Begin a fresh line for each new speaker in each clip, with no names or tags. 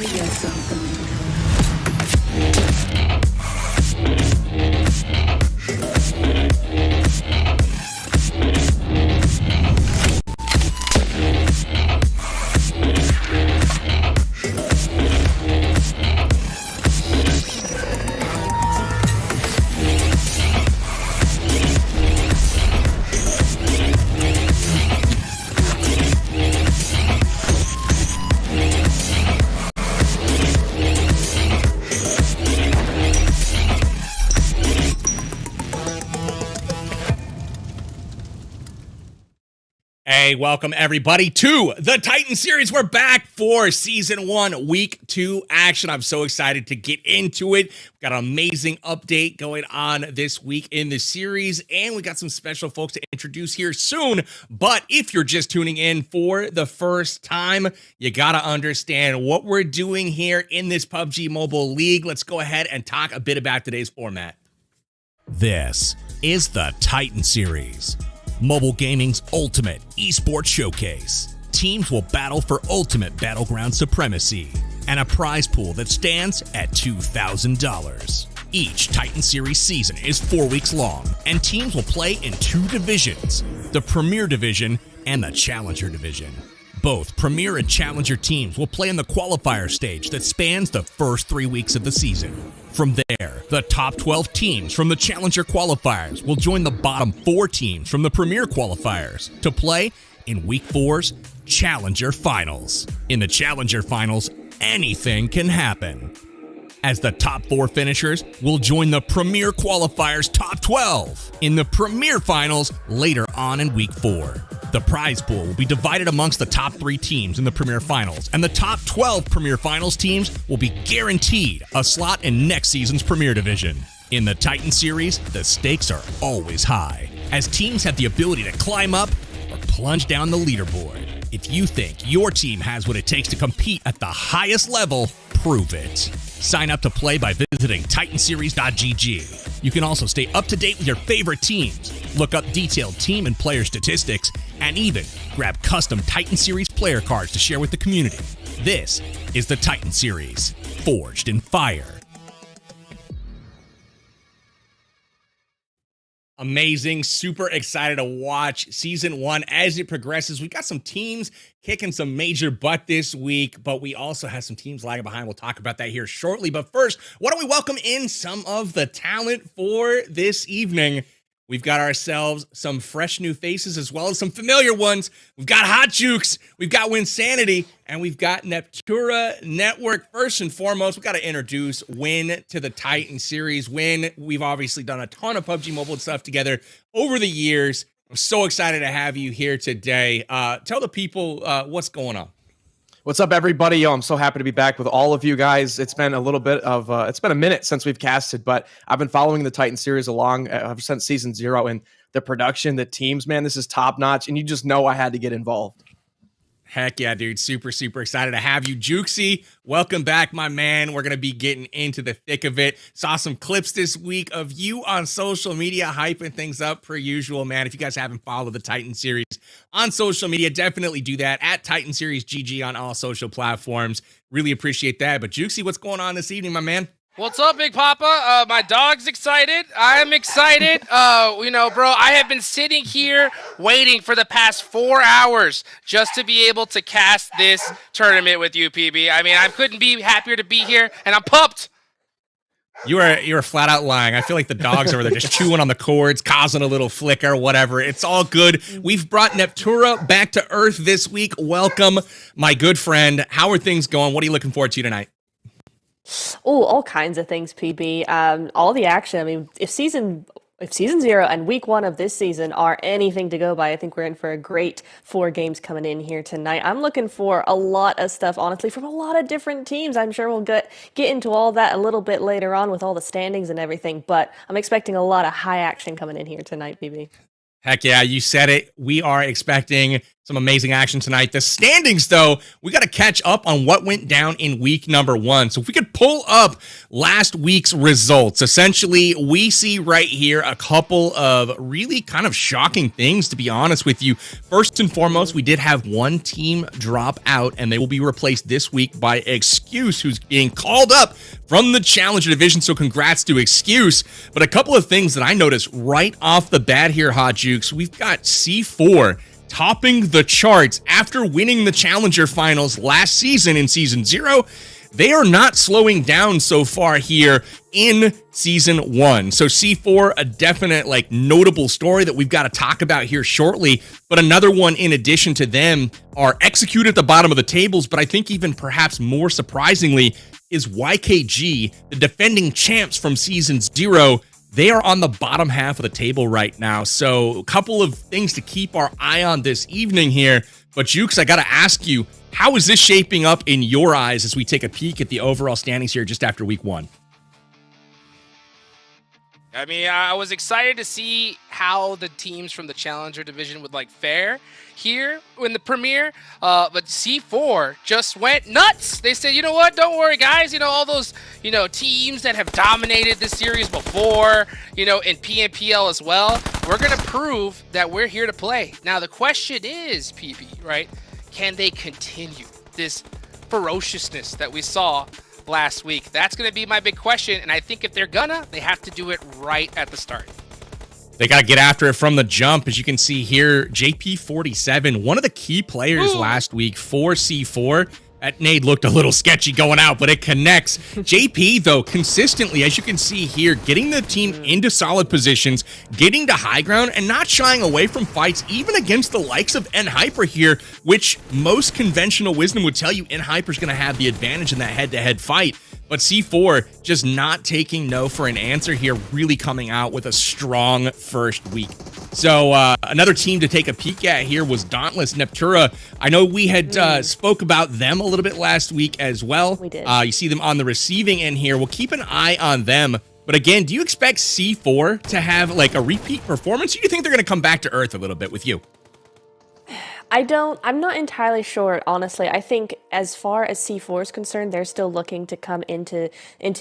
feel something.
Hey, welcome everybody to the Titan series. We're back for season 1, week 2 action. I'm so excited to get into it. We've got an amazing update going on this week in the series, and we got some special folks to introduce here soon. But if you're just tuning in for the first time, you gotta understand what we're doing here in this PUBG Mobile League. Let's go ahead and talk a bit about today's format.
This is the Titan series. Mobile gaming's ultimate esports showcase. Teams will battle for ultimate battleground supremacy and a prize pool that stands at $2,000. Each Titan Series season is 4 weeks long, and teams will play in 2 divisions, the Premier Division and the Challenger Division. Both Premier and Challenger teams will play in the Qualifier stage that spans the first 3 weeks of the season. From there, the top 12 teams from the Challenger Qualifiers will join the bottom 4 teams from the Premier Qualifiers to play in Week 4's Challenger Finals. In the Challenger Finals, anything can happen, as the top 4 finishers will join the Premier Qualifiers top 12 in the Premier Finals later on in Week 4. The prize pool will be divided amongst the top 3 teams in the Premier Finals, and the top 12 Premier Finals teams will be guaranteed a slot in next season's Premier Division. In the Titan series, the stakes are always high, as teams have the ability to climb up or plunge down the leaderboard. If you think your team has what it takes to compete at the highest level, prove it. Sign up to play by visiting titanseries.gg. You can also stay up to date with your favorite teams, look up detailed team and player statistics, and even grab custom Titan Series player cards to share with the community. This is the Titan Series, forged in fire.
Amazing. Super excited to watch season 1 as it progresses. We got some teams kicking some major butt this week, but we also have some teams lagging behind. We'll talk about that here shortly. But first, why don't we welcome in some of the talent for this evening? We've got ourselves some fresh new faces as well as some familiar ones. We've got Hot Jukes, we've got Winsanity, and we've got Neptura Network. First and foremost, we've got to introduce Win to the Titan series. Win, we've obviously done a ton of PUBG Mobile stuff together over the years. I'm so excited to have you here today. Tell the people what's going on.
What's up, everybody? Yo, I'm so happy to be back with all of you guys. It's been a little bit of, it's been a minute since we've casted, but I've been following the Titan series along ever since season 0, and the production, the teams, man, this is top notch, and you just know I had to get involved.
Heck yeah, dude. Super, super excited to have you. Jukesy, welcome back, my man. We're going to be getting into the thick of it. Saw some clips this week of you on social media hyping things up per usual, man. If you guys haven't followed the Titan series on social media, definitely do that at Titan Series GG on all social platforms. Really appreciate that. But Jukesy, what's going on this evening, my man?
What's up, Big Papa? My dog's excited. I'm excited. Bro, I have been sitting here waiting for the past 4 hours just to be able to cast this tournament with you, PB. I mean, I couldn't be happier to be here, and I'm pumped.
You are flat out lying. I feel like the dogs over there just chewing on the cords, causing a little flicker, whatever. It's all good. We've brought Neptura back to Earth this week. Welcome, my good friend. How are things going? What are you looking forward to tonight?
Oh, all kinds of things, PB. All the action. I mean, if season 0 and week 1 of this season are anything to go by, I think we're in for a great 4 games coming in here tonight. I'm looking for a lot of stuff, honestly, from a lot of different teams. I'm sure we'll get into all that a little bit later on with all the standings and everything, but I'm expecting a lot of high action coming in here tonight, PB.
Heck yeah, you said it. We are expecting Some amazing action tonight. The standings, though, we got to catch up on what went down in week number 1. So if we could pull up last week's results, essentially, we see right here a couple of really kind of shocking things, to be honest with you. First and foremost, we did have one team drop out, and they will be replaced this week by Excuse, who's being called up from the Challenger Division. So congrats to Excuse. But a couple of things that I noticed right off the bat here, Hot Jukes, we've got C4 topping the charts after winning the Challenger Finals last season in Season 0. They are not slowing down so far here in Season 1. So C4, a definite notable story that we've got to talk about here shortly. But another one in addition to them are Execute at the bottom of the tables, but I think even perhaps more surprisingly is YKG, the defending champs from Season 0. They are on the bottom half of the table right now. So a couple of things to keep our eye on this evening here. But Jukes, I got to ask you, how is this shaping up in your eyes as we take a peek at the overall standings here just after week 1?
I mean, I was excited to see how the teams from the Challenger Division would fare here in the Premier, but C4 just went nuts. They said, you know what, don't worry, guys. All those, teams that have dominated this series before, in PNPL as well, we're going to prove that we're here to play. Now, the question is, PB, right, can they continue this ferociousness that we saw last week? That's going to be my big question, and I think if they're they have to do it right at the start.
They got to get after it from the jump. As you can see here, JP47, one of the key players last week for C4. That nade looked a little sketchy going out, but it connects. JP, though, consistently, as you can see here, getting the team into solid positions, getting to high ground, and not shying away from fights, even against the likes of NHyper here, which most conventional wisdom would tell you NHyper's going to have the advantage in that head-to-head fight. But C4 just not taking no for an answer here, really coming out with a strong first week. So another team to take a peek at here was Dauntless Neptura. I know we had spoke about them a little bit last week as well.
We did.
You see them on the receiving end here. We'll keep an eye on them. But again, do you expect C4 to have a repeat performance? Or do you think they're going to come back to earth a little bit with you?
I'm not entirely sure, honestly. I think as far as C4 is concerned, they're still looking to come into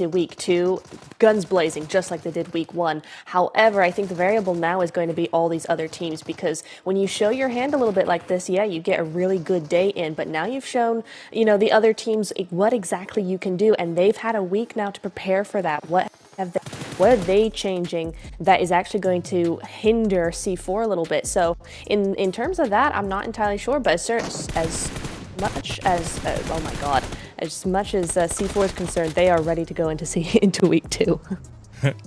week 2, guns blazing, just like they did week 1. However, I think the variable now is going to be all these other teams, because when you show your hand a little bit like this, yeah, you get a really good day in, but now you've shown, the other teams what exactly you can do, and they've had a week now to prepare for that. What are they changing that is actually going to hinder C4 a little bit? So in terms of that, I'm not entirely sure, but as much as C4 is concerned, they are ready to go into week 2.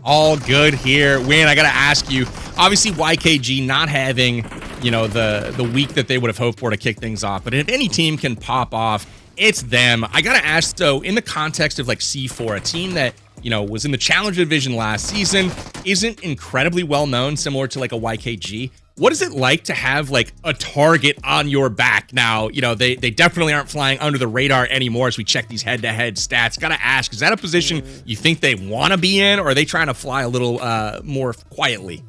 All good here. Win, I got to ask you, obviously YKG not having, the week that they would have hoped for to kick things off, but if any team can pop off, it's them. I got to ask, though, in the context of C4, a team that was in the Challenger Division last season, isn't incredibly well known, similar to a YKG. What is it like to have a target on your back now? They definitely aren't flying under the radar anymore as we check these head-to-head stats. Gotta ask, is that a position you think they want to be in, or are they trying to fly a little more quietly?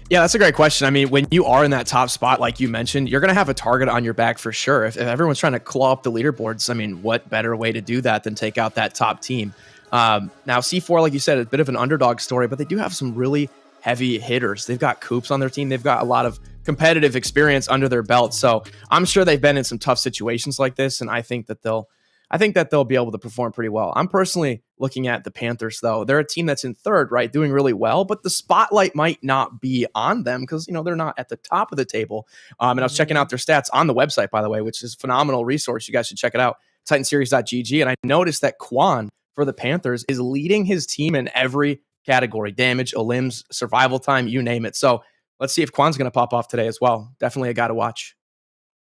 Yeah, that's a great question. I mean, when you are in that top spot, like you mentioned, you're going to have a target on your back for sure. If everyone's trying to claw up the leaderboards, I mean, what better way to do that than take out that top team? Now, C4, like you said, is a bit of an underdog story, but they do have some really heavy hitters. They've got Coops on their team. They've got a lot of competitive experience under their belt. So I'm sure they've been in some tough situations like this, and I think that they'll be able to perform pretty well. I'm personally looking at the Panthers, though. They're a team that's in third, right, doing really well, but the spotlight might not be on them because, they're not at the top of the table. And I was checking out their stats on the website, by the way, which is a phenomenal resource. You guys should check it out, titanseries.gg. And I noticed that Quan for the Panthers is leading his team in every category: damage, elims, survival time, you name it. So let's see if Quan's going to pop off today as well. Definitely a guy to watch.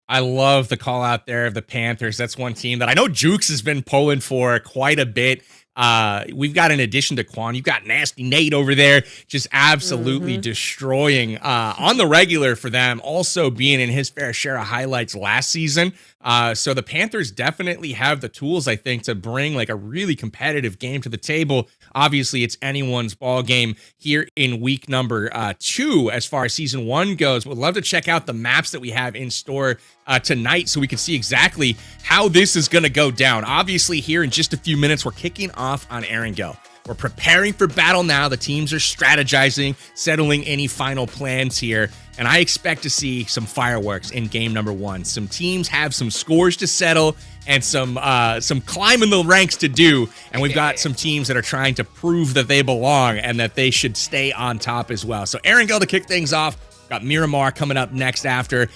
I love the call out there of the Panthers. That's one team that I know Jukes has been pulling for quite a bit. We've got, in addition to Quan, you've got Nasty Nate over there just absolutely destroying on the regular for them, also being in his fair share of highlights last season. So the Panthers definitely have the tools, I think, to bring like a really competitive game to the table. Obviously, it's anyone's ball game here in week number 2 as far as season 1 goes. Would love to check out the maps that we have in store tonight so we can see exactly how this is going to go down. Obviously, here in just a few minutes, we're kicking off on Erangel. We're preparing for battle now. The teams are strategizing, settling any final plans here. And I expect to see some fireworks in game number 1. Some teams have some scores to settle and some climbing the ranks to do. And we've got some teams that are trying to prove that they belong and that they should stay on top as well. So Erangel to kick things off. Got Miramar coming up next after.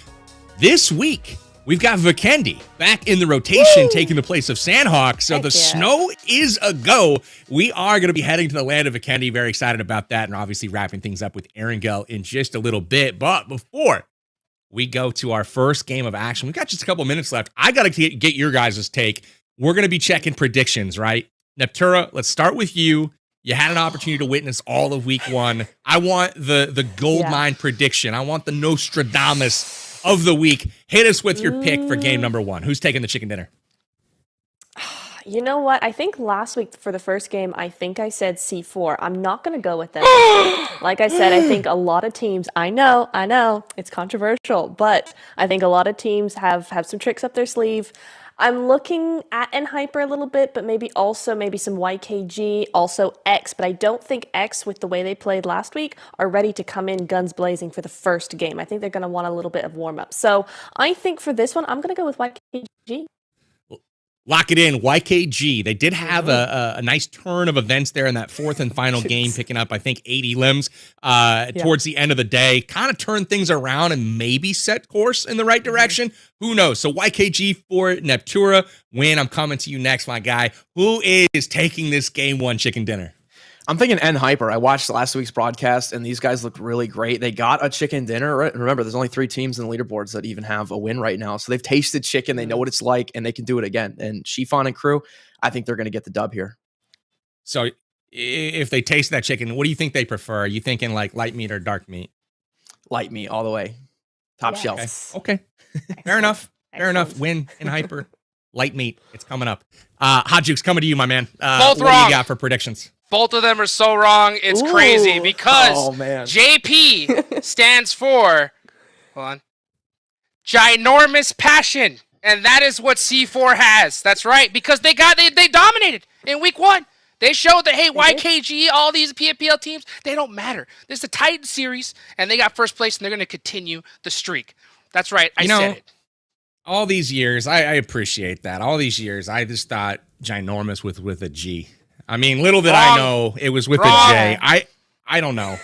This week, we've got Vikendi back in the rotation, taking the place of Sandhawk. So the snow is a go. We are going to be heading to the land of Vikendi. Very excited about that. And obviously wrapping things up with Erangel in just a little bit. But before we go to our first game of action, we've got just a couple minutes left. I got to get your guys' take. We're going to be checking predictions, right? Neptura, let's start with you. You had an opportunity to witness all of week 1. I want the gold mine prediction. I want the Nostradamus of the week. Hit us with your pick for game number 1. Who's taking the chicken dinner?
You know what? I think last week for the first game, I think I said C4. I'm not going to go with them. Like I said, I think a lot of teams, I know, it's controversial, but I think a lot of teams have some tricks up their sleeve. I'm looking at Enhyper a little bit, but maybe some YKG, also X, but I don't think X, with the way they played last week, are ready to come in guns blazing for the first game. I think they're going to want a little bit of warm-up. So I think for this one, I'm going to go with YKG.
Lock it in, YKG. They did have a nice turn of events there in that 4th and final game, picking up, I think, 80 limbs towards the end of the day. Kind of turned things around and maybe set course in the right direction. Who knows? So YKG for Neptura. Win, I'm coming to you next, my guy. Who is taking this game 1 chicken dinner?
I'm thinking Enhyper. I watched last week's broadcast, and these guys looked really great. They got a chicken dinner. Right? Remember, there's only 3 teams in the leaderboards that even have a win right now. So they've tasted chicken. They know what it's like, and they can do it again. And Chiffon and crew, I think they're going to get the dub here.
So if they taste that chicken, what do you think they prefer? Are you thinking like light meat or dark meat?
Light meat all the way. Top shelf.
Okay. Fair enough. Fair enough. Win in Hyper. Light meat. It's coming up. Hot Jukes, coming to you, my man.
Both
what
wrong.
do you got for predictions?
Both of them are so wrong. It's crazy because JP stands for, hold on, ginormous passion. And that is what C4 has. That's right. Because they dominated in week 1. They showed that, hey, YKG, all these PFPL teams, they don't matter. This is the Titan series, and they got first place, and they're going to continue the streak. That's right. I said it.
All these years, I appreciate that. All these years, I just thought ginormous with a G. I mean, little did I know it was with a J. I don't know.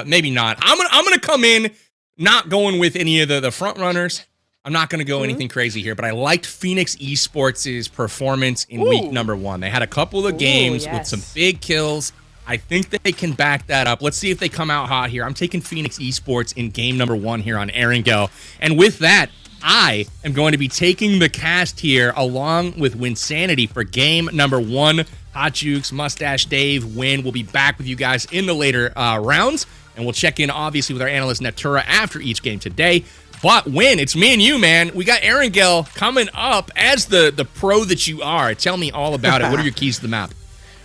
Maybe not. I'm gonna come in not going with any of the front runners. I'm not gonna go anything crazy here, but I liked Phoenix Esports' performance in week number 1. They had a couple of games with some big kills. I think that they can back that up. Let's see if they come out hot here. I'm taking Phoenix Esports in game number 1 here on Erangel. And with that, I am going to be taking the cast here along with Winsanity for game number 1. Hot Jukes, Mustache Dave, Win. We'll be back with you guys in the later rounds, and we'll check in, obviously, with our analyst Neptura after each game today. But Win, it's me and you, man. We got Erangel coming up as the pro that you are. Tell me all about it. What are your keys to the map?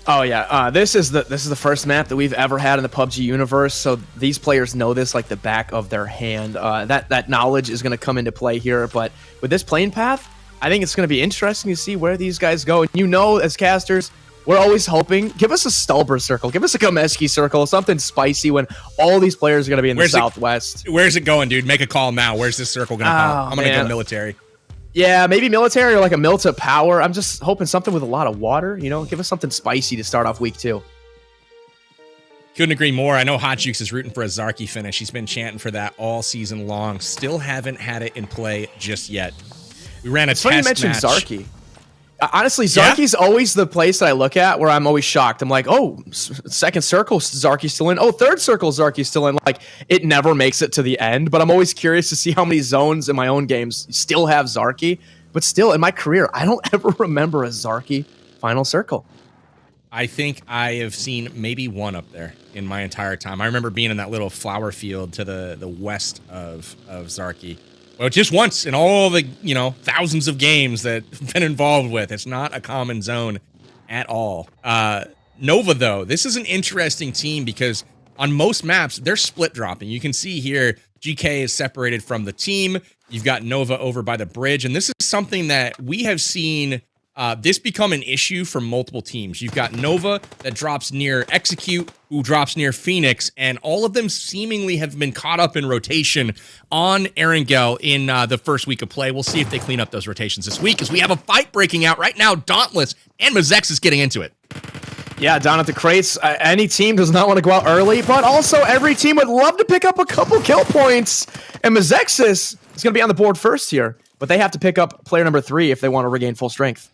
Oh yeah, this is the first map that we've ever had in the PUBG universe. So these players know this like the back of their hand. That knowledge is going to come into play here. But with this playing path, I think it's going to be interesting to see where these guys go. And you know, as casters, we're always hoping, give us a Stulber circle, give us a Gomeski circle, something spicy when all these players are going to be in the Southwest.
Where's it going, dude? Make a call now. Where's this circle going to pop? I'm going to go military.
Yeah, maybe military or like a Milta Power. I'm just hoping something with a lot of water, you know? Give us something spicy to start off week 2.
Couldn't agree more. I know Hot Jukes is rooting for a Zarky finish. He's been chanting for that all season long. Still haven't had it in play just yet. We ran a test match.
Funny you mentioned Zarky. Honestly, Zarky's always the place that I look at where I'm always shocked. I'm like, oh, second circle, Zarky's still in. Oh, third circle, Zarky's still in. Like, it never makes it to the end, but I'm always curious to see how many zones in my own games still have Zarky. But still, in my career, I don't ever remember a Zarky final circle.
I think I have seen maybe one up there in my entire time. I remember being in that little flower field to the west of Zarki. Well, just once in all the, thousands of games that I've been involved with. It's not a common zone at all. Nova, though, this is an interesting team because on most maps, they're split dropping. You can see here, GK is separated from the team. You've got Nova over by the bridge. And this is something that we have seen this become an issue for multiple teams. You've got Nova that drops near Execute, who drops near Phoenix, and all of them seemingly have been caught up in rotation on Erangel in the first week of play. We'll see if they clean up those rotations this week, as we have a fight breaking out right now. Dauntless and MEZEXIS getting into it.
Yeah, down at the crates, any team does not want to go out early, but also every team would love to pick up a couple kill points. And MEZEXIS is going to be on the board first here, but they have to pick up player number 3 if they want to regain full strength.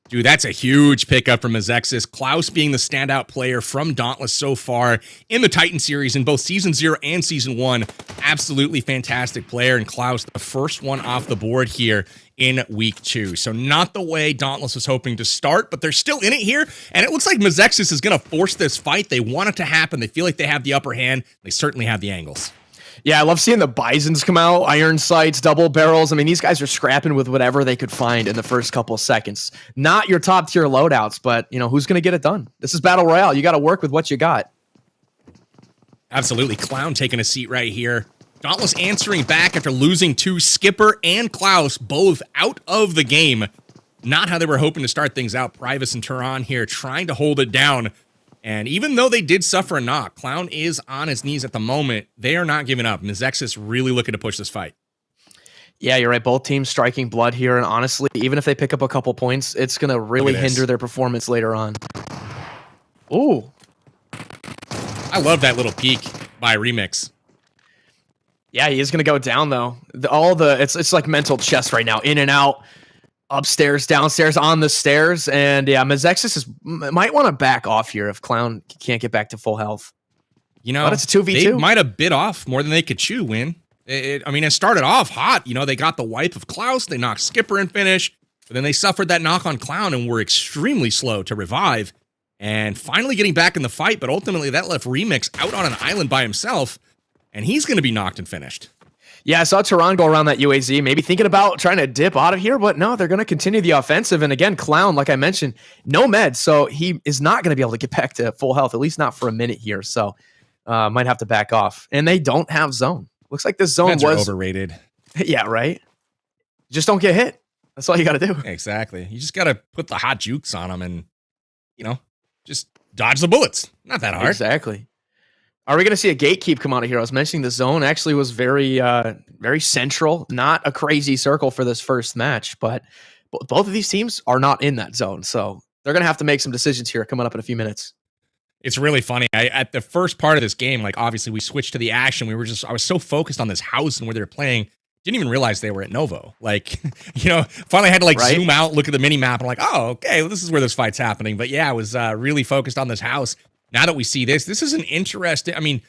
Dude, that's a huge pickup from MEZEXIS. Klaus being the standout player from Dauntless so far in the Titan series in both Season 0 and Season 1. Absolutely fantastic player. And Klaus, the first one off the board here in Week 2. So not the way Dauntless was hoping to start, but they're still in it here. And it looks like MEZEXIS is going to force this fight. They want it to happen. They feel like they have the upper hand. They certainly have the angles.
Yeah, I love seeing the Bisons come out, iron sights, double barrels. I mean, these guys are scrapping with whatever they could find in the first couple of seconds. Not your top tier loadouts, but who's going to get it done? This is Battle Royale. You got to work with what you got.
Absolutely. Clown taking a seat right here. Dauntless answering back after losing to Skipper and Klaus, both out of the game. Not how they were hoping to start things out. Privis and Turan here trying to hold it down. And even though they did suffer a knock, Clown is on his knees at the moment. They are not giving up. MEZEXIS really looking to push this fight.
Yeah, you're right. Both teams striking blood here. And honestly, even if they pick up a couple points, it's going to really hinder their performance later on. Ooh.
I love that little peek by Remix.
Yeah, he is going to go down, though. It's like mental chess right now. In and out. Upstairs, downstairs, on the stairs, and yeah, MEZEXIS might want to back off here if Clown can't get back to full health. But it's a 2v2.
They might have bit off more than they could chew, Win. It started off hot. They got the wipe of Klaus, they knocked Skipper and finish, but then they suffered that knock on Clown and were extremely slow to revive, and finally getting back in the fight, but ultimately that left Remix out on an island by himself, and he's going to be knocked and finished.
Yeah, I saw Turan go around that UAZ, maybe thinking about trying to dip out of here, but no, they're going to continue the offensive. And again, Clown, like I mentioned, no med, so he is not going to be able to get back to full health, at least not for a minute here. So might have to back off. And they don't have zone. Looks like this zone was
overrated.
Yeah, right? Just don't get hit. That's all you got to do.
Exactly. You just got to put the hot jukes on them and, just dodge the bullets. Not that hard.
Exactly. Are we going to see a gatekeep come out of here? I was mentioning the zone actually was very, very central. Not a crazy circle for this first match, but both of these teams are not in that zone. So they're going to have to make some decisions here coming up in a few minutes.
It's really funny. At the first part of this game, like obviously we switched to the action. I was so focused on this house and where they were playing, didn't even realize they were at Novo. Like, finally had to zoom out, look at the mini map and like, oh, okay, well, this is where this fight's happening. But yeah, I was really focused on this house. Now that we see this is an interesting,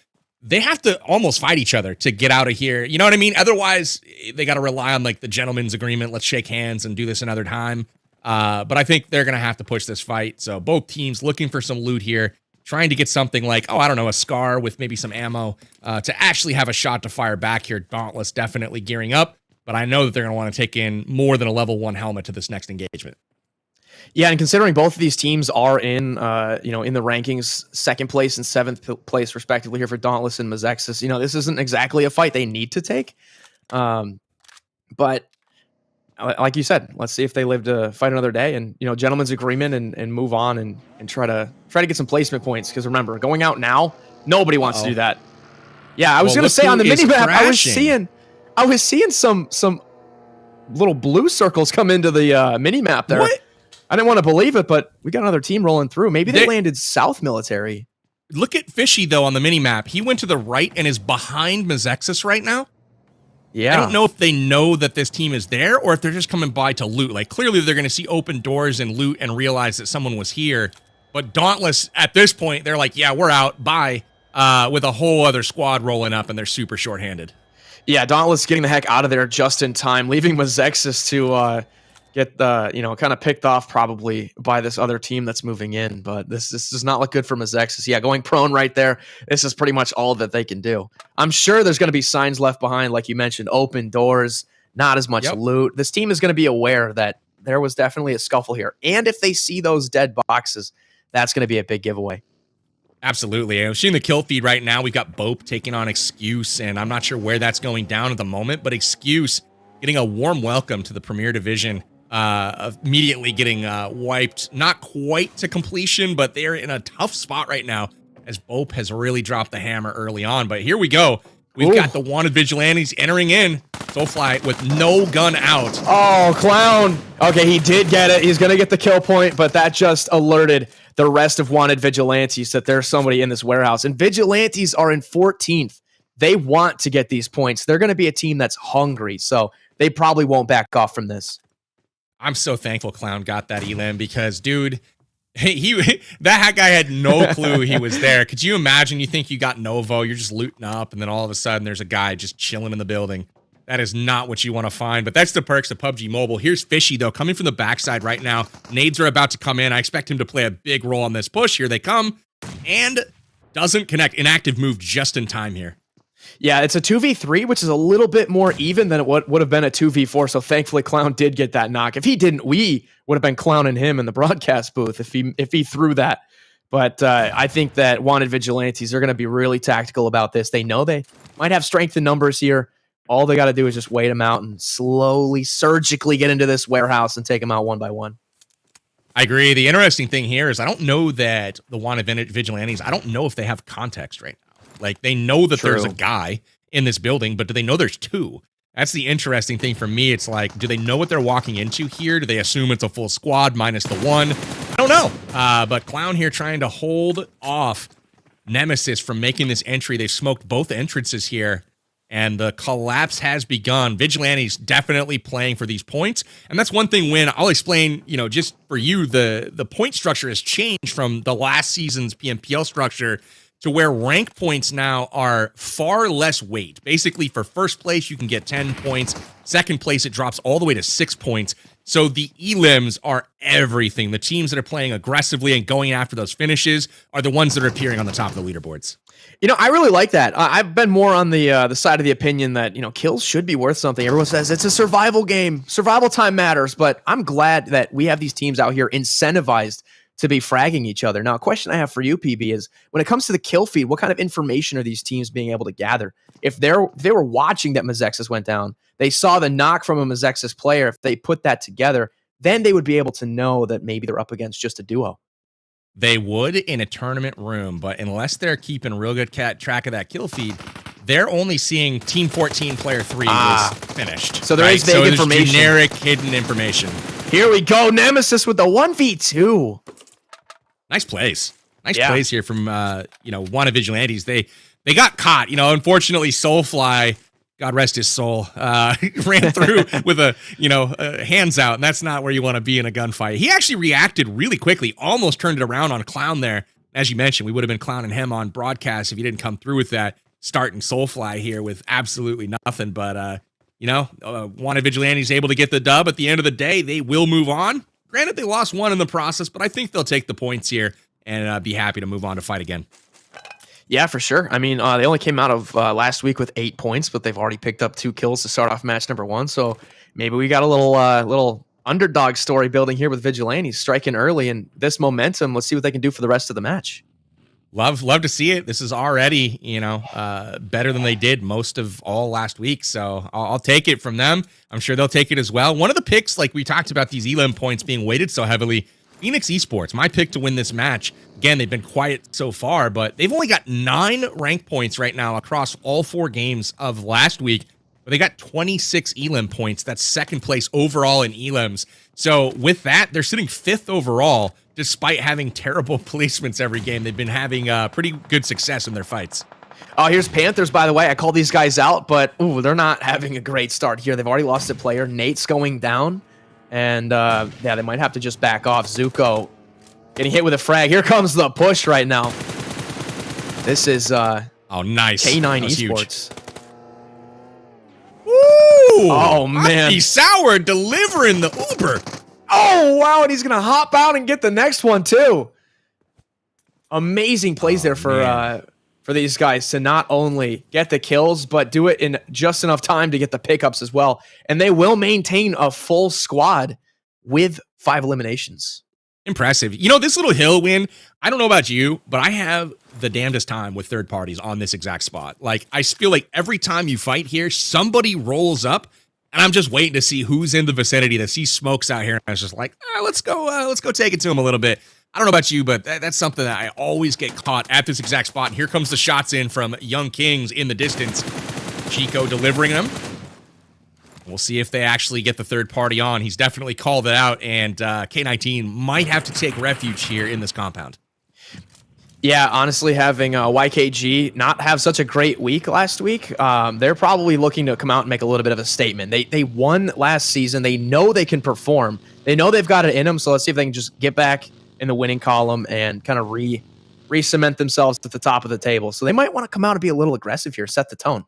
they have to almost fight each other to get out of here. You know what I mean? Otherwise, they got to rely on like the gentleman's agreement. Let's shake hands and do this another time. But I think they're going to have to push this fight. So both teams looking for some loot here, trying to get something like, a scar with maybe some ammo to actually have a shot to fire back here. Dauntless definitely gearing up, but I know that they're going to want to take in more than a level 1 helmet to this next engagement.
Yeah, and considering both of these teams are in the rankings, 2nd place and 7th place respectively here for Dauntless and MEZEXIS, this isn't exactly a fight they need to take. But like you said, let's see if they live to fight another day and, gentleman's agreement and move on and try to get some placement points. Because remember, going out now, nobody wants to do that. Yeah, I was going to say on the mini map, I was seeing some little blue circles come into the mini map there.
What?
I didn't want to believe it, but we got another team rolling through. Maybe they landed South Military.
Look at Fishy, though, on the mini-map. He went to the right and is behind MEZEXIS right now.
Yeah.
I don't know if they know that this team is there or if they're just coming by to loot. Like, clearly they're going to see open doors and loot and realize that someone was here. But Dauntless, at this point, they're like, yeah, we're out. Bye. With a whole other squad rolling up, and they're super shorthanded.
Yeah, Dauntless getting the heck out of there just in time, leaving MEZEXIS to get kind of picked off probably by this other team that's moving in. But this does not look good for MEZEXIS. Yeah, going prone right there. This is pretty much all that they can do. I'm sure there's going to be signs left behind, like you mentioned, open doors, not as much loot. This team is going to be aware that there was definitely a scuffle here. And if they see those dead boxes, that's going to be a big giveaway.
Absolutely. I'm seeing the kill feed right now. We've got BOPE taking on Excuse, and I'm not sure where that's going down at the moment, but Excuse getting a warm welcome to the Premier Division, immediately getting wiped, not quite to completion, but they're in a tough spot right now as BOPE has really dropped the hammer early on. But here we go. We've got the Wanted Vigilantes entering in. Soulfly with no gun out.
Oh, Clown. Okay, he did get it. He's going to get the kill point, but that just alerted the rest of Wanted Vigilantes that there's somebody in this warehouse. And Vigilantes are in 14th. They want to get these points. They're going to be a team that's hungry, so they probably won't back off from this.
I'm so thankful Clown got that elim because, dude, that guy had no clue he was there. Could you imagine? You think you got Novo, you're just looting up, and then all of a sudden there's a guy just chilling in the building. That is not what you want to find, but that's the perks of PUBG Mobile. Here's Fishy, though, coming from the backside right now. Nades are about to come in. I expect him to play a big role on this push. Here they come, and doesn't connect. Inactive move just in time here.
Yeah, it's a 2v3, which is a little bit more even than it would have been a 2v4, so thankfully Clown did get that knock. If he didn't, we would have been clowning him in the broadcast booth if he threw that. But I think that Wanted Vigilantes are going to be really tactical about this. They know they might have strength in numbers here. All they got to do is just wait them out and slowly, surgically get into this warehouse and take them out one by one.
I agree. The interesting thing here is I don't know that the Wanted Vigilantes, I don't know if they have context right now. Like, they know that there's a guy in this building, but do they know there's two? That's the interesting thing for me. It's like, do they know what they're walking into here? Do they assume it's a full squad minus the one? I don't know. But Clown here trying to hold off Nemesis from making this entry. They've smoked both entrances here, and the collapse has begun. Vigilante's definitely playing for these points, and that's one thing when I'll explain, just for you, the point structure has changed from the last season's PMPL structure to where rank points now are far less weight. Basically, for first place, you can get 10 points. Second place, it drops all the way to 6 points. So the elims are everything. The teams that are playing aggressively and going after those finishes are the ones that are appearing on the top of the leaderboards.
I really like that. I've been more on the side of the opinion that, kills should be worth something. Everyone says it's a survival game. Survival time matters. But I'm glad that we have these teams out here incentivized to be fragging each other. Now, a question I have for you, PB, is when it comes to the kill feed, what kind of information are these teams being able to gather? If they were watching that MEZEXIS went down, they saw the knock from a MEZEXIS player, if they put that together, then they would be able to know that maybe they're up against just a duo.
They would in a tournament room, but unless they're keeping real good track of that kill feed, they're only seeing Team 14 Player 3 was finished.
So there is vague information.
Generic hidden information.
Here we go. Nemesis with the 1v2.
Nice plays. Nice plays here from, Wanted Vigilantes. They got caught. Unfortunately, Soulfly, God rest his soul, ran through with hands out, and that's not where you want to be in a gunfight. He actually reacted really quickly, almost turned it around on Clown there. As you mentioned, we would have been clowning him on broadcast if he didn't come through with that, starting Soulfly here with absolutely nothing. But, Wanted Vigilantes able to get the dub. At the end of the day, they will move on. Granted, they lost one in the process, but I think they'll take the points here and be happy to move on to fight again.
Yeah, for sure. I mean, they only came out of last week with 8 points, but they've already picked up 2 kills to start off match number 1. So maybe we got a little underdog story building here with Vigilantes striking early, and this momentum. Let's see what they can do for the rest of the match.
Love to see it. This is already, better than they did most of all last week. So I'll take it from them. I'm sure they'll take it as well. One of the picks, like we talked about these elim points being weighted so heavily, Phoenix Esports, my pick to win this match. Again, they've been quiet so far, but they've only got 9 rank points right now across all 4 games of last week. But they got 26 elim points. That's second place overall in elims. So with that, they're sitting 5th overall, despite having terrible placements every game. They've been having pretty good success in their fights.
Oh, here's Panthers, by the way. I called these guys out, but they're not having a great start here. They've already lost a player. Nate's going down, and they might have to just back off. Zuko getting hit with a frag. Here comes the push right now. This is
nice
K9
Esports.
Esports. Oh, man.
Hockey Sour delivering the Uber.
Oh, wow. And he's going to hop out and get the next one, too. Amazing plays there for these guys to not only get the kills, but do it in just enough time to get the pickups as well. And they will maintain a full squad with 5 eliminations.
Impressive. You know, this little hill win, I don't know about you, but I have the damnedest time with third parties on this exact spot. Like, I feel like every time you fight here, somebody rolls up, and I'm just waiting to see who's in the vicinity that sees smokes out here. And I was just like, let's go take it to him a little bit. I don't know about you, but that's something that I always get caught at this exact spot. And here comes the shots in from Young Kings in the distance. Chico delivering them. We'll see if they actually get the third party on. He's definitely called it out, and K19 might have to take refuge here in this compound.
Yeah, honestly, having YKG not have such a great week last week, they're probably looking to come out and make a little bit of a statement. They won last season. They know they can perform. They know they've got it in them, so let's see if they can just get back in the winning column and kind of re-cement themselves at the top of the table. So they might want to come out and be a little aggressive here, set the tone.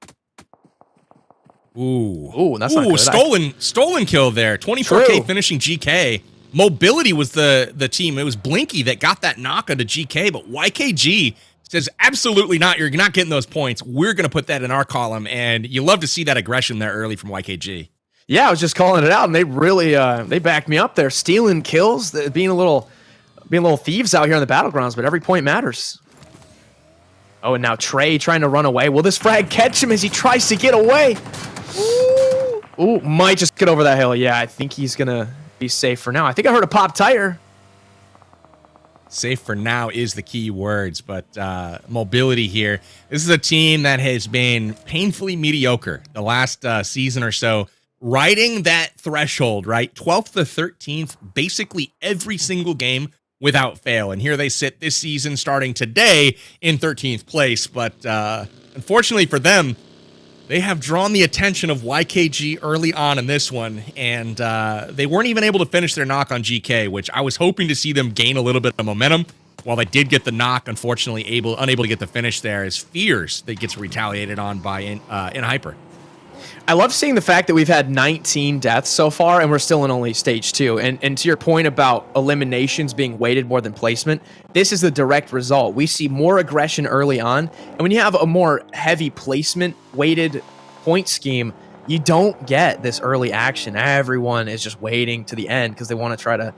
Ooh,
that's not good.
Stolen kill there. 24K
True.
finishing GK. Mobility was the team. It was Blinky that got that knock onto GK, but YKG says absolutely not. You're not getting those points. We're going to put that in our column, and you love to see that aggression there early from YKG.
Yeah, I was just calling it out, and they really they backed me up there, stealing kills, being a little thieves out here on the battlegrounds. But every point matters. Oh, and now Trey trying to run away. Will this frag catch him as he tries to get away? Ooh, might just get over that hill. Yeah, I think he's gonna be safe for now. I think I heard a pop tire.
Safe for now is the key words, but mobility here. This is a team that has been painfully mediocre the last season or so, riding that threshold, right? 12th to 13th, basically every single game without fail. And here they sit this season, starting today in 13th place. But unfortunately for them, they have drawn the attention of YKG early on in this one, and they weren't even able to finish their knock on GK, which I was hoping to see them gain a little bit of momentum. While they did get the knock, unfortunately unable to get the finish there, as Fears that gets retaliated on by in Hyper.
I love seeing the fact that we've had 19 deaths so far, and we're still in only stage 2. And to your point about eliminations being weighted more than placement, this is the direct result. We see more aggression early on, and when you have a more heavy placement weighted point scheme, you don't get this early action. Everyone is just waiting to the end because they want to try to,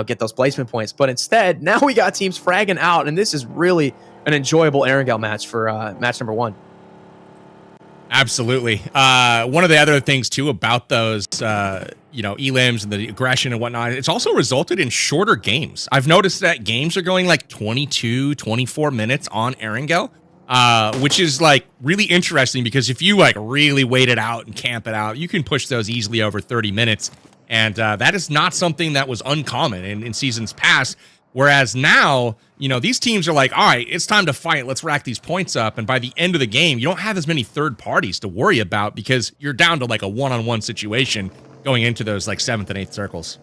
get those placement points. But instead, now we got teams fragging out, and this is really an enjoyable Erangel match for match number 1.
Absolutely. One of the other things too about those, elims and the aggression and whatnot, it's also resulted in shorter games. I've noticed that games are going like 22, 24 minutes on Erangel, which is like really interesting because if you like really wait it out and camp it out, you can push those easily over 30 minutes. And that is not something that was uncommon in seasons past. Whereas now, these teams are like, all right, it's time to fight. Let's rack these points up. And by the end of the game, you don't have as many third parties to worry about because you're down to like a one-on-one situation going into those like 7th and 8th circles.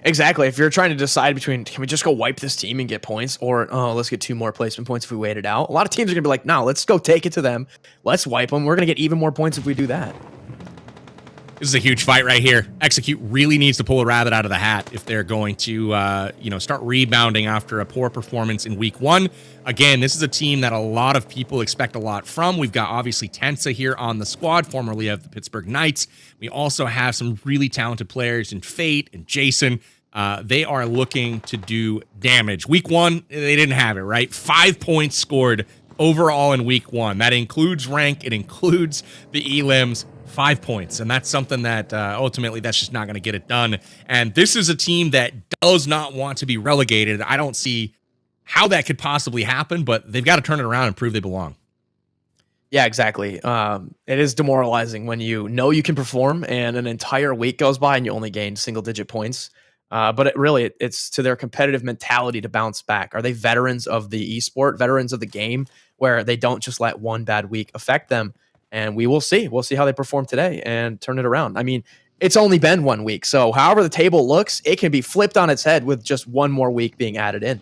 Exactly. If you're trying to decide between, can we just go wipe this team and get points, or, let's get 2 more placement points if we wait it out. A lot of teams are going to be like, no, let's go take it to them. Let's wipe them. We're going to get even more points if we do that.
This is a huge fight right here. Execute really needs to pull a rabbit out of the hat if they're going to, start rebounding after a poor performance in week 1. Again, this is a team that a lot of people expect a lot from. We've got obviously Tensa here on the squad, formerly of the Pittsburgh Knights. We also have some really talented players in Fate and Jason. They are looking to do damage. Week 1, they didn't have it, right? 5 points scored overall in week 1. That includes rank. It includes the elims. 5 points, and that's something that ultimately that's just not going to get it done. And this is a team that does not want to be relegated. I don't see how that could possibly happen, but they've got to turn it around and prove they belong.
Yeah, exactly. It is demoralizing when you know you can perform and an entire week goes by and you only gain single-digit points. But it's to their competitive mentality to bounce back. Are they veterans of the esport, veterans of the game, where they don't just let one bad week affect them? And we will see. We'll see how they perform today and turn it around. I mean, it's only been 1 week. So however the table looks, it can be flipped on its head with just 1 more week being added in.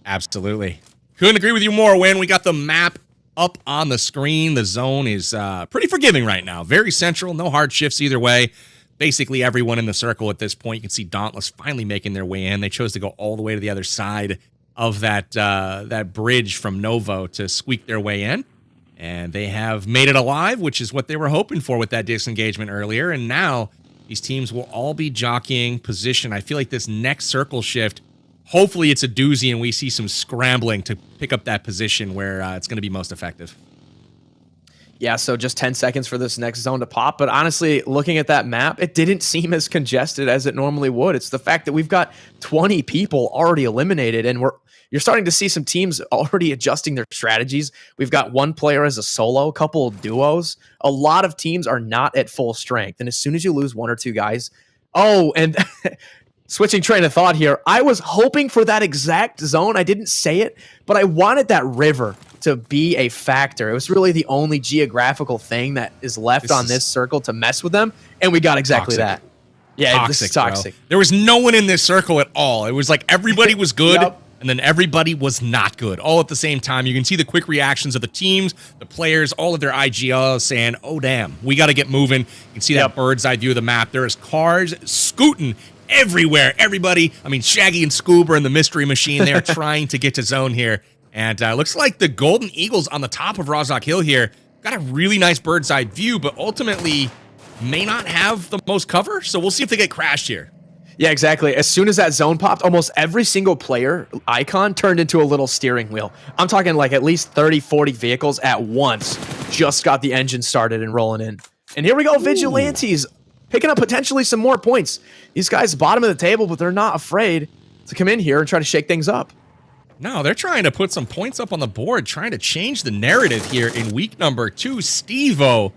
Absolutely. Couldn't agree with you more, Win. We got the map up on the screen. The zone is pretty forgiving right now. Very central, no hard shifts either way. Basically everyone in the circle at this point. You can see Dauntless finally making their way in. They chose to go all the way to the other side of that bridge from Novo to squeak their way in. And they have made it alive, which is what they were hoping for with that disengagement earlier. And now these teams will all be jockeying position. I feel like this next circle shift, hopefully it's a doozy and we see some scrambling to pick up that position where it's going to be most effective.
Yeah, so just 10 seconds for this next zone to pop. But honestly, looking at that map, it didn't seem as congested as it normally would. It's the fact that we've got 20 people already eliminated, and you're starting to see some teams already adjusting their strategies. We've got one player as a solo, a couple of duos. A lot of teams are not at full strength. And as soon as you lose one or two guys, and switching train of thought here, I was hoping for that exact zone. I didn't say it, but I wanted that river to be a factor. It was really the only geographical thing that is left on this circle to mess with them, and we got exactly that. Yeah, this is toxic.
Bro. There was no one in this circle at all. It was like everybody was good, and then everybody was not good, all at the same time. You can see the quick reactions of the teams, the players, all of their IGLs saying, oh, damn, we got to get moving. You can see that bird's eye view of the map. There is cars scooting everywhere. Everybody, I mean, Shaggy and Scoob are in the mystery machine. They're trying to get to zone here. And looks like the Golden Eagles on the top of Rozhok Hill here got a really nice bird's eye view, but ultimately may not have the most cover. So we'll see if they get crashed here.
Yeah, exactly. As soon as that zone popped, almost every single player icon turned into a little steering wheel. I'm talking like at least 30, 40 vehicles at once just got the engine started and rolling in. And here we go, Vigilantes picking up potentially some more points. These guys bottom of the table, but they're not afraid to come in here and try to shake things up.
No, they're trying to put some points up on the board, trying to change the narrative here in week number 2. Steve-O,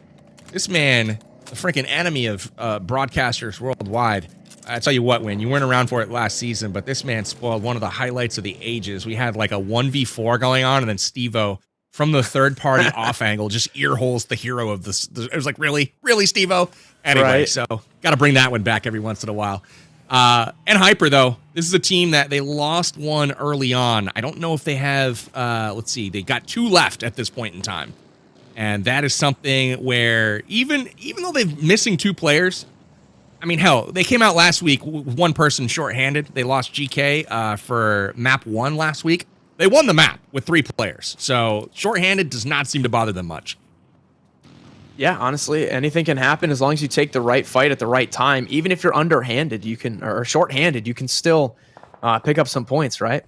this man, the freaking enemy of broadcasters worldwide. I tell you what, Win, you weren't around for it last season, but this man spoiled one of the highlights of the ages. We had like a 1v4 going on, and then Steve-O from the third-party off angle just earholes the hero of this. It was like, really, Steve-O? Anyway, so got to bring that one back every once in a while. And Hyper, though, this is a team that they lost one early on. I don't know if they have, let's see, they got 2 left at this point in time. And that is something where even though they're missing 2 players, I mean, hell, they came out last week with 1 person shorthanded. They lost GK for map 1 last week. They won the map with 3 players. So shorthanded does not seem to bother them much.
Yeah, honestly, anything can happen as long as you take the right fight at the right time. Even if you're underhanded, you can, or shorthanded, you can still pick up some points, right?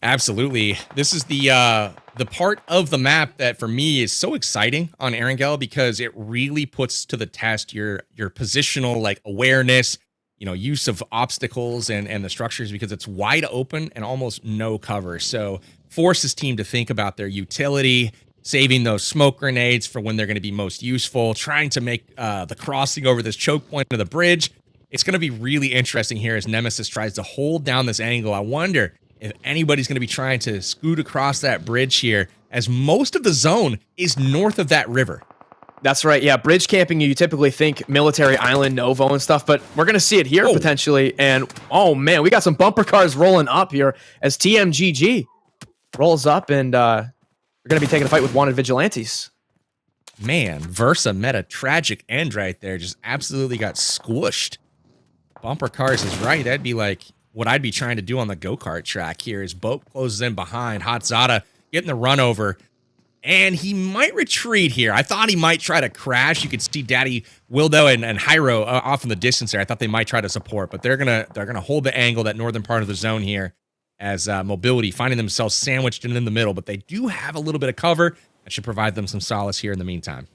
Absolutely. This is the part of the map that for me is so exciting on Erangel because it really puts to the test your positional like awareness, use of obstacles and the structures because it's wide open and almost no cover. So forces team to think about their utility, saving those smoke grenades for when they're going to be most useful, trying to make the crossing over this choke point of the bridge. It's going to be really interesting here as Nemesis tries to hold down this angle. I wonder if anybody's going to be trying to scoot across that bridge here, as most of the zone is north of that river.
That's right. Yeah, bridge camping, you typically think Military Island, Novo and stuff, but we're going to see it here potentially. And, oh, man, we got some bumper cars rolling up here as TMGG rolls up and we're going to be taking a fight with wanted Vigilantes.
Man, Versa met a tragic end right there. Just absolutely got squished. Bumper cars is right. That'd be like what I'd be trying to do on the go-kart track here is BOPE closes in behind. Hotzada getting the run over. And he might retreat here. I thought he might try to crash. You could see Daddy Wildo and Hyro off in the distance there. I thought they might try to support, but they're gonna hold the angle, that northern part of the zone here, as Mobility finding themselves sandwiched in the middle. But they do have a little bit of cover that should provide them some solace here in the meantime.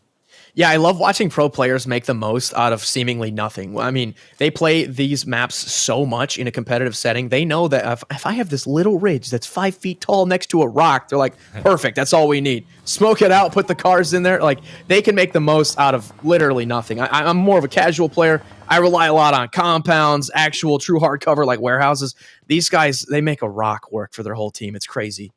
Yeah, I love watching pro players make the most out of seemingly nothing. I mean, they play these maps so much in a competitive setting. They know that if I have this little ridge that's 5 feet tall next to a rock, they're like, perfect, that's all we need. Smoke it out, put the cars in there. Like, they can make the most out of literally nothing. I'm more of a casual player. I rely a lot on compounds, actual true hardcover like warehouses. These guys, they make a rock work for their whole team. It's crazy.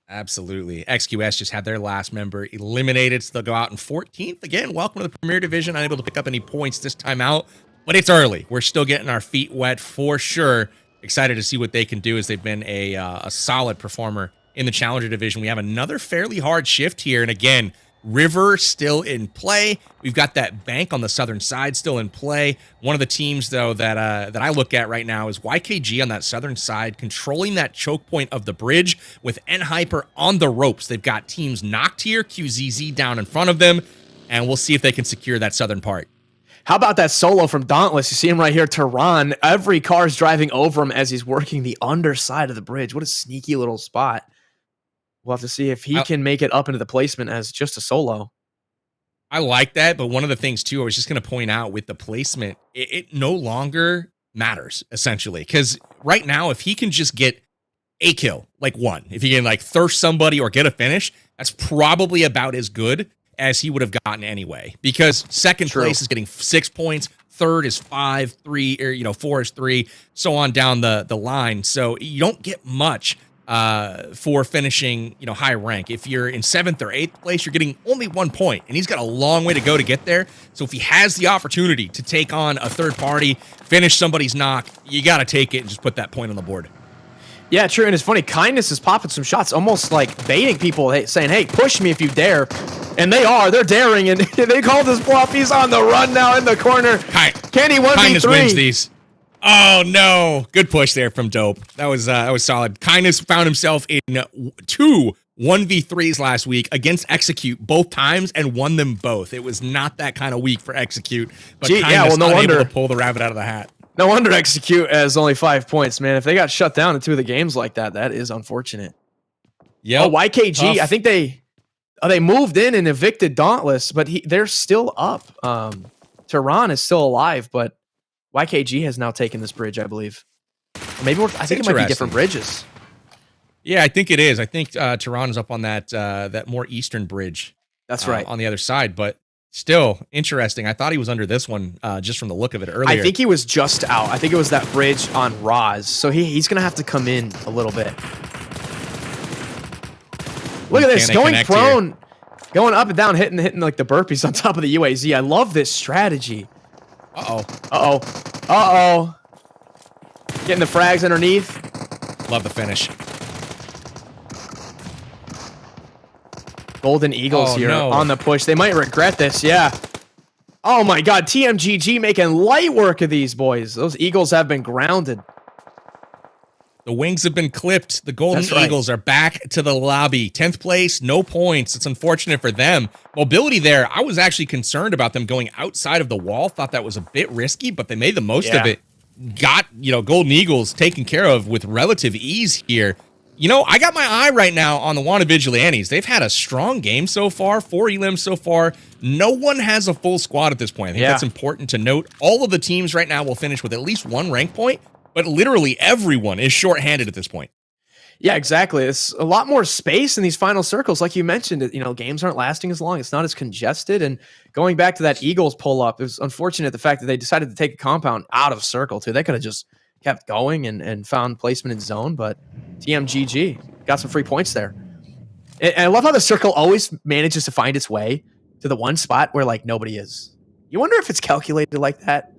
Absolutely. XQS just had their last member eliminated, so they'll go out in 14th. Again, welcome to the Premier Division. Unable to pick up any points this time out, but it's early. We're still getting our feet wet for sure. Excited to see what they can do as they've been a solid performer in the Challenger division. We have another fairly hard shift here. And again, River still in play. We've got that bank on the southern side still in play. One of the teams, though, that I look at right now is YKG on that southern side, controlling that choke point of the bridge with N-Hyper on the ropes. They've got teams knocked here, QZZ down in front of them, and we'll see if they can secure that southern part.
How about that solo from Dauntless? You see him right here, Tehran. Every car's driving over him as he's working the underside of the bridge. What a sneaky little spot. We'll have to see if he can make it up into the placement as just a solo.
I like that, but one of the things, too, I was just going to point out with the placement, it no longer matters, essentially. Because right now, if he can just get a kill, like one, if he can like thirst somebody or get a finish, that's probably about as good as he would have gotten anyway. Because second place is getting 6 points, third is 5, 3, or 4 is 3, so on down the line. So you don't get much for finishing, high rank. If you're in 7th or 8th place, you're getting only 1 point, and he's got a long way to go to get there. So if he has the opportunity to take on a third party, finish somebody's knock, you got to take it and just put that point on the board.
Yeah, true. And it's funny, Kindness is popping some shots, almost like baiting people, saying, hey, push me if you dare. And they're daring, and they call this bluff. He's on the run now in the corner. Can he 1v3?
Kindness wins these. Oh, no. Good push there from Dope. That was solid. Kindness found himself in 2 1v3s last week against Execute both times and won them both. It was not that kind of week for Execute, but Kindness
no wonder
able to pull the rabbit out of the hat.
No wonder Execute has only 5 points, man. If they got shut down in 2 of the games like that, that is unfortunate.
Yeah.
YKG,
tough.
I think they moved in and evicted Dauntless, but they're still up. Tehran is still alive, but YKG has now taken this bridge, I believe. Or maybe I think it might be different bridges.
Yeah, I think it is. I think Tehran is up on that more eastern bridge.
That's right.
On the other side, but still interesting. I thought he was under this one just from the look of it earlier.
I think he was just out. I think it was that bridge on Roz. So he's going to have to come in a little bit. Look at this, going prone, here. Going up and down, hitting like the burpees on top of the UAZ. I love this strategy. Uh-oh. Getting the frags underneath.
Love the finish.
Golden Eagles here on the push. They might regret this, yeah. Oh my god, TMGG making light work of these boys. Those Eagles have been grounded.
The wings have been clipped. The Golden Eagles are back to the lobby. 10th place, no points. It's unfortunate for them. Mobility there, I was actually concerned about them going outside of the wall. Thought that was a bit risky, but they made the most of it. Got, Golden Eagles taken care of with relative ease here. I got my eye right now on the Wanted Vigilantes. They've had a strong game so far, 4 elims so far. No one has a full squad at this point. I think that's important to note. All of the teams right now will finish with at least 1 rank point, but literally everyone is shorthanded at this point.
Yeah, exactly. It's a lot more space in these final circles. Like you mentioned, games aren't lasting as long. It's not as congested. And going back to that Eagles pull up, it was unfortunate the fact that they decided to take a compound out of circle too. They could have just kept going and found placement in zone, but TMGG got some free points there. And I love how the circle always manages to find its way to the one spot where nobody is. You wonder if it's calculated like that.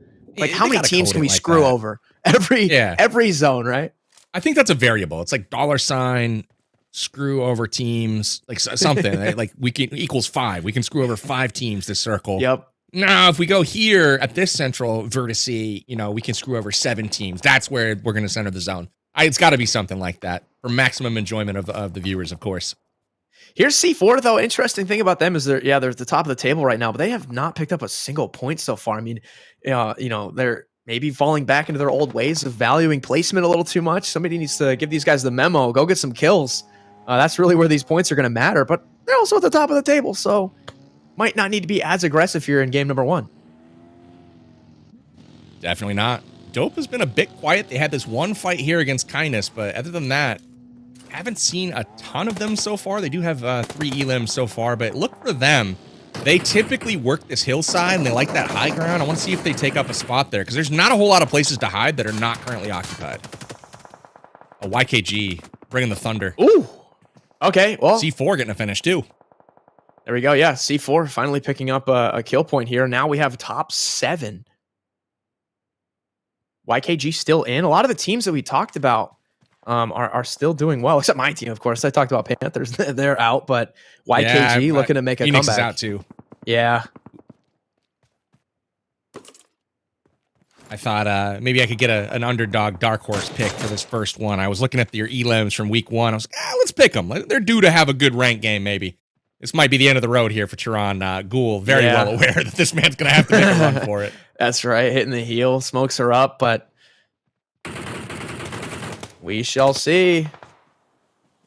How many teams can we screw over? Every zone, right?
I think that's a variable. It's like $, screw over teams, like something. Right? Like we can equals 5. We can screw over 5 teams this circle.
Yep.
Now, if we go here at this central vertex, we can screw over 7 teams. That's where we're going to center the zone. It's got to be something like that for maximum enjoyment of the viewers, of course.
Here's C4, though. Interesting thing about them is they're at the top of the table right now, but they have not picked up a single point so far. I mean, they're maybe falling back into their old ways of valuing placement a little too much. Somebody needs to give these guys the memo. Go get some kills. That's really where these points are going to matter, but they're also at the top of the table, so might not need to be as aggressive here in game number 1.
Definitely not. Dope has been a bit quiet. They had this one fight here against Kindness, but other than that, haven't seen a ton of them so far. They do have 3 elims so far, but look for them. They typically work this hillside, and they like that high ground. I want to see if they take up a spot there, because there's not a whole lot of places to hide that are not currently occupied. A YKG bringing the thunder.
Ooh. Okay, well.
C4 getting a finish, too.
There we go. Yeah, C4 finally picking up a kill point here. Now we have top 7. YKG still in. A lot of the teams that we talked about are still doing well, except my team, of course. I talked about Panthers. They're out, but YKG looking to make a
Phoenix
comeback.
is out too.
Yeah.
I thought maybe I could get an underdog dark horse pick for this first one. I was looking at your elims from week 1. I was like, let's pick them. They're due to have a good rank game, maybe. This might be the end of the road here for Chiron. Ghoul, very well aware that this man's going to have to make a run for it.
That's right. Hitting the heel. Smokes her up, but we shall see.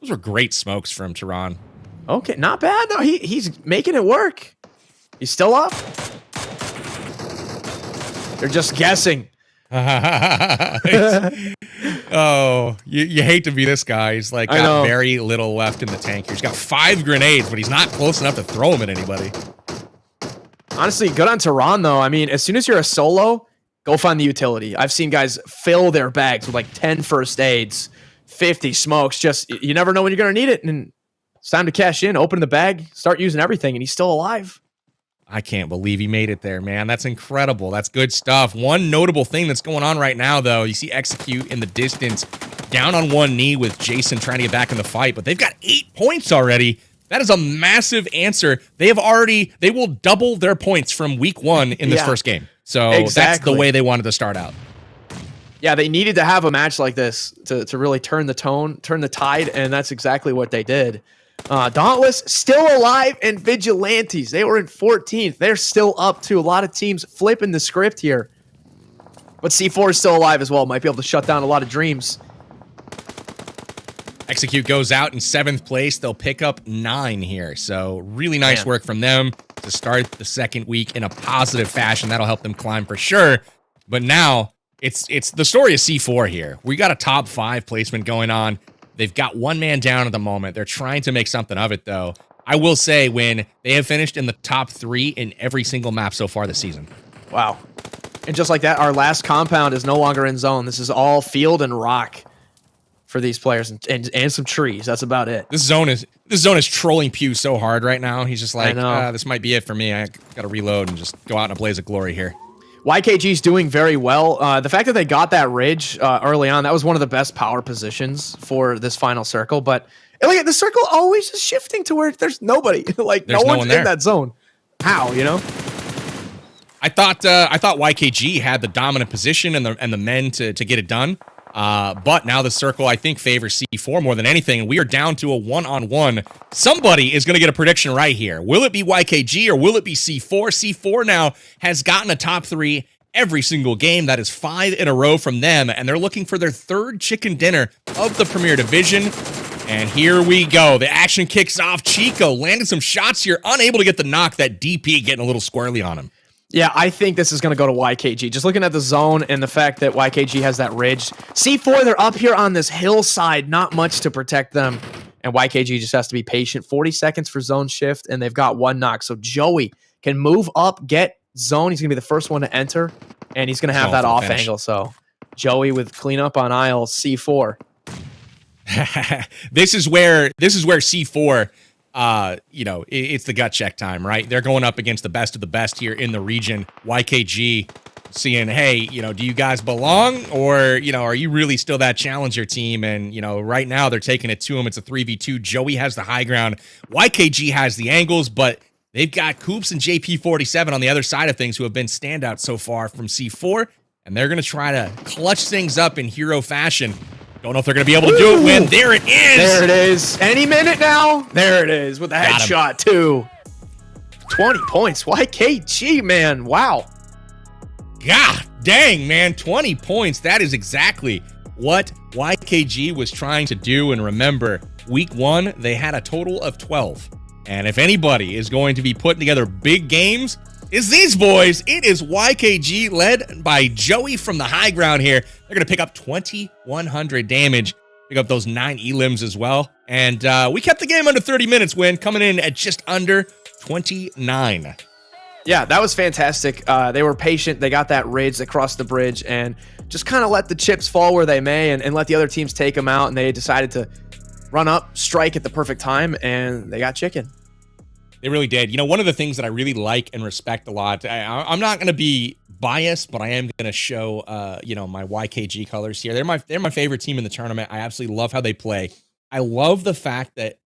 Those were great smokes from Chiron.
Okay, not bad, though. He's making it work. He's still up. They're just guessing.
Oh, you hate to be this guy. He's like got very little left in the tank. He's got 5 grenades, but he's not close enough to throw them at anybody.
Honestly, good on Tehran, though. I mean, as soon as you're a solo, go find the utility. I've seen guys fill their bags with like 10 first aids, 50 smokes. Just, you never know when you're going to need it. And it's time to cash in, open the bag, start using everything, and he's still alive.
I can't believe he made it there, man. That's incredible. That's good stuff. One notable thing that's going on right now, though, you see Execute in the distance, down on one knee with Jason trying to get back in the fight, but they've got 8 points already. That is a massive answer. They will double their points from week 1 in this first game. So that's the way they wanted to start out.
Yeah, they needed to have a match like this to really turn the tide, and that's exactly what they did. Dauntless still alive, and Vigilantes, they were in 14th. They're still up too. A lot of teams flipping the script here. But C4 is still alive as well. Might be able to shut down a lot of dreams.
Execute goes out in 7th place. They'll pick up 9 here. So really nice work from them to start the second week in a positive fashion. That'll help them climb for sure. But now it's the story of C4 here. We got a top 5 placement going on. They've got one man down at the moment. They're trying to make something of it, though. I will say, when they have finished in the top 3 in every single map so far this season.
Wow. And just like that, our last compound is no longer in zone. This is all field and rock for these players, and some trees. That's about it.
This zone is trolling Pew so hard right now. He's just like, this might be it for me. I got to reload and just go out in a blaze of glory here.
YKG's doing very well. The fact that they got that ridge early on, that was one of the best power positions for this final circle. But like, the circle always is shifting to where there's nobody. Like, there's no one's in that zone. How, you know?
I thought YKG had the dominant position and the men to get it done. But now the circle, I think, favors C4 more than anything, and we are down to a one-on-one. Somebody is going to get a prediction right here. Will it be YKG or will it be C4? C4 now has gotten a top 3 every single game. That is 5 in a row from them, and they're looking for their 3rd chicken dinner of the Premier Division. And here we go. The action kicks off. Chico landed some shots here, unable to get the knock. That DP getting a little squirrely on him.
Yeah, I think this is going to go to YKG. Just looking at the zone and the fact that YKG has that ridge. C4, they're up here on this hillside, not much to protect them. And YKG just has to be patient. 40 seconds for zone shift, and they've got 1 knock. So Joey can move up, get zone. He's going to be the first one to enter, and he's going to have that off angle. So Joey with cleanup on aisle C4.
This is where C4... it's the gut check time, right? They're going up against the best of the best here in the region. YKG seeing, hey, do you guys belong, or, are you really still that challenger team? And, right now they're taking it to him. It's a 3v2. Joey has the high ground. YKG has the angles, but they've got Coops and JP47 on the other side of things, who have been standouts so far from C4, and they're going to try to clutch things up in hero fashion. Don't know if they're going to be able to do it when. There it is.
There it is. Any minute now. There it is with the headshot, too. 20 points. YKG, man. Wow.
God dang, man. 20 points. That is exactly what YKG was trying to do. And remember, week 1, they had a total of 12. And if anybody is going to be putting together big games, it's these boys. It is YKG, led by Joey from the high ground here. They're going to pick up 2,100 damage, pick up those 9 elims as well. And we kept the game under 30 minutes, Win, coming in at just under 29.
Yeah, that was fantastic. They were patient. They got that ridge. They crossed the bridge and just kind of let the chips fall where they may, and let the other teams take them out. And they decided to run up, strike at the perfect time, and they got chicken.
They really did. One of the things that I really like and respect a lot, I'm not going to be biased, but I am going to show, my YKG colors here. They're my favorite team in the tournament. I absolutely love how they play. I love the fact that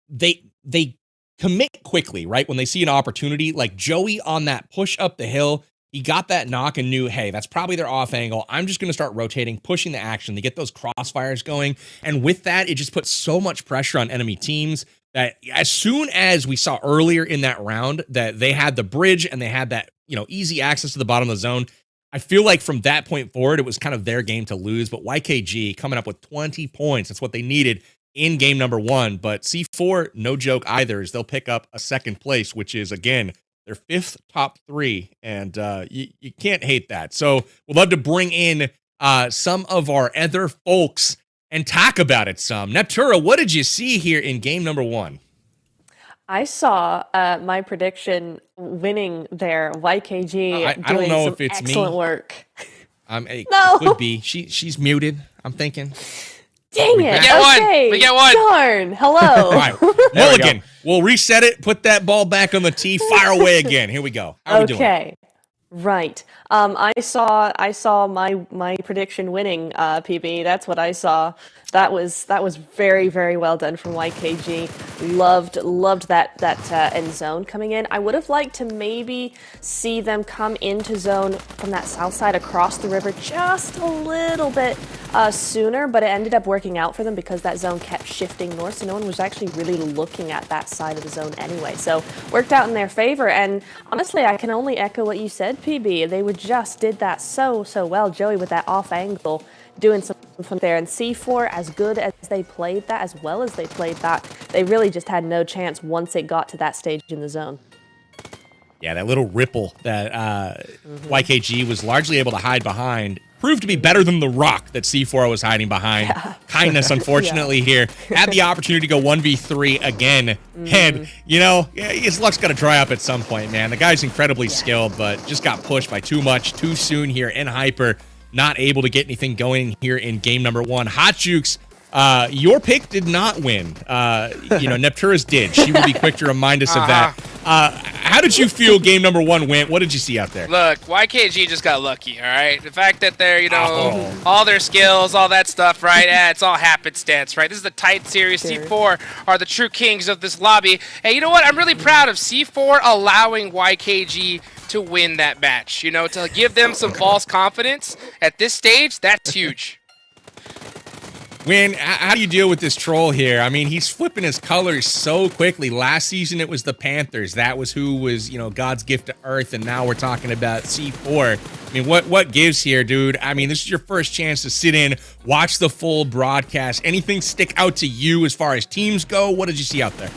they commit quickly, right? When they see an opportunity, like Joey on that push up the hill, he got that knock and knew, hey, that's probably their off angle. I'm just going to start rotating, pushing the action to get those crossfires going. And with that, it just puts so much pressure on enemy teams that as soon as we saw earlier in that round that they had the bridge and they had that, easy access to the bottom of the zone, I feel like from that point forward, it was kind of their game to lose. But YKG coming up with 20 points, that's what they needed in game number 1. But C4, no joke either, is they'll pick up a second place, which is, again, their 5th top 3, and you can't hate that. So we'd love to bring in some of our other folks and talk about it some. Neptura, what did you see here in game number 1?
I saw my prediction winning there. YKG
I
doing
don't know
some
if it's
excellent
me.
work.
It
No.
could be. She's muted, I'm thinking.
Dang it.
We get one.
Okay.
We get one.
Darn. Hello.
All right, Mulligan. We'll reset it, put that ball back on the tee, fire away again. Here we go. How are we doing?
Okay. Right. I saw my prediction winning, PB. That's what I saw. That was very, very well done from YKG. Loved that end zone coming in. I would have liked to maybe see them come into zone from that south side across the river just a little bit sooner, but it ended up working out for them because that zone kept shifting north, so no one was actually really looking at that side of the zone anyway. So worked out in their favor, and honestly, I can only echo what you said, PB. They just did that so well. Joey with that off angle, doing something from there, and C4, as good as they played that, as well as they played that, they really just had no chance once it got to that stage in the zone.
Yeah, that little ripple that YKG was largely able to hide behind proved to be better than the rock that C4 was hiding behind. Yeah. Kindness, unfortunately, here. Had the opportunity to go 1v3 again. And, his luck's got to dry up at some point, man. The guy's incredibly skilled, but just got pushed by too much, too soon here in Hyper. Not able to get anything going here in game number 1. Hot Jukes, your pick did not win. Neptura's did. She will be quick to remind us of that. How did you feel game number 1 went? What did you see out there?
Look, YKG just got lucky, all right? The fact that they're, all their skills, all that stuff, right? It's all happenstance, right? This is the tight series.
Sure.
C4 are the true kings of this lobby. And you know what? I'm really proud of C4 allowing YKG to win that match, to give them some false confidence. At this stage, that's huge.
Win, how do you deal with this troll here? I mean, he's flipping his colors so quickly. Last season, it was the Panthers. That was who was, God's gift to Earth, and now we're talking about C4. I mean, what gives here, dude? I mean, this is your first chance to sit in, watch the full broadcast. Anything stick out to you as far as teams go? What did you see out there?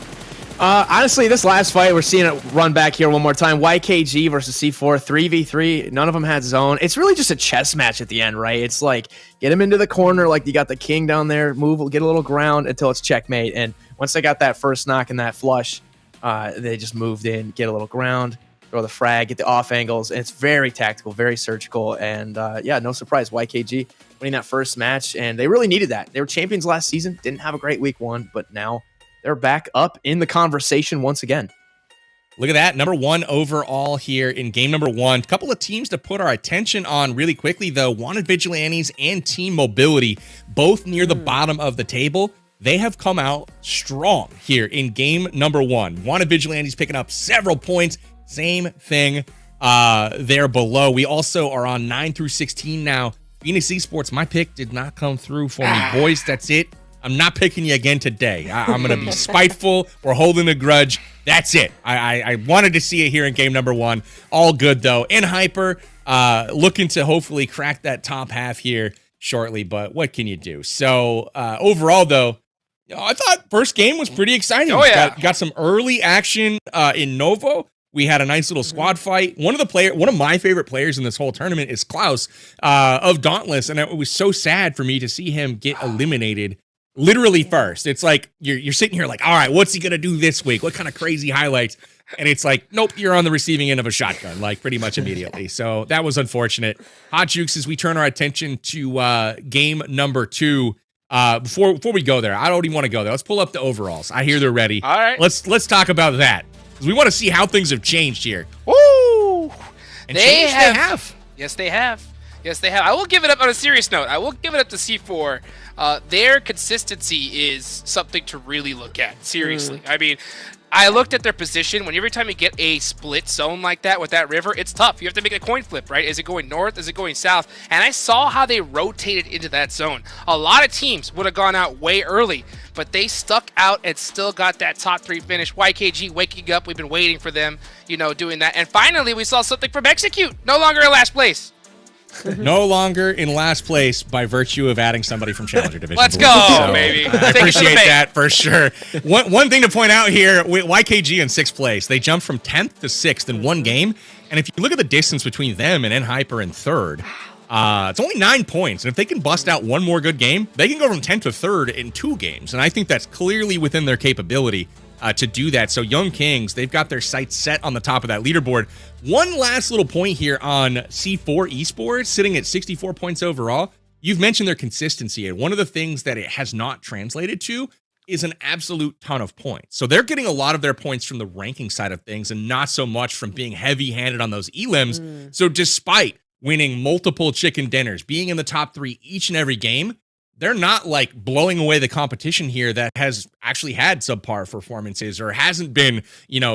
Honestly, this last fight, we're seeing it run back here one more time. YKG versus C4, 3v3. None of them had zone. It's really just a chess match at the end, right? It's like, get him into the corner, like you got the king down there, move, get a little ground until it's checkmate. And once they got that first knock and that flush, they just moved in, get a little ground, throw the frag, get the off angles. And it's very tactical, very surgical. And no surprise, YKG winning that first match. And they really needed that. They were champions last season, didn't have a great week 1, but now they're back up in the conversation once again.
Look at that. Number 1 overall here in game number 1. Couple of teams to put our attention on really quickly, though. Wanted Vigilantes and Team Mobility, both near the bottom of the table. They have come out strong here in game number 1. Wanted Vigilantes picking up several points. Same thing there below. We also are on 9 through 16 now. Phoenix Esports, my pick did not come through for me. Boys, that's it. I'm not picking you again today. I'm going to be spiteful. We're holding a grudge. That's it. I wanted to see it here in game number 1. All good, though. In Hyper, looking to hopefully crack that top half here shortly, but what can you do? So overall, though, I thought first game was pretty exciting.
Oh, yeah.
Got some early action in Novo. We had a nice little squad fight. One of my favorite players in this whole tournament is Klaus of Dauntless, and it was so sad for me to see him get eliminated literally first. It's like you're sitting here like, all right, what's he gonna do this week? What kind of crazy highlights? And it's like, nope, you're on the receiving end of a shotgun, like pretty much immediately. So that was unfortunate. Hot Jukes, as we turn our attention to game number 2. Before we go there, I don't even want to go there. Let's pull up the overalls. I hear they're ready.
All right.
Let's talk about that. because we want to see how things have changed here.
Woo!
And they have.
Yes, they have. Yes, they have. I will give it up on a serious note. I will give it up to C4. Their consistency is something to really look at. Seriously. I mean, I looked at their position. Every time you get a split zone like that with that river, it's tough. You have to make a coin flip, right? Is it going north? Is it going south? And I saw how they rotated into that zone. A lot of teams would have gone out way early, but they stuck out and still got that top 3 finish. YKG waking up. We've been waiting for them, doing that. And finally, we saw something from Execute. No longer in last place.
No longer in last place by virtue of adding somebody from Challenger Division.
Let's go, baby.
I appreciate that for sure. One thing to point out here, with YKG in 6th place, they jumped from 10th to 6th in one game. And if you look at the distance between them and NHyper in 3rd, it's only 9 points. And if they can bust out one more good game, they can go from 10th to 3rd in 2 games. And I think that's clearly within their capability to do that. So Young Kings, they've got their sights set on the top of that leaderboard. One last little point here on C4 Esports, sitting at 64 points overall. You've mentioned their consistency, and one of the things that it has not translated to is an absolute ton of points. So they're getting a lot of their points from the ranking side of things and not so much from being heavy-handed on those elims. So despite winning multiple chicken dinners, being in the top 3 each and every game, they're not like blowing away the competition here that has actually had subpar performances or hasn't been,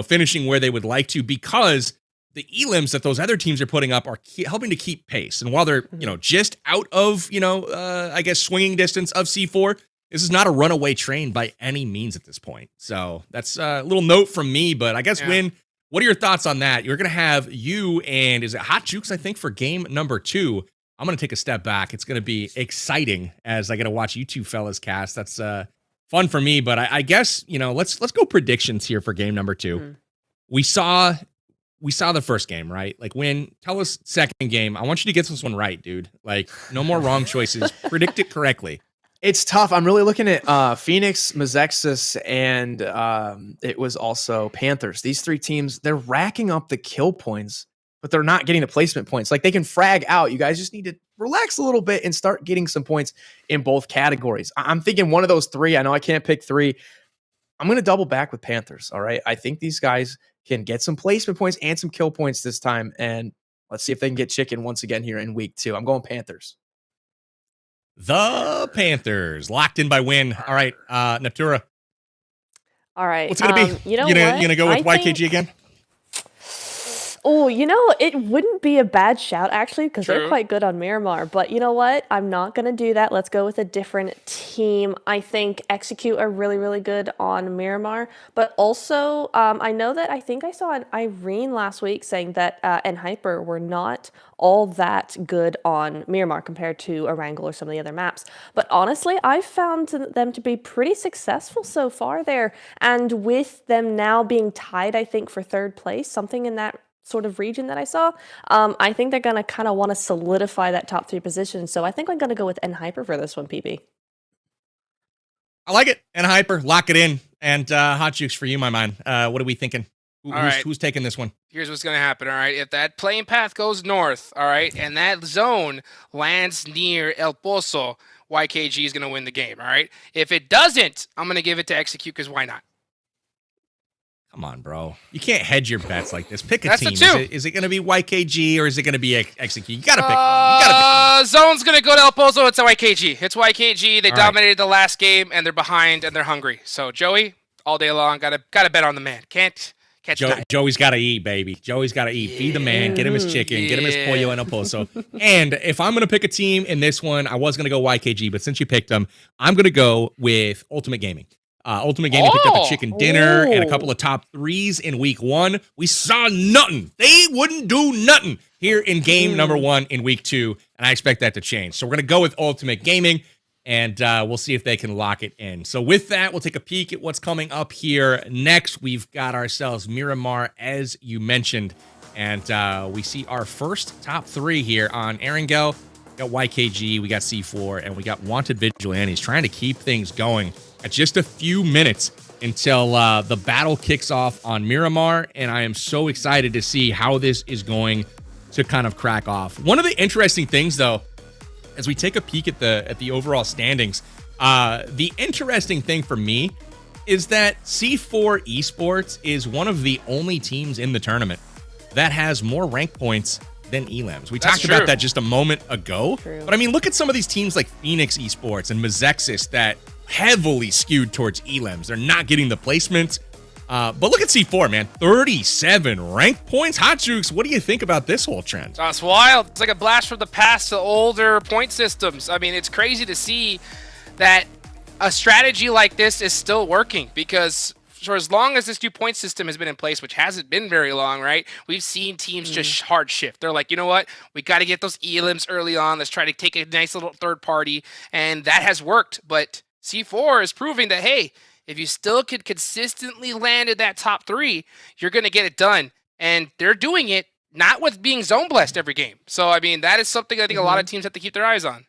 finishing where they would like to, because the elims that those other teams are putting up are helping to keep pace. And while they're, just out of, I guess swinging distance of C4, this is not a runaway train by any means at this point. So that's a little note from me, but I guess Win, what are your thoughts on that? You're going to have you and is it Hot Jukes, I think, for game number 2. I'm going to take a step back. It's going to be exciting as I get to watch you two fellas cast. That's fun for me, but I guess, let's go predictions here for game number 2. We saw the first game, right? Like, Win, tell us second game. I want you to get this one right, dude. Like, no more wrong choices. Predict it correctly.
It's tough. I'm really looking at Phoenix, MEZEXIS, and it was also Panthers. These 3 teams, they're racking up the kill points, but they're not getting the placement points. Like, they can frag out. You guys just need to relax a little bit and start getting some points in both categories. I'm thinking one of those 3. I know I can't pick 3. I'm going to double back with Panthers, all right? I think these guys can get some placement points and some kill points this time, and let's see if they can get chicken once again here in week 2. I'm going Panthers.
The Panthers, locked in by Win. All right, Natura.
All right.
What's it going to be?
You
gonna go with YKG again?
Oh, it wouldn't be a bad shout, actually, because they're quite good on Miramar. But you know what? I'm not going to do that. Let's go with a different team. I think Execute are really, really good on Miramar. But also, I know that I think I saw an Irene last week saying that NHyper were not all that good on Miramar compared to Erangel or some of the other maps. But honestly, I've found them to be pretty successful so far there. And with them now being tied, I think, for 3rd place, something in that sort of region that I saw, I think they're going to kind of want to solidify that top 3 position. So I think I'm going to go with NHyper for this one, PB.
I like it. NHyper, lock it in. And Hot Jukes for you, my man. What are we thinking? Who's taking this one?
Here's what's going to happen, all right? If that playing path goes north, all right, and that zone lands near El Pozo, YKG is going to win the game, all right? If it doesn't, I'm going to give it to Execute, because why not?
Come on, bro. You can't hedge your bets like this. Pick a
That's
team.
the 2.
Is it going to be YKG or is it going to be Execute? You got to pick one.
Zone's going to go to El Pozo. It's a YKG. It's YKG. They dominated the last game, and they're behind, and they're hungry. So, Joey, all day long, got to bet on the man. Can't
Joey's got to eat, baby. Joey's got to eat. Feed the man. Get him his chicken. Get him his pollo and El Pozo. And if I'm going to pick a team in this one, I was going to go YKG, but since you picked them, I'm going to go with Ultimate Gaming. Ultimate Gaming picked up a chicken dinner and a couple of top 3s in week 1. We saw nothing. They wouldn't do nothing here in game number 1 in week 2, and I expect that to change. So we're going to go with Ultimate Gaming, and we'll see if they can lock it in. So with that, we'll take a peek at what's coming up here next. We've got ourselves Miramar, as you mentioned, and we see our first top 3 here on Erangel. We got YKG, we got C4, and we got Wanted Vigilantes trying to keep things going at just a few minutes until the battle kicks off on Miramar, and I am so excited to see how this is going to kind of crack off. One of the interesting things, though, as we take a peek at the overall standings, the interesting thing for me is that C4 Esports is one of the only teams in the tournament that has more rank points than Elims. We talked about that just a moment ago.
True.
But I mean, look at some of these teams like Phoenix Esports and MEZEXIS that heavily skewed towards Elims. They're not getting the placements. But look at C4, man. 37 rank points. Hot Jukes, what do you think about this whole trend?
Oh, it's wild. It's like a blast from the past to older point systems. I mean, it's crazy to see that a strategy like this is still working, because for as long as this new point system has been in place, which hasn't been very long, right? We've seen teams just hard shift. They're like, you know what? We got to get those elims early on. Let's try to take a nice little third party. And that has worked. But C4 is proving that, hey, if you still could consistently land in that top 3, you're going to get it done. And they're doing it not with being zone blessed every game. So, I mean, that is something I think a lot of teams have to keep their eyes on.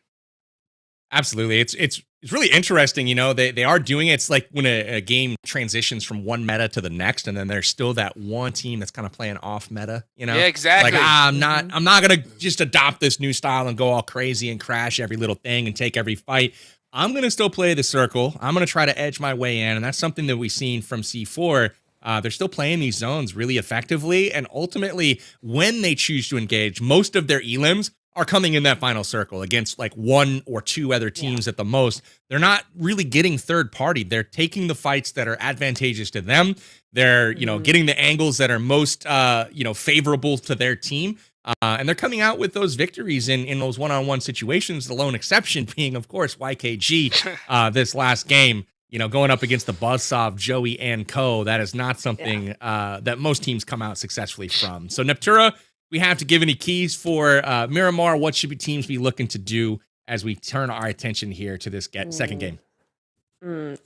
Absolutely. It's really interesting, you know, they are doing it. It's like when a game transitions from one meta to the next, and then there's still that one team that's kind of playing off meta, you know?
Yeah, exactly.
Like, I'm not going to just adopt this new style and go all crazy and crash every little thing and take every fight. I'm going to still play the circle. I'm going to try to edge my way in, and that's something that we've seen from C4. They're still playing these zones really effectively, and ultimately, when they choose to engage, most of their elims are coming in that final circle against like 1 or 2 other teams at the most. They're not really getting third party. They're taking the fights that are advantageous to them. They're, you know, getting the angles that are most, favorable to their team. And they're coming out with those victories in those one-on-one situations, the lone exception being, of course, YKG this last game, you know, going up against the Buzzsaw, Joey, and Co. That is not something that most teams come out successfully from. So, Neptura, we have to give any keys for Miramar. What should teams be looking to do as we turn our attention here to this second game?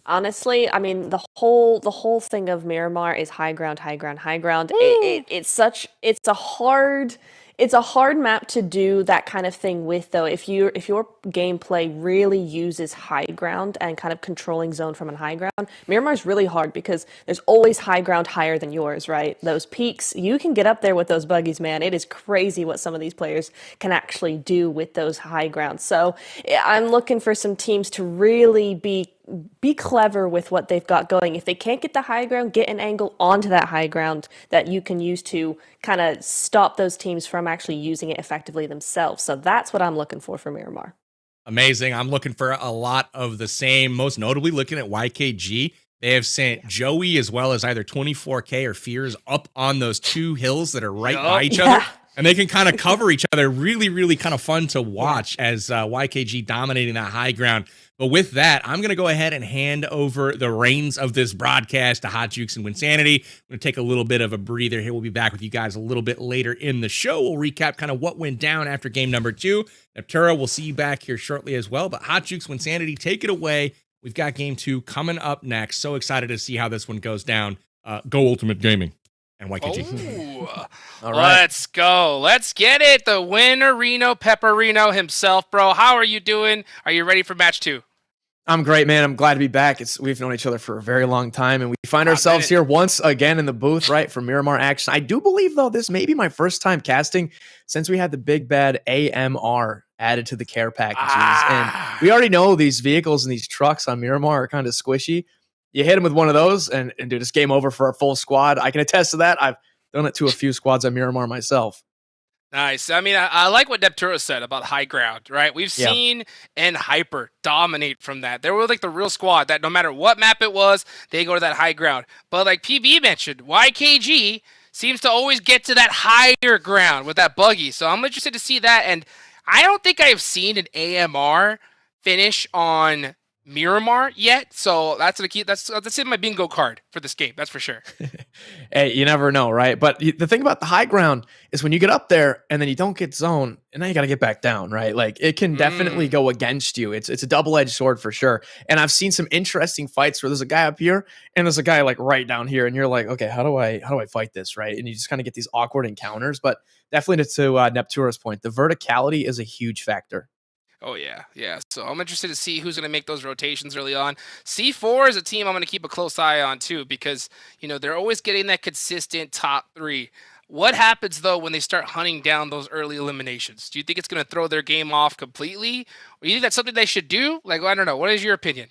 Honestly, I mean, the whole thing of Miramar is high ground, high ground, high ground. It's a hard map to do that kind of thing with, though. If your gameplay really uses high ground and kind of controlling zone from a high ground, Miramar is really hard because there's always high ground higher than yours, right? Those peaks, you can get up there with those buggies, man. It is crazy what some of these players can actually do with those high grounds. So I'm looking for some teams to really be clever with what they've got going. If they can't get the high ground, get an angle onto that high ground that you can use to kind of stop those teams from actually using it effectively themselves. So that's what I'm looking for Miramar.
Amazing. I'm looking for a lot of the same, most notably looking at YKG. They have sent Joey as well as either 24K or Fears up on those 2 hills that are right by each other. And they can kind of cover each other. Really, really kind of fun to watch as YKG dominating that high ground. But with that, I'm going to go ahead and hand over the reins of this broadcast to Hot Jukes and Winsanity. I'm going to take a little bit of a breather here. We'll be back with you guys a little bit later in the show. We'll recap kind of what went down after game number 2. Neptura, we'll see you back here shortly as well. But Hot Jukes, Winsanity, take it away. We've got game 2 coming up next. So excited to see how this one goes down. Go Ultimate Gaming and YKG.
All right. Let's go. Let's get it. The winnerino Pepperino himself, bro. How are you doing? Are you ready for match 2?
I'm great, man. I'm glad to be back. We've known each other for a very long time, and we find ourselves here once again in the booth, right, for Miramar action. I do believe, though, this may be my first time casting since we had the big bad AMR added to the care packages. And we already know these vehicles and these trucks on Miramar are kind of squishy. You hit them with one of those, and dude, it's game over for our full squad. I can attest to that. I've done it to a few squads on Miramar myself.
Nice. I mean, I like what Neptura said about high ground, right? We've seen and Hyper dominate from that. They were like the real squad that no matter what map it was, they go to that high ground. But like PB mentioned, YKG seems to always get to that higher ground with that buggy. So I'm interested to see that. And I don't think I've seen an AMR finish on Miramar yet, so that's the key. That's in my bingo card for this game. That's for sure.
Hey, you never know, right? But the thing about the high ground is when you get up there and then you don't get zone, and then you got to get back down, right? Like it can definitely go against you. It's a double-edged sword for sure. And I've seen some interesting fights where there's a guy up here and there's a guy like right down here, and you're like, okay, how do I fight this, right? And you just kind of get these awkward encounters. But definitely to Neptura's point, the verticality is a huge factor.
Oh, yeah. So I'm interested to see who's going to make those rotations early on. C4 is a team I'm going to keep a close eye on, too, because, you know, they're always getting that consistent top 3. What happens, though, when they start hunting down those early eliminations? Do you think it's going to throw their game off completely? Or do you think that's something they should do? Like, I don't know. What is your opinion?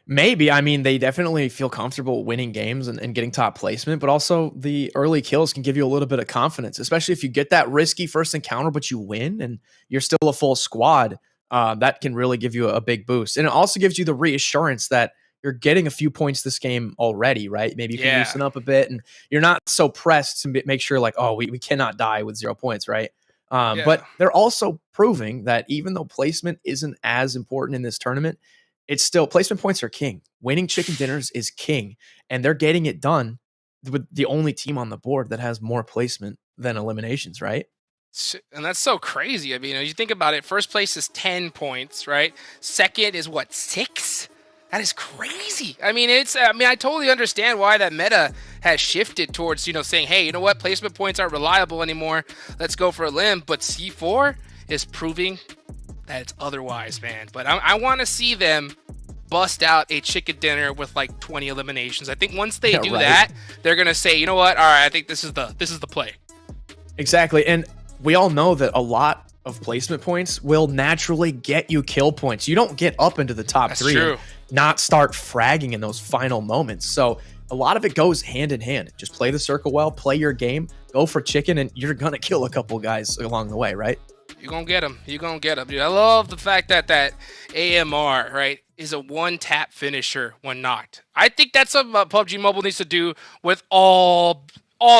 Maybe. I mean, they definitely feel comfortable winning games and getting top placement, but also the early kills can give you a little bit of confidence, especially if you get that risky first encounter, but you win and you're still a full squad. That can really give you a big boost. And it also gives you the reassurance that you're getting a few points this game already, right? Maybe you can loosen up a bit and you're not so pressed to make sure like, oh, we cannot die with 0 points, right? But they're also proving that even though placement isn't as important in this tournament, it's still placement points are king. Winning chicken dinners is king, and they're getting it done with the only team on the board that has more placement than eliminations, right?
And that's so crazy. I mean, you think about it, first place is 10 points, right? Second is what, 6? That is crazy. I mean, I totally understand why that meta has shifted towards, saying, hey, you know what? Placement points aren't reliable anymore. Let's go for a limb. But C4 is proving that it's otherwise, man. But I want to see them bust out a chicken dinner with like 20 eliminations. I think once they do that, they're gonna say, you know what? All right, I think this is the play.
Exactly, and we all know that a lot of placement points will naturally get you kill points. You don't get up into the top three and not start fragging in those final moments. So a lot of it goes hand in hand. Just play the circle well, play your game, go for chicken, and you're gonna kill a couple guys along the way, right?
You're going to get them. You're going to get them, dude. I love the fact that AMR, right, is a one-tap finisher when knocked. I think that's something PUBG Mobile needs to do with all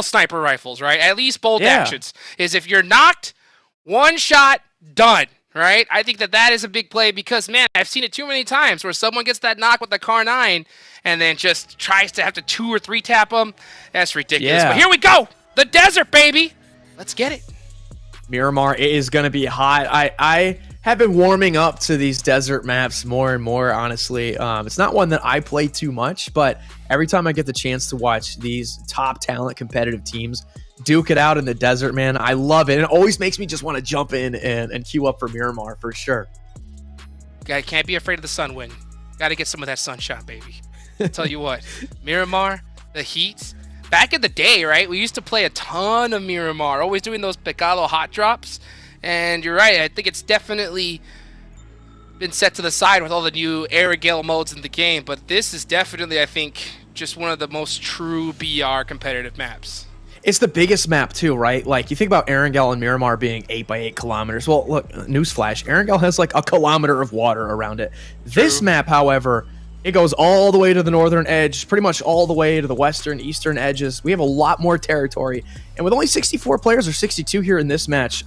sniper rifles, right? At least bolt actions. Is if you're knocked, one shot, done, right? I think that is a big play because, man, I've seen it too many times where someone gets that knock with the Car 9 and then just tries to have to 2 or 3 tap them. That's ridiculous. But here we go. The desert, baby. Let's get it.
Miramar is going to be hot. I have been warming up to these desert maps more and more, honestly. It's not one that I play too much, but every time I get the chance to watch these top talent competitive teams duke it out in the desert, man, I love it. And it always makes me just want to jump in and queue up for Miramar for sure.
Guy can't be afraid of the sun wind. Got to get some of that sunshine, baby. I'll tell you what, Miramar, the heat. Back in the day, right, we used to play a ton of Miramar, always doing those Pecado hot drops. And you're right, I think it's definitely been set to the side with all the new Erangel modes in the game. But this is definitely, I think, just one of the most true BR competitive maps.
It's the biggest map too, right? Like you think about Erangel and Miramar being 8 by 8 kilometers. Well, look, newsflash, Erangel has like a kilometer of water around it. True. This map, however, it goes all the way to the northern edge, pretty much all the way to the western, eastern edges. We have a lot more territory. And with only 64 players or 62 here in this match,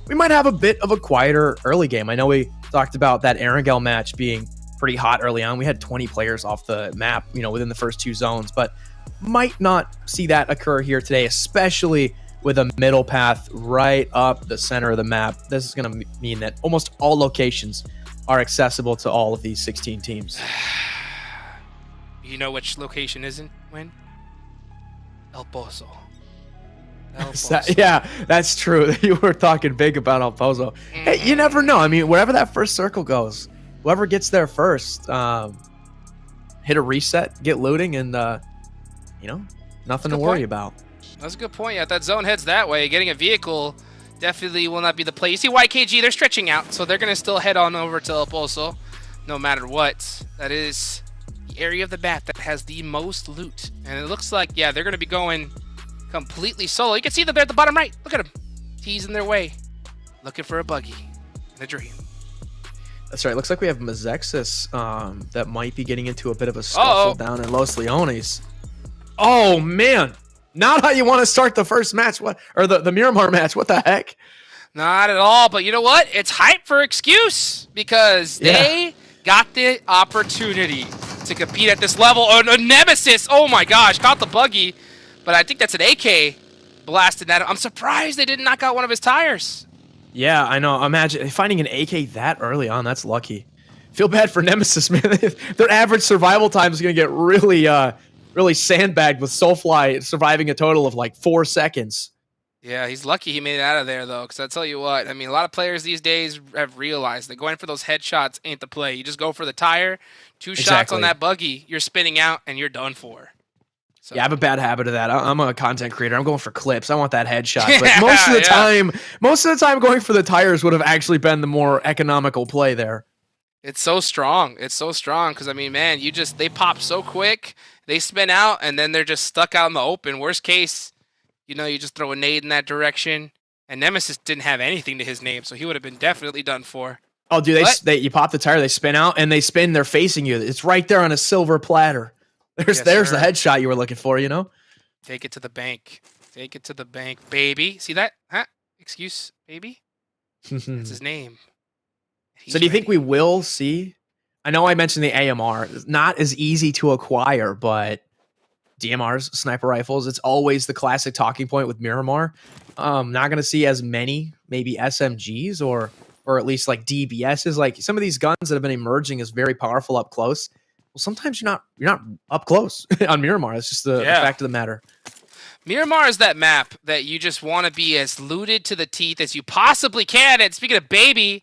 we might have a bit of a quieter early game. I know we talked about that Erangel match being pretty hot early on. We had 20 players off the map, within the first 2 zones, but might not see that occur here today, especially with a middle path right up the center of the map. This is going to mean that almost all locations are accessible to all of these 16 teams.
You know which location isn't, Win? El Pozo.
Yeah, that's true. You were talking big about El Pozo. Hey, you never know. I mean, wherever that first circle goes, whoever gets there first, hit a reset, get looting, and, nothing to worry about.
That's a good point. Yeah, if that zone heads that way, getting a vehicle definitely will not be the play. You see YKG, they're stretching out, so they're going to still head on over to El Pozo no matter what. That is the area of the map that has the most loot. And it looks like, they're going to be going completely solo. You can see them there at the bottom right. Look at them. Teasing their way. Looking for a buggy and a dream.
That's right. Looks like we have MEZEXIS that might be getting into a bit of a scuffle down in Los Leones. Oh, man. Not how you want to start the first match, the Miramar match. What the heck?
Not at all. But you know what? It's hype for excuse because they got the opportunity to compete at this level. A Nemesis, oh my gosh, caught the buggy. But I think that's an AK blasted at him. I'm surprised they didn't knock out one of his tires.
Yeah, I know. Imagine finding an AK that early on. That's lucky. Feel bad for Nemesis, man. Their average survival time is going to get really sandbagged with Soulfly surviving a total of like 4 seconds.
Yeah, he's lucky he made it out of there, though, because I tell you what, I mean, a lot of players these days have realized that going for those headshots ain't the play. You just go for the tire, 2 shots on that buggy, you're spinning out, and you're done for. So.
Yeah, I have a bad habit of that. I'm a content creator. I'm going for clips. I want that headshot. But most of the time, going for the tires would have actually been the more economical play there.
It's so strong. It's so strong because, I mean, man, they pop so quick. They spin out, and then they're just stuck out in the open. Worst case, you just throw a nade in that direction. And Nemesis didn't have anything to his name, so he would have been definitely done for.
Oh, dude, you pop the tire, they spin out, and they spin, they're facing you. It's right there on a silver platter. There's the headshot you were looking for,
Take it to the bank. Take it to the bank, baby. See that? Huh? Excuse, baby? That's his name.
So do you think we will see? I know I mentioned the AMR. It's not as easy to acquire, but DMRs, sniper rifles, it's always the classic talking point with Miramar. Not going to see as many, maybe SMGs or at least like DBSs. Like some of these guns that have been emerging as very powerful up close. Well, sometimes you're not up close on Miramar. It's just the fact of the matter.
Miramar is that map that you just want to be as looted to the teeth as you possibly can. And speaking of baby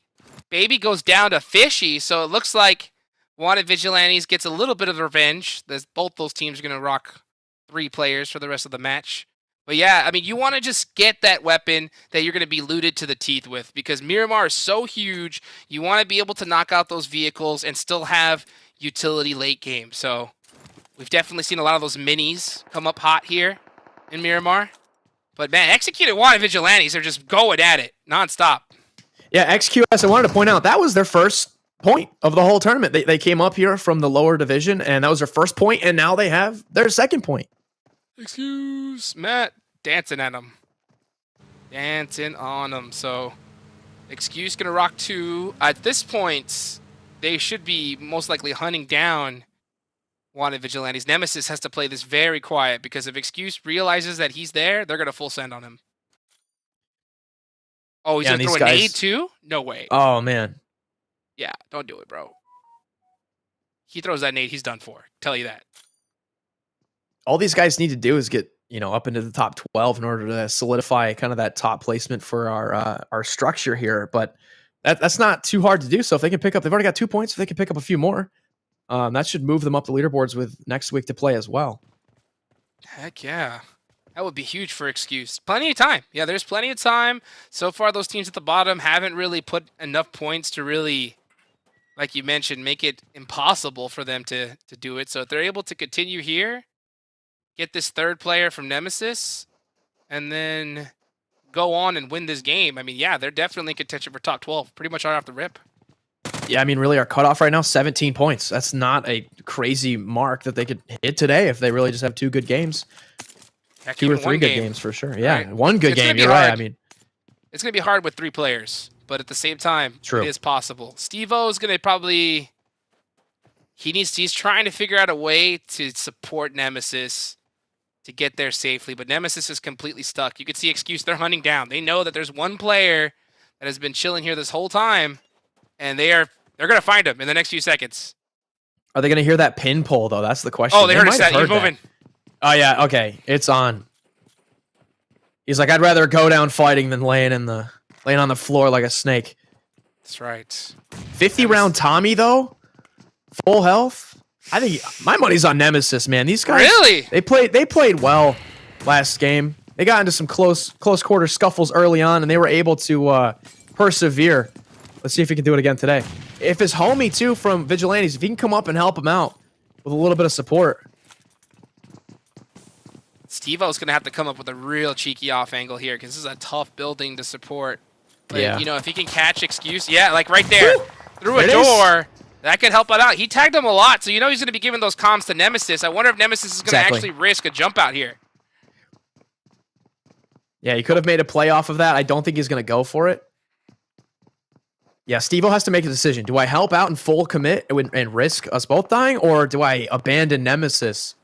goes down to fishy, so it looks like Wanted Vigilantes gets a little bit of revenge. Both those teams are going to rock 3 players for the rest of the match. But yeah, I mean, you want to just get that weapon that you're going to be looted to the teeth with, because Miramar is so huge. You want to be able to knock out those vehicles and still have utility late game. So we've definitely seen a lot of those minis come up hot here in Miramar. But man, Executed Wanted Vigilantes are just going at it nonstop.
Yeah, XQS, I wanted to point out, that was their first point of the whole tournament. They came up here from the lower division, and that was their first point, and now they have their second point.
Excuse Matt, dancing at him. Dancing on him. So, Excuse gonna rock 2. At this point, they should be most likely hunting down Wanted Vigilantes. Nemesis has to play this very quiet, because if Excuse realizes that he's there, they're gonna full send on him. Oh, he's gonna throw a nade too? No way.
Oh, man.
Yeah, don't do it, bro. He throws that nade, he's done for. Tell you that.
All these guys need to do is get, up into the top 12 in order to solidify kind of that top placement for our structure here. But that's not too hard to do. So if they can pick up, they've already got 2 points. If they can pick up a few more, that should move them up the leaderboards with next week to play as well.
Heck yeah. That would be huge for Excuse. Plenty of time. Yeah, there's plenty of time. So far, those teams at the bottom haven't really put enough points to really, like you mentioned, make it impossible for them to do it. So if they're able to continue here, get this third player from Nemesis, and then go on and win this game, I mean, yeah, they're definitely in contention for top 12, pretty much right off the rip.
Yeah, I mean, really, our cutoff right now, 17 points. That's not a crazy mark that they could hit today if they really just have 2 good games.
Heck,
2 or 3 good games for sure. Yeah,
right.
One good game, you're right. I mean,
it's going to be hard with 3 players, but at the same time,
True.
It is possible. Steve-O is going to probably... He's trying to figure out a way to support Nemesis to get there safely, but Nemesis is completely stuck. You can see Excuse, they're hunting down. They know that there's one player that has been chilling here this whole time, and they're going to find him in the next few seconds.
Are they going to hear that pin pull, though? That's the question.
Oh, they heard it. He's moving.
Oh, yeah. Okay. It's on. He's like, I'd rather go down fighting than laying on the floor like a snake.
That's right.
50-round Tommy, though? Full health? I think my money's on Nemesis, man. These guys,
really?
They played well last game. They got into some close quarter scuffles early on, and they were able to persevere. Let's see if he can do it again today. If his homie, too, from Vigilantes, if he can come up and help him out with a little bit of support.
Steve-O's going to have to come up with a real cheeky off angle here, because this is a tough building to support. But, if he can catch Excuse, like right there, through a door, that could help it out. He tagged him a lot, so he's going to be giving those comms to Nemesis. I wonder if Nemesis is going to actually risk a jump out here.
Yeah, he could have made a play off of that. I don't think he's going to go for it. Yeah, Steve-O has to make a decision. Do I help out and full commit and risk us both dying, or do I abandon Nemesis?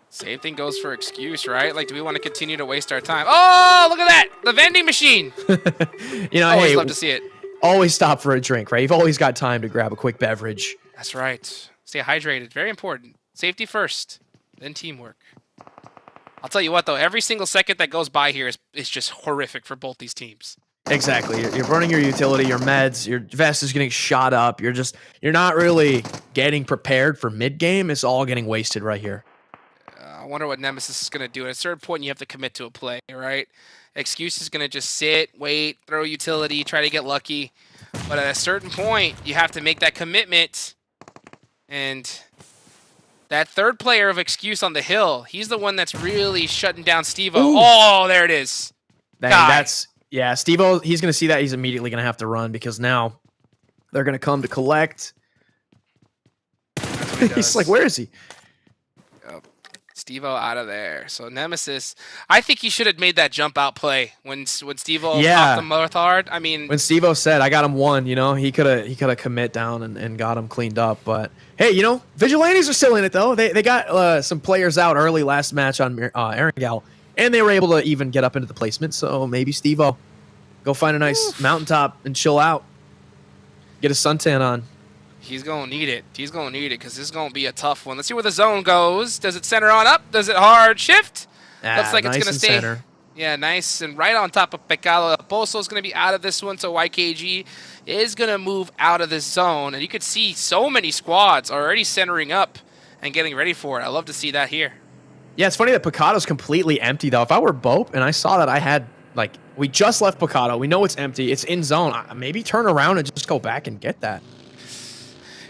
Same thing goes for Excuse, right? Like, do we want to continue to waste our time? Oh, look at that! The vending machine! Always love to see it.
Always stop for a drink, right? You've always got time to grab a quick beverage.
That's right. Stay hydrated. Very important. Safety first, then teamwork. I'll tell you what, though. Every single second that goes by here is just horrific for both these teams.
Exactly. You're burning your utility, your meds, your vest is getting shot up. You're not really getting prepared for mid-game. It's all getting wasted right here.
wonder what Nemesis is going to do. At a certain point, you have to commit to a play, right? Excuse is going to just sit, wait, throw utility, try to get lucky. But at a certain point, you have to make that commitment. And that third player of Excuse on the hill, he's the one that's really shutting down Steve-O. Oh, there it is.
Yeah, Steve-O, he's going to see that. He's immediately going to have to run because now they're going to come to collect. He's like, where is he?
Steve-O out of there. So Nemesis, I think he should have made that jump out play when Steve-O popped him most hard. I mean,
when Steve-O said, "I got him one," you know, he could have commit down and got him cleaned up. But hey, you know, Vigilantes are still in it though. They got some players out early last match on Erangel, and they were able to even get up into the placement. So maybe Steve-O go find a nice mountaintop and chill out, get a suntan on.
He's going to need it. He's going to need it because this is going to be a tough one. Let's see where the zone goes. Does it center on up? Does it hard shift? Looks like
nice
it's going to stay.
Center.
Yeah, nice. And right on top of Pecado. Pozo is going to be out of this one, so YKG is going to move out of this zone. And you could see so many squads already centering up and getting ready for it. I love to see that here.
Yeah, it's funny that Picado's completely empty, though. If I were BOPE and I saw that I had, like, we just left Picado. We know it's empty. It's in zone. Maybe turn around and just go back and get that.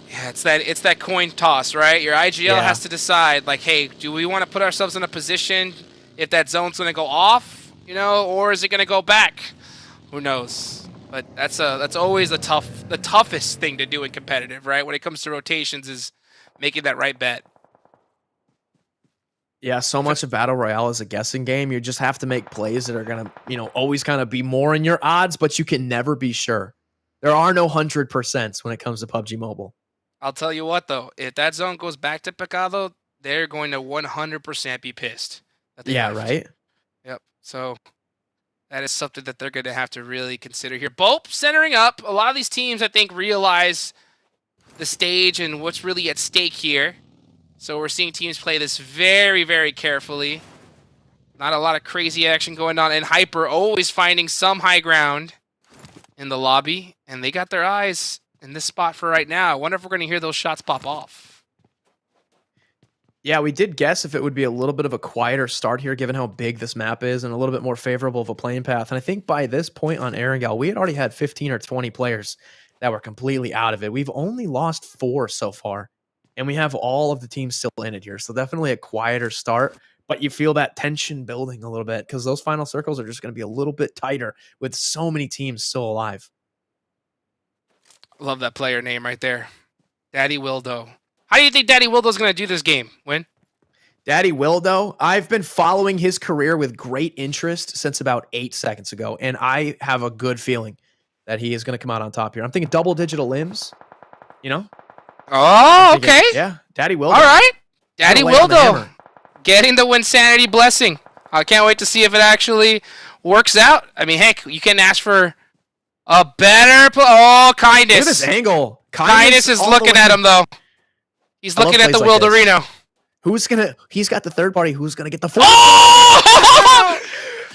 Yeah, it's that coin toss, right? Your IGL has to decide, like, hey, do we want to put ourselves in a position if that zone's going to go off, you know, or is it going to go back? Who knows? But that's always the toughest thing to do in competitive, right? When it comes to rotations, is making that right bet.
Yeah, so much of Battle Royale is a guessing game. You just have to make plays that are going to, you know, always kind of be more in your odds, but you can never be sure. There are no 100% when it comes to PUBG Mobile.
I'll tell you what, though. If that zone goes back to Pecado, they're going to 100% be pissed.
Yeah, right?
Yep. So that is something that they're going to have to really consider here. BOPE centering up. A lot of these teams, I think, realize the stage and what's really at stake here. So we're seeing teams play this very, very carefully. Not a lot of crazy action going on. And Hyper always finding some high ground in the lobby. And they got their eyes in this spot for right now. I wonder if we're going to hear those shots pop off.
Yeah, we did guess if it would be a little bit of a quieter start here, given how big this map is and a little bit more favorable of a playing path. And I think by this point on Erangel, we had already had 15 or 20 players that were completely out of it. We've only lost 4 so far, and we have all of the teams still in it here. So definitely a quieter start, but you feel that tension building a little bit because those final circles are just going to be a little bit tighter with so many teams still alive.
Love that player name right there. Daddy Wildo. How do you think Daddy Wildo's going to do this game? Win?
Daddy Wildo, I've been following his career with great interest since about 8 seconds ago, and I have a good feeling that he is going to come out on top here. I'm thinking double-digit limbs, you know?
Oh, okay.
Yeah, Daddy Wildo.
All right. Daddy Wildo getting the Winsanity blessing. I can't wait to see if it actually works out. I mean, heck, you can ask for a better Kindness.
Look at this angle.
Kindness is looking at him, though. He's looking at the Wilderino.
He's got the third party. Who's going to get the fourth?
Oh!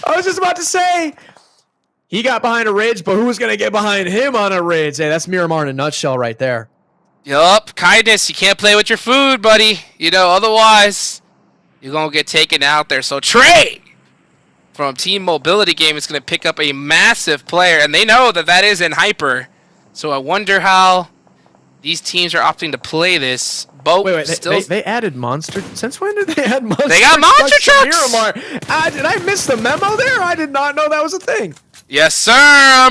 I was just about to say. He got behind a ridge, but who's going to get behind him on a ridge? Hey, that's Miramar in a nutshell right there.
Yup. Kindness. You can't play with your food, buddy. You know, otherwise, you're going to get taken out there. So, Trey from Team Mobility Game is going to pick up a massive player, and they know that is in Hyper. So I wonder how these teams are opting to play this.
Wait, they added monster. Since when did they add monster?
They got monster trucks.
Miramar. Did I miss the memo there? I did not know that was a thing.
Yes, sir.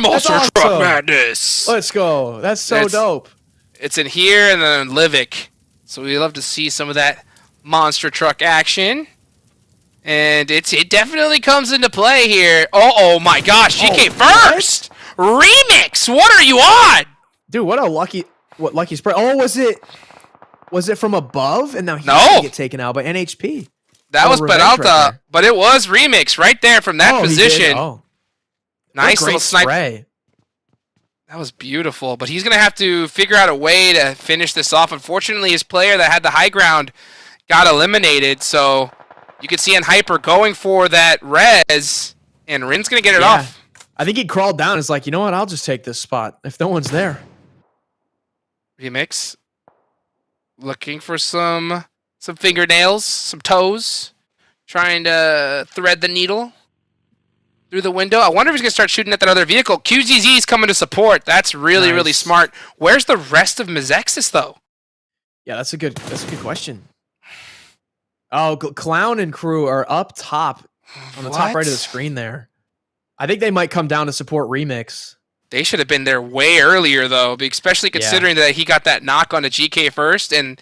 Monster
awesome.
truck madness.
Let's go. That's so dope.
It's in here and then in Livik. So we love to see some of that monster truck action. And it definitely comes into play here. Oh my gosh, GK first! What? Remix! What are you on?
Dude, what lucky spray. Oh, was it from above? And now he's gonna get taken out by NHP.
That was Peralta, right, but it was Remix right there from that position. Nice little snipe. That was beautiful, but he's gonna have to figure out a way to finish this off. Unfortunately, his player that had the high ground got eliminated, so you can see on Hyper going for that res, and Rin's going to get it off.
I think he crawled down and is like, you know what, I'll just take this spot if no one's there.
Remix. Looking for some fingernails, some toes. trying to thread the needle through the window. I wonder if he's going to start shooting at that other vehicle. QZZ is coming to support. That's really, really smart. Where's the rest of MEZEXIS, though?
Yeah, that's a good question. Oh, Clown and crew are up top on the top right of the screen there. I think they might come down to support Remix.
They should have been there way earlier, though, especially considering that he got that knock on the GK first, and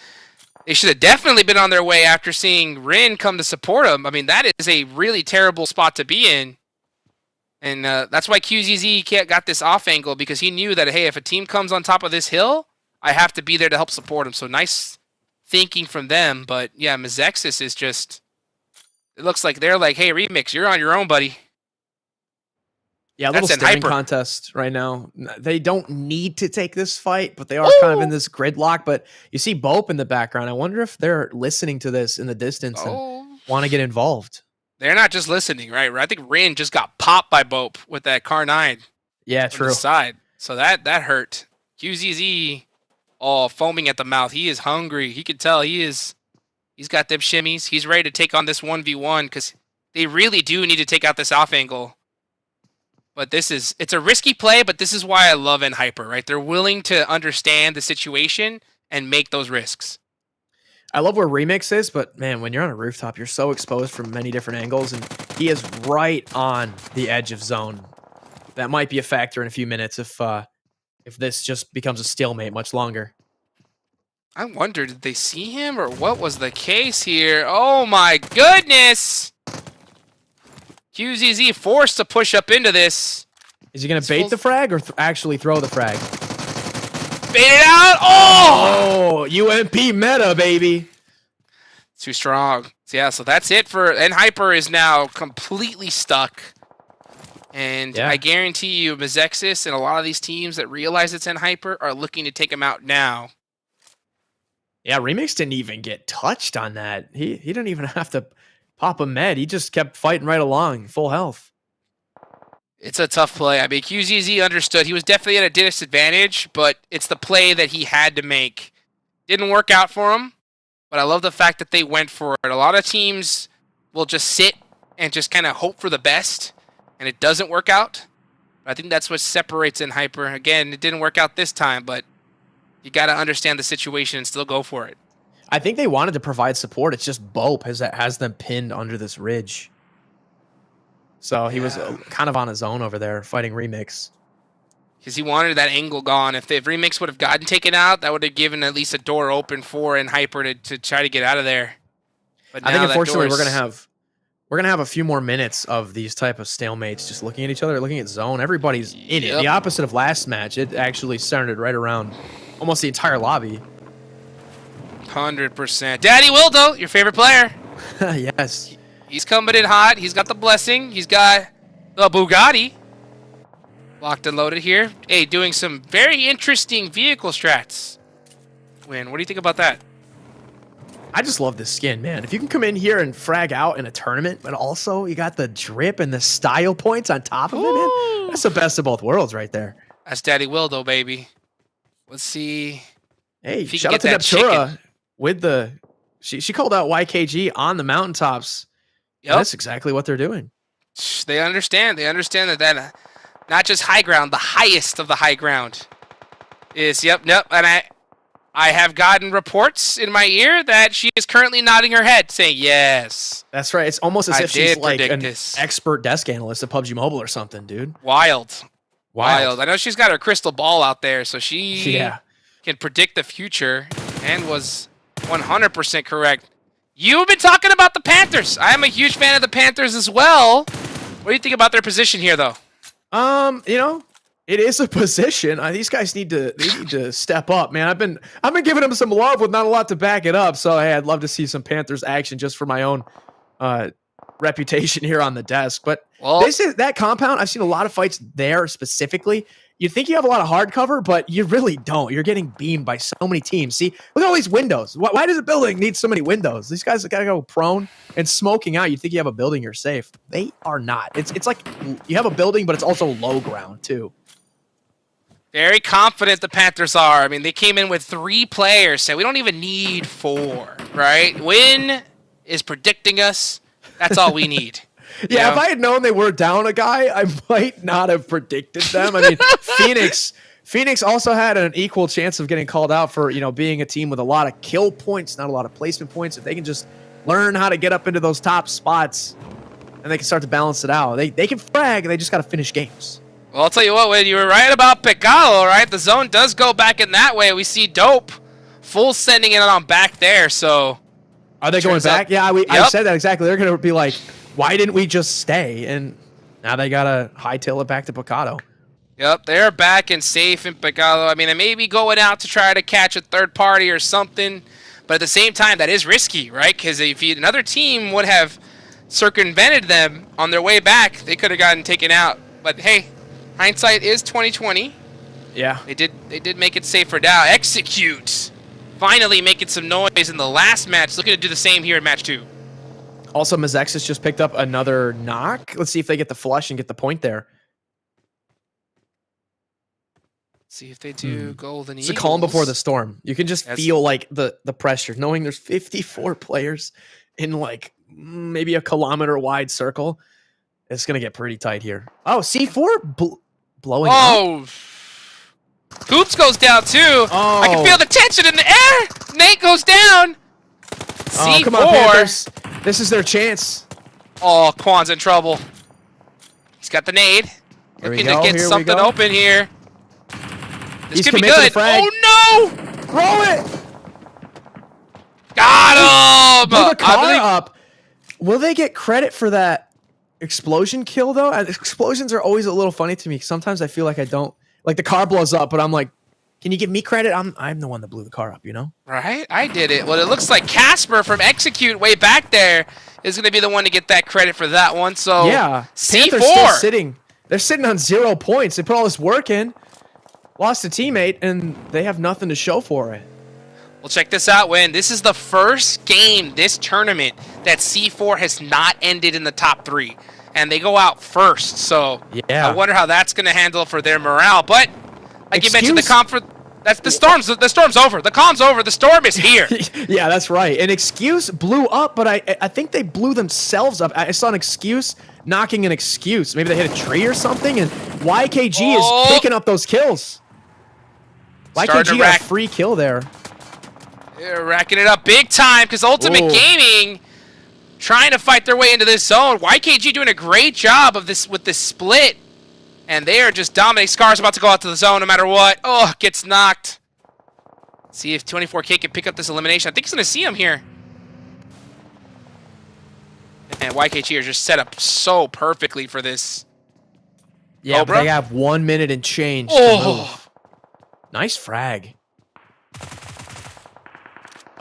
they should have definitely been on their way after seeing Rin come to support him. I mean, that is a really terrible spot to be in. And that's why QZZ got this off angle, because he knew that, hey, if a team comes on top of this hill, I have to be there to help support him. So nice thinking from them. But, yeah, MEZEXIS is just... It looks like they're like, hey, Remix, you're on your own, buddy.
Yeah, a little staring contest right now. They don't need to take this fight, but they are kind of in this gridlock. But you see BOPE in the background. I wonder if they're listening to this in the distance and want to get involved.
They're not just listening, right? I think Rin just got popped by BOPE with that Car 9.
Yeah, true.
On the side. So that hurt. QZZ, foaming at the mouth. He is hungry. He can tell he's got them shimmies. He's ready to take on this 1v1 because they really do need to take out this off angle. But it's a risky play, but this is why I love Hyper, right? They're willing to understand the situation and make those risks.
I love where Remix is, but man, when you're on a rooftop, you're so exposed from many different angles, and he is right on the edge of zone. That might be a factor in a few minutes if this just becomes a stalemate much longer.
I wonder, did they see him, or what was the case here? Oh my goodness! QZZ forced to push up into this.
Is he going to bait the frag or actually throw the frag?
Bait it out! Oh!
UMP meta, baby.
Too strong. So yeah, so that's it for... And Hyper is now completely stuck. And I guarantee you, MEZEXIS and a lot of these teams that realize it's Hyper are looking to take him out now.
Yeah, Remix didn't even get touched on that. He didn't even have to pop a med. He just kept fighting right along, full health.
It's a tough play. I mean, QZZ understood. He was definitely at a disadvantage, but it's the play that he had to make. Didn't work out for him, but I love the fact that they went for it. A lot of teams will just sit and just kind of hope for the best, and it doesn't work out. I think that's what separates Hyper. Again, it didn't work out this time, but you got to understand the situation and still go for it.
I think they wanted to provide support. It's just BOPE has them pinned under this ridge. So he was kind of on his own over there fighting Remix.
Because he wanted that angle gone. If Remix would have gotten taken out, that would have given at least a door open for Hyper to try to get out of there. But
I think unfortunately we're gonna have a few more minutes of these type of stalemates, just looking at each other, looking at zone. Everybody's in it. The opposite of last match. It actually centered right around almost the entire lobby.
100%. Daddy Wildo, your favorite player.
Yes.
He's coming in hot. He's got the blessing. He's got the Bugatti. Locked and loaded here. Hey, doing some very interesting vehicle strats. Win, what do you think about that?
I just love this skin, man. If you can come in here and frag out in a tournament, but also you got the drip and the style points on top of it, man. That's the best of both worlds right there.
That's Daddy Wildo, baby. Let's see.
Hey, shout out to Neptura with the... She called out YKG on the mountaintops. Yep. That's exactly what they're doing.
They understand. They understand that not just high ground, the highest of the high ground is, yep. And I have gotten reports in my ear that she is currently nodding her head, saying yes.
That's right. It's almost as if she's like an expert desk analyst at PUBG Mobile or something, dude.
Wild. I know she's got her crystal ball out there, so she can predict the future and was 100% correct. You've been talking about the Panthers. I am a huge fan of the Panthers as well. What do you think about their position here, though?
You know, it is a position. These guys need to step up, man. I've been giving them some love with not a lot to back it up. So hey, I'd love to see some Panthers action just for my own reputation here on the desk. But that compound. I've seen a lot of fights there specifically. You think you have a lot of hard cover, but you really don't. You're getting beamed by so many teams. See, look at all these windows. Why does a building need so many windows? These guys got to go prone and smoking out. You think you have a building, you're safe. They are not. It's like you have a building, but it's also low ground too.
Very confident the Panthers are. I mean, they came in with 3 players, so we don't even need 4, right? Win is predicting us That's all we need.
Yeah, if I had known they were down a guy, I might not have predicted them. I mean, Phoenix also had an equal chance of getting called out for, being a team with a lot of kill points, not a lot of placement points. If they can just learn how to get up into those top spots, and they can start to balance it out. They can frag, they just got to finish games.
Well, I'll tell you what, when you were right about Picalo, right? The zone does go back in that way. We see Dope full sending it on back there, so...
Are they going back? Yeah, I said that exactly. They're going to be like, why didn't we just stay? And now they got to hightail it back to Picado.
Yep, they're back and safe in Picalo. I mean, they may be going out to try to catch a third party or something, but at the same time, that is risky, right? Because if another team would have circumvented them on their way back, they could have gotten taken out. But hey, hindsight is 20/20.
Yeah.
They did make it safe for now. Execute. Finally making some noise in the last match. Looking to do the same here in match 2.
Also, MEZEXIS just picked up another knock. Let's see if they get the flush and get the point there.
See if they do golden
It's
eagles.
a calm before the storm. You can just feel like the pressure, knowing there's 54 players in like maybe a kilometer wide circle. It's going to get pretty tight here. Oh, C4 blowing up.
Hoops goes down too.
Oh.
I can feel the tension in the air. Nate goes down. C4.
Come on, Panthers. This is their chance.
Oh, Quan's in trouble. He's got the nade. Looking to get something open here. This could be good. Oh, no.
Throw it.
Got him.
Blew the car up. Will they get credit for that explosion kill, though? Explosions are always a little funny to me. Sometimes I feel like I don't. Like, the car blows up, but I'm like, can you give me credit? I'm the one that blew the car up,
Right? I did it. Well, it looks like Casper from Execute way back there is going to be the one to get that credit for that one. So,
yeah.
C4.
Panthers still sitting. They're sitting on 0 points. They put all this work in, lost a teammate, and they have nothing to show for it.
Well, check this out, Win. This is the first game this tournament that C4 has not ended in the top 3. And they go out first, so
yeah.
I wonder how that's going to handle for their morale. But like you mentioned, that's the storm's over. The calm's over. The storm is here.
Yeah, that's right. An Excuse blew up, but I think they blew themselves up. I saw an Excuse knocking an Excuse. Maybe they hit a tree or something, and YKG is picking up those kills. YKG got a free kill there.
They're racking it up big time because Ultimate Gaming trying to fight their way into this zone. YKG doing a great job of this with this split. And they are just dominating. Scar's about to go out to the zone no matter what. Oh, gets knocked. See if 24K can pick up this elimination. I think he's going to see him here. And YKG are just set up so perfectly for this.
Yeah, but they have 1 minute and change to move. Nice frag.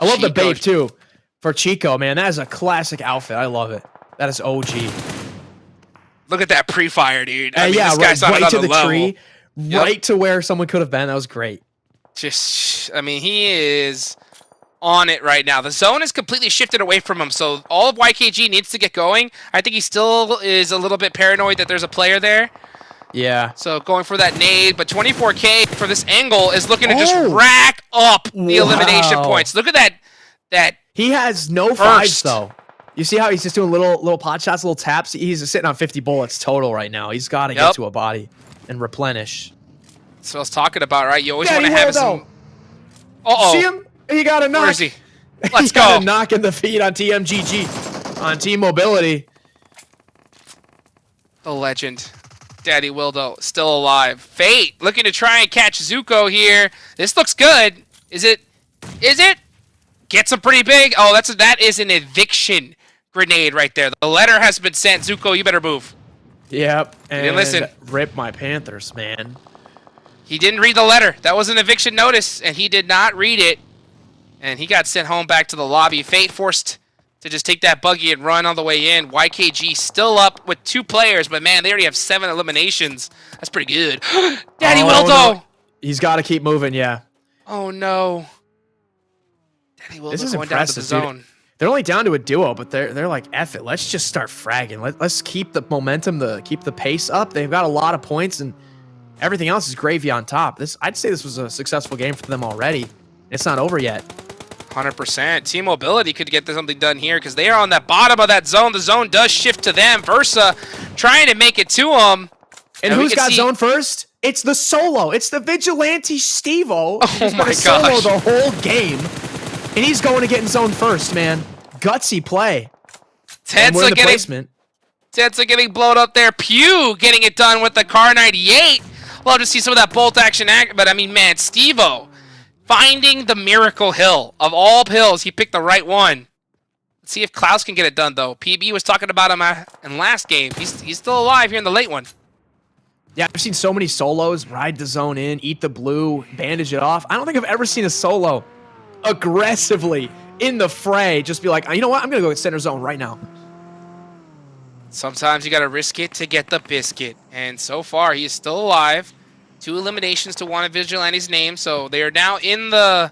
I love the bait, too. For Chico, man, that is a classic outfit. I love it. That is OG.
Look at that pre-fire, dude. I mean,
yeah,
this guy's on
right to the
level.
tree, right to where someone could have been. That was great.
Just, I mean, he is on it right now. The zone is completely shifted away from him, so all of YKG needs to get going. I think he still is a little bit paranoid that there's a player there.
Yeah.
So going for that nade, but 24K for this angle is looking to just rack up the elimination points. Look at that.
He has no fives, though. You see how he's just doing little pot shots, little taps? He's sitting on 50 bullets total right now. He's got to get to a body and replenish.
That's what I was talking about, right? You always want to have some...
See him? He got a knock.
Where is he? Let's go.
Got a knock in the feed on TMGG, on Team Mobility.
The legend. Daddy Wildo, still alive. Fate, looking to try and catch Zuko here. This looks good. Is it? Gets him pretty big. Oh, that is an eviction grenade right there. The letter has been sent. Zuko, you better move.
Yep. And
listen.
Rip my Panthers, man.
He didn't read the letter. That was an eviction notice, and he did not read it. And he got sent home back to the lobby. Fate forced to just take that buggy and run all the way in. YKG still up with 2 players, but man, they already have 7 eliminations. That's pretty good. Daddy Wildo!
No. He's got to keep moving, yeah.
Oh, no. Daddy Wildo
this is
going down to the zone.
Dude. They're only down to a duo, but they're like, F it. Let's just start fragging. Let's keep the momentum, keep the pace up. They've got a lot of points, and everything else is gravy on top. I'd say this was a successful game for them already. It's not over yet.
100%. Team Mobility could get something done here because they are on that bottom of that zone. The zone does shift to them. Versa trying to make it to them.
And who's got zone first? It's the solo. It's the Vigilante Steve-O.
Oh my
solo
gosh.
the whole game. And he's going to get in zone first, man. Gutsy play.
Tensa getting blown up there. Pew getting it done with the Car 98. Love to see some of that bolt action, but I mean, man, Steve-O finding the miracle hill. Of all hills, he picked the right one. Let's see if Klaus can get it done, though. PB was talking about him in last game. He's still alive here in the late one.
Yeah, I've seen so many solos ride the zone in, eat the blue, bandage it off. I don't think I've ever seen a solo aggressively in the fray just be like, you know what, I'm going to go center zone right now.
Sometimes you got to risk it to get the biscuit. And so far, he is still alive. 2 eliminations to one of Vigilante's name, so they are now in the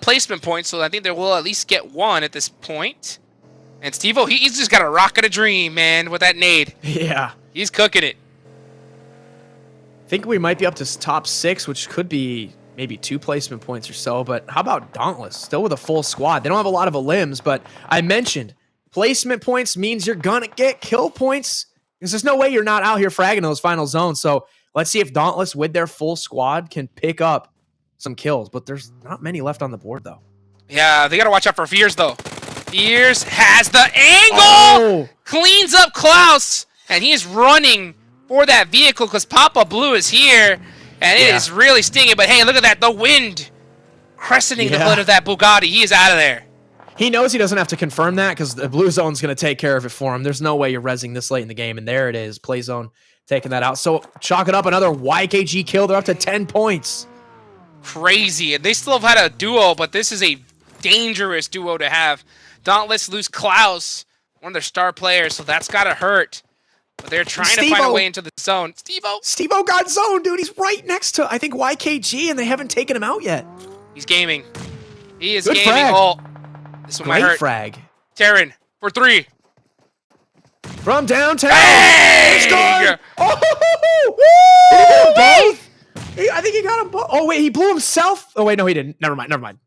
placement point, so I think they will at least get one at this point. And Steve-O, he's just got a rocket of dream, man, with that nade.
Yeah.
He's cooking it.
I think we might be up to top 6, which could be maybe 2 placement points or so, but how about Dauntless? Still with a full squad. They don't have a lot of elims, but I mentioned placement points means you're gonna get kill points, because there's no way you're not out here fragging those final zones, so let's see if Dauntless, with their full squad, can pick up some kills. But there's not many left on the board, though.
Yeah, they got to watch out for Fears, though. Fears has the angle!
Oh!
Cleans up Klaus! And he's running for that vehicle because Papa Blue is here. And it is really stinging. But hey, look at that. The wind crescenting the hood of that Bugatti. He is out of there.
He knows he doesn't have to confirm that because the blue zone's going to take care of it for him. There's no way you're rezzing this late in the game. And there it is. Play zone taking that out. So chalk it up. Another YKG kill. They're up to 10 points.
Crazy. And they still have had a duo, but this is a dangerous duo to have. Dauntless lose Klaus, one of their star players, so that's got to hurt. But they're trying to find a way into the zone.
Steve-O got zone, dude. He's right next to, I think, YKG, and they haven't taken him out yet.
He's gaming. He is
Good
gaming.
frag.
Oh, this one might hurt.
Frag.
Terran for 3.
From downtown.
Hey!
Oh, woo! Both? I think he got them both. Oh, wait, he blew himself. Oh, wait, no, he didn't. Never mind.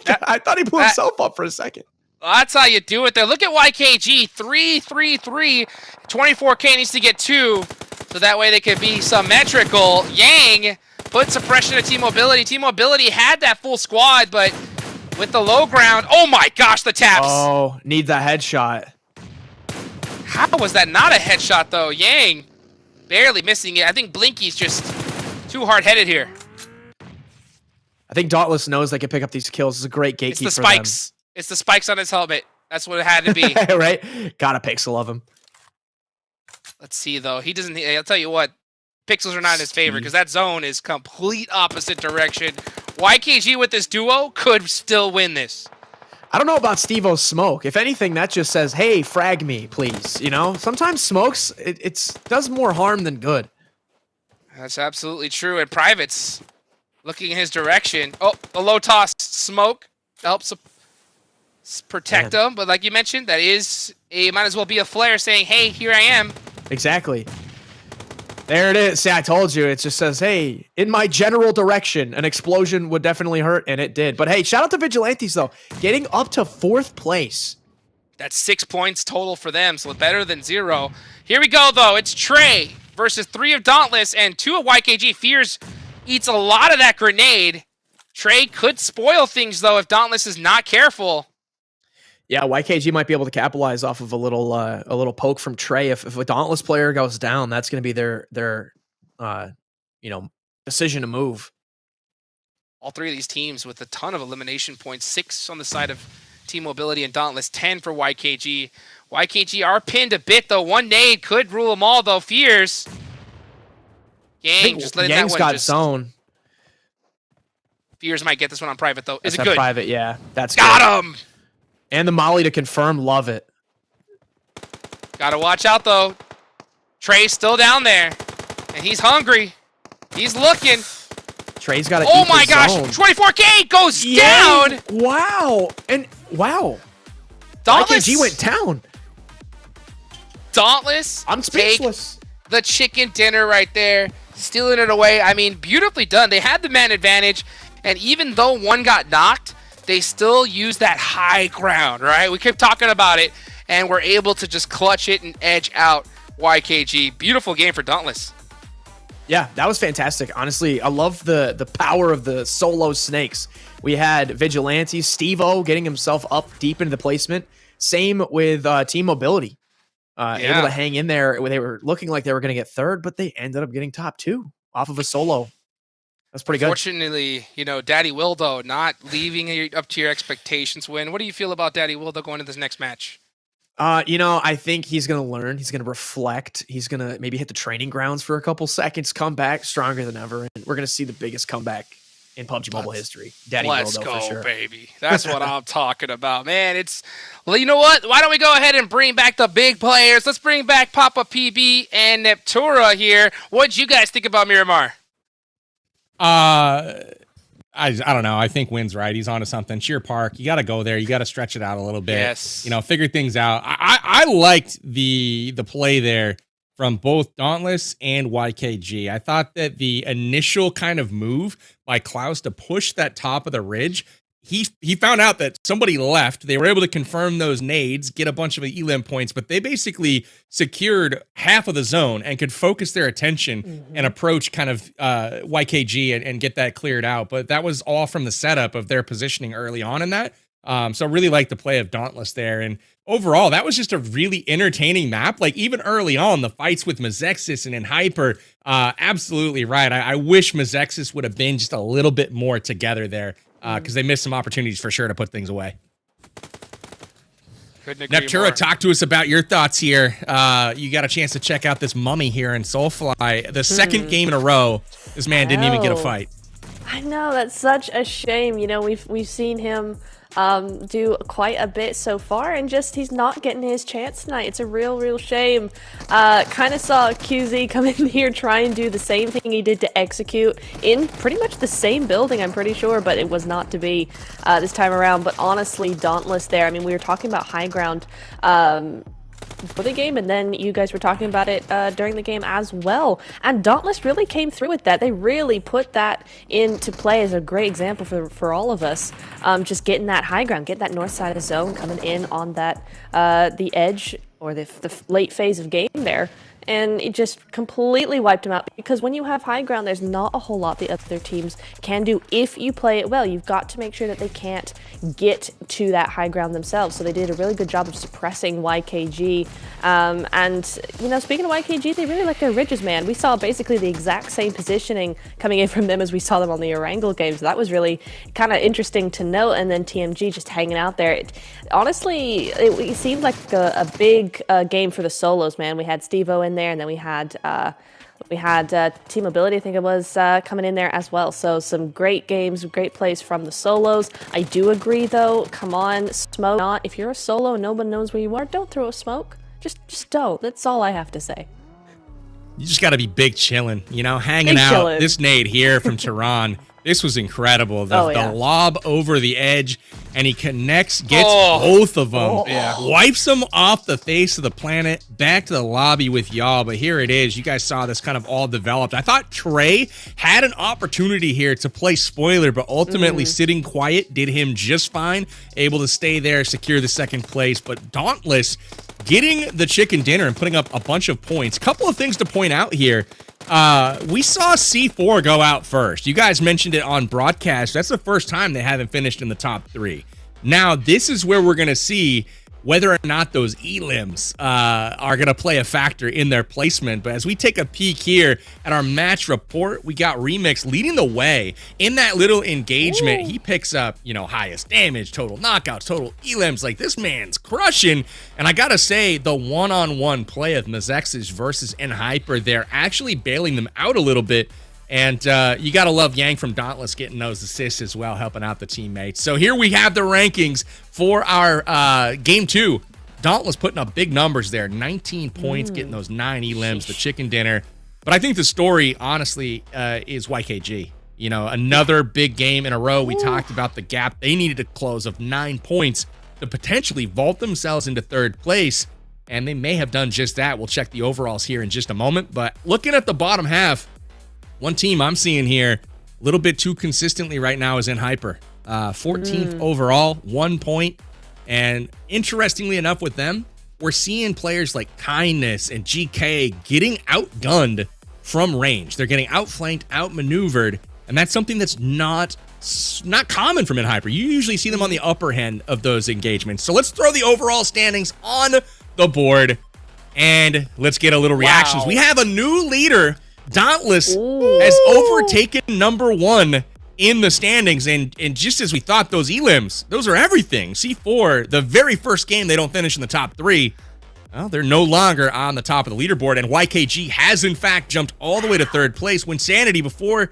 I thought he blew himself up for a second.
Well, that's how you do it there. Look at YKG. 3-3-3. 24K needs to get 2. So that way they could be symmetrical. Yang put some pressure to Team Mobility. Team Mobility had that full squad, but with the low ground. Oh my gosh, the taps.
Oh, need that headshot.
How was that not a headshot, though? Yang barely missing it. I think Blinky's just too hard-headed here.
I think Dauntless knows they can pick up these kills. It's a great gatekeeper.
It's the spikes. It's the spikes on his helmet. That's what it had to be.
Right? Got a pixel of him.
Let's see, though. He doesn't... I'll tell you what. Pixels are not in his favor because that zone is complete opposite direction. YKG with this duo could still win this.
I don't know about Steve-O's smoke. If anything, that just says, hey, frag me, please. You know? Sometimes smokes, it does more harm than good.
That's absolutely true. And Private's looking in his direction. Oh, the low toss smoke helps protect him. But like you mentioned, that is might as well be a flare saying, hey, here I am.
Exactly. There it is. See, I told you. It just says, hey, in my general direction, an explosion would definitely hurt, and it did. But hey, shout out to Vigilantes, though. Getting up to 4th place.
That's 6 points total for them, so better than 0. Here we go, though. It's Trey versus 3 of Dauntless and 2 of YKG. Fears eats a lot of that grenade. Trey could spoil things, though, if Dauntless is not careful.
Yeah, YKG might be able to capitalize off of a little poke from Trey. If a Dauntless player goes down, that's going to be their decision to move.
All 3 of these teams with a ton of elimination points. 6 on the side of Team Mobility and Dauntless. 10 for YKG. YKG are pinned a bit, though. One nade could rule them all, though. Fears. Yang just letting
Yang's
that one
got
just...
zone.
Fears might get this one on private, though. Is it
That's
good?
Private, yeah. That's
Got him!
And the molly to confirm. Love it.
Gotta watch out, though. Trey's still down there. And he's hungry. He's looking.
Trey's got to
Oh my gosh! 24K goes down!
Wow. And wow.
Dauntless
YKG went down.
Dauntless.
I'm speechless.
Take the chicken dinner right there. Stealing it away. I mean, beautifully done. They had the man advantage. And even though one got knocked, they still use that high ground, right? We kept talking about it, and we're able to just clutch it and edge out YKG. Beautiful game for Dauntless.
Yeah, that was fantastic. Honestly, I love the power of the solo snakes. We had Vigilantes, Steve-O getting himself up deep into the placement. Same with Team Mobility. Able to hang in there. They were looking like they were going to get third, but they ended up getting top 2 off of a solo. That's pretty good.
Fortunately, Daddy Wildo not leaving it up to your expectations win. What do you feel about Daddy Wildo going into this next match?
I think he's going to learn. He's going to reflect. He's going to maybe hit the training grounds for a couple seconds, come back stronger than ever, and we're going to see the biggest comeback in PUBG Mobile history. Daddy
Let's
Wildo,
go,
for sure.
baby. That's what I'm talking about, man. Well, you know what? Why don't we go ahead and bring back the big players? Let's bring back Papa PB and Neptura here. What'd you guys think about Miramar?
I don't know. I think Wynn's right. He's onto something. Sheer Park. You got to go there. You got to stretch it out a little bit.
Yes.
Figure things out. I liked the play there from both Dauntless and YKG. I thought that the initial kind of move by Klaus to push that top of the ridge, he found out that somebody left. They were able to confirm those nades, get a bunch of elim points, but they basically secured half of the zone and could focus their attention and approach kind of YKG and get that cleared out. But that was all from the setup of their positioning early on in that. So I really like the play of Dauntless there. And overall, that was just a really entertaining map. Like even early on, the fights with MEZEXIS and Hyper, absolutely right. I wish MEZEXIS would have been just a little bit more together there. Because they missed some opportunities for sure to put things away. Neptura, talk to us about your thoughts here. You got a chance to check out this mummy here in Soulfly. The second game in a row, this man didn't even get a fight.
I know, that's such a shame. We've seen him do quite a bit so far, and just he's not getting his chance tonight. It's a real shame. Kind of saw QZ come in here try and do the same thing he did to Execute in pretty much the same building, I'm pretty sure, but it was not to be this time around. But honestly, Dauntless there, I mean, we were talking about high ground for the game, and then you guys were talking about it during the game as well, and Dauntless really came through with that. They really put that into play as a great example for all of us, just getting that high ground, getting that north side of the zone, coming in on that the edge or the late phase of game there, and it just completely wiped them out. Because when you have high ground, there's not a whole lot the other teams can do if you play it well. You've got to make sure that they can't get to that high ground themselves. So they did a really good job of suppressing YKG. And, speaking of YKG, they really like their ridges, man. We saw basically the exact same positioning coming in from them as we saw them on the Erangel games. So that was really kind of interesting to note. And then TMG just hanging out there. Honestly, it seemed like a big game for the solos, man. We had Steve-O in there, and then we had Team Mobility, I think it was, coming in there as well. So some great games, great plays from the solos. I do agree, though. Come on, smoke not. If you're a solo and nobody knows where you are, don't throw a smoke. Just don't. That's all I have to say.
You just got to be big chilling, hanging out. This nade here from Tehran. This was incredible. The lob over the edge, and he connects, gets both of them, wipes them off the face of the planet, back to the lobby with y'all. But here it is. You guys saw this kind of all developed. I thought Trey had an opportunity here to play spoiler, but ultimately sitting quiet did him just fine, able to stay there, secure the second place. But Dauntless getting the chicken dinner and putting up a bunch of points. Couple of things to point out here. We saw C4 go out first. You guys mentioned it on broadcast. That's the first time they haven't finished in the top 3. Now, this is where we're going to see whether or not those elims are going to play a factor in their placement. But as we take a peek here at our match report, we got Remix leading the way in that little engagement. He picks up, highest damage, total knockouts, total elims. Like, this man's crushing. And I got to say, the one-on-one play of MEZEXIS versus Hyper, they're actually bailing them out a little bit. And you got to love Yang from Dauntless getting those assists as well, helping out the teammates. So here we have the rankings for our Game 2. Dauntless putting up big numbers there. 19 points, getting those 9 elims, the chicken dinner. But I think the story, honestly, is YKG. Another big game in a row. We talked about the gap they needed to close of 9 points to potentially vault themselves into third place. And they may have done just that. We'll check the overalls here in just a moment. But looking at the bottom half, one team I'm seeing here a little bit too consistently right now is Hyper. 14th overall, 1 point. And interestingly enough with them, we're seeing players like Kindness and GK getting outgunned from range. They're getting outflanked, outmaneuvered, and that's something that's not common from Hyper. You usually see them on the upper end of those engagements. So let's throw the overall standings on the board, and let's get a little reactions. We have a new leader. Dauntless has overtaken number 1 in the standings, and just as we thought, those elims, those are everything. C4, the very first game they don't finish in the top 3, well, they're no longer on the top of the leaderboard, and YKG has in fact jumped all the way to 3rd place. When Sanity, before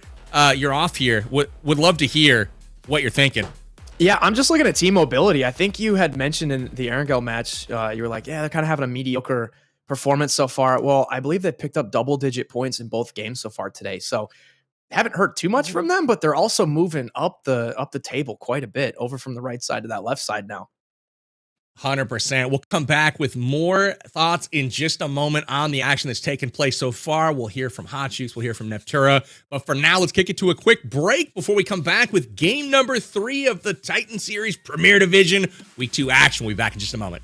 you're off here, would love to hear what you're thinking.
Yeah, I'm just looking at team mobility. I think you had mentioned in the Erangel match, you were like, yeah, they're kind of having a mediocre performance so far. Well, I believe they picked up double-digit points in both games so far today, so haven't heard too much from them, but they're also moving up the table quite a bit, over from the right side to that left side now.
100%. We'll come back with more thoughts in just a moment on the action that's taken place so far. We'll hear from Hot Juice. We'll hear from Neptura. But for now, let's kick it to a quick break before we come back with game number 3 of the Titan Series Premier Division Week 2 action. We'll be back in just a moment.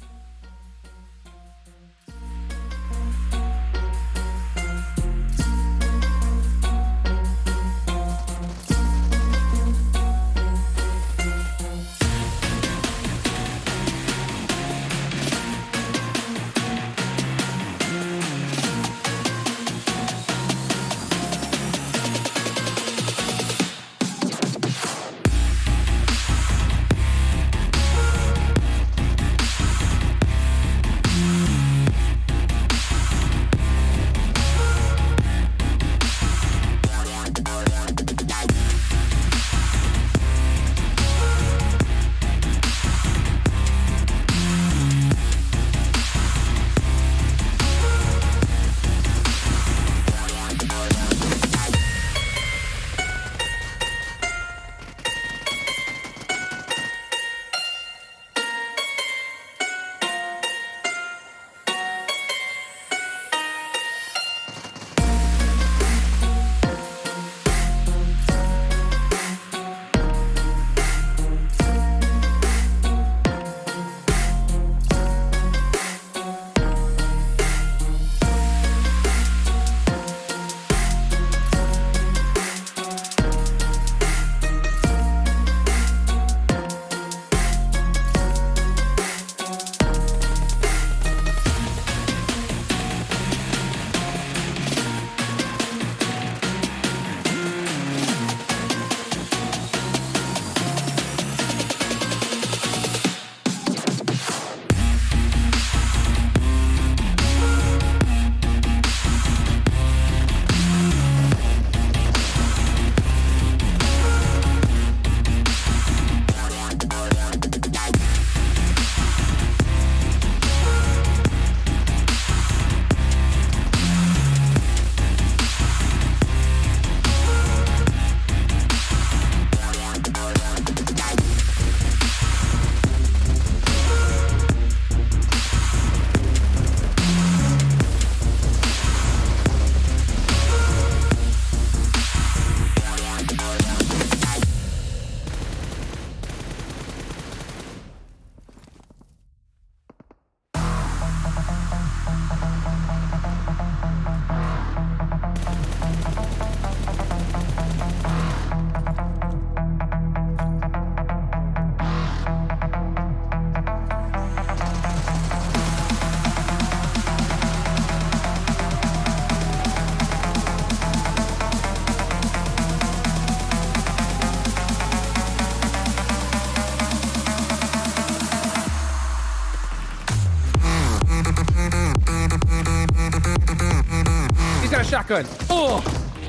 shotgun. Oh,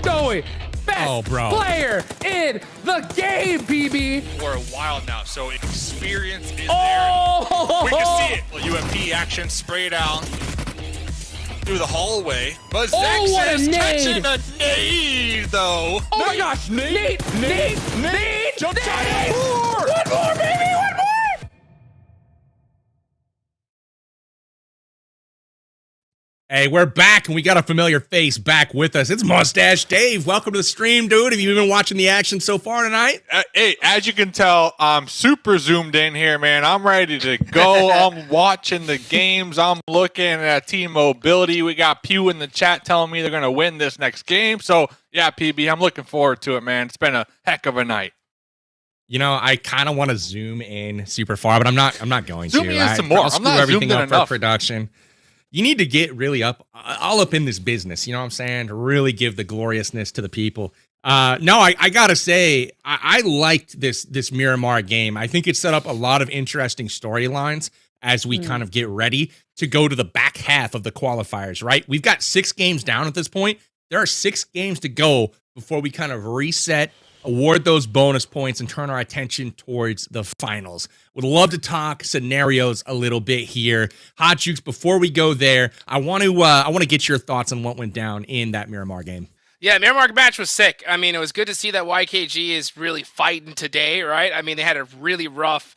Joey, best player in the game, BB.
For a while now, so experience is there.
Oh!
We can see it. UMP action spray down through the hallway. But
what a
Zexis
nade.
catching a nade, though.
Oh my gosh, nade.
Jump
Nade.
more.
One more, baby, one more.
Hey, we're back, and we got a familiar face back with us. It's Mustache Dave. Welcome to the stream, dude. Have you been watching the action so far tonight?
Hey, as you can tell, I'm super zoomed in here, man. I'm ready to go. I'm watching the games. I'm looking at team mobility. We got Pew in the chat telling me they're going to win this next game. So, yeah, PB, I'm looking forward to it, man. It's been a heck of a night.
You know, I kind of want to zoom in super far, but I'm not going to.
Zoom in some more.
I'll
I'm
screw
not
everything
zoomed in
up for
enough.
production. You need to get really all up in this business. You know what I'm saying? To really give the gloriousness to the people. No, I gotta say, I liked this Miramar game. I think it set up a lot of interesting storylines as we kind of get ready to go to the back half of the qualifiers, right? We've got 6 games down at this point. There are 6 games to go before we kind of reset, award those bonus points, and turn our attention towards the finals. Would love to talk scenarios a little bit here. Hot Jukes, before we go there, I want to get your thoughts on what went down in that Miramar game.
Yeah, Miramar match was sick. I mean, it was good to see that YKG is really fighting today, right? I mean, they had a really rough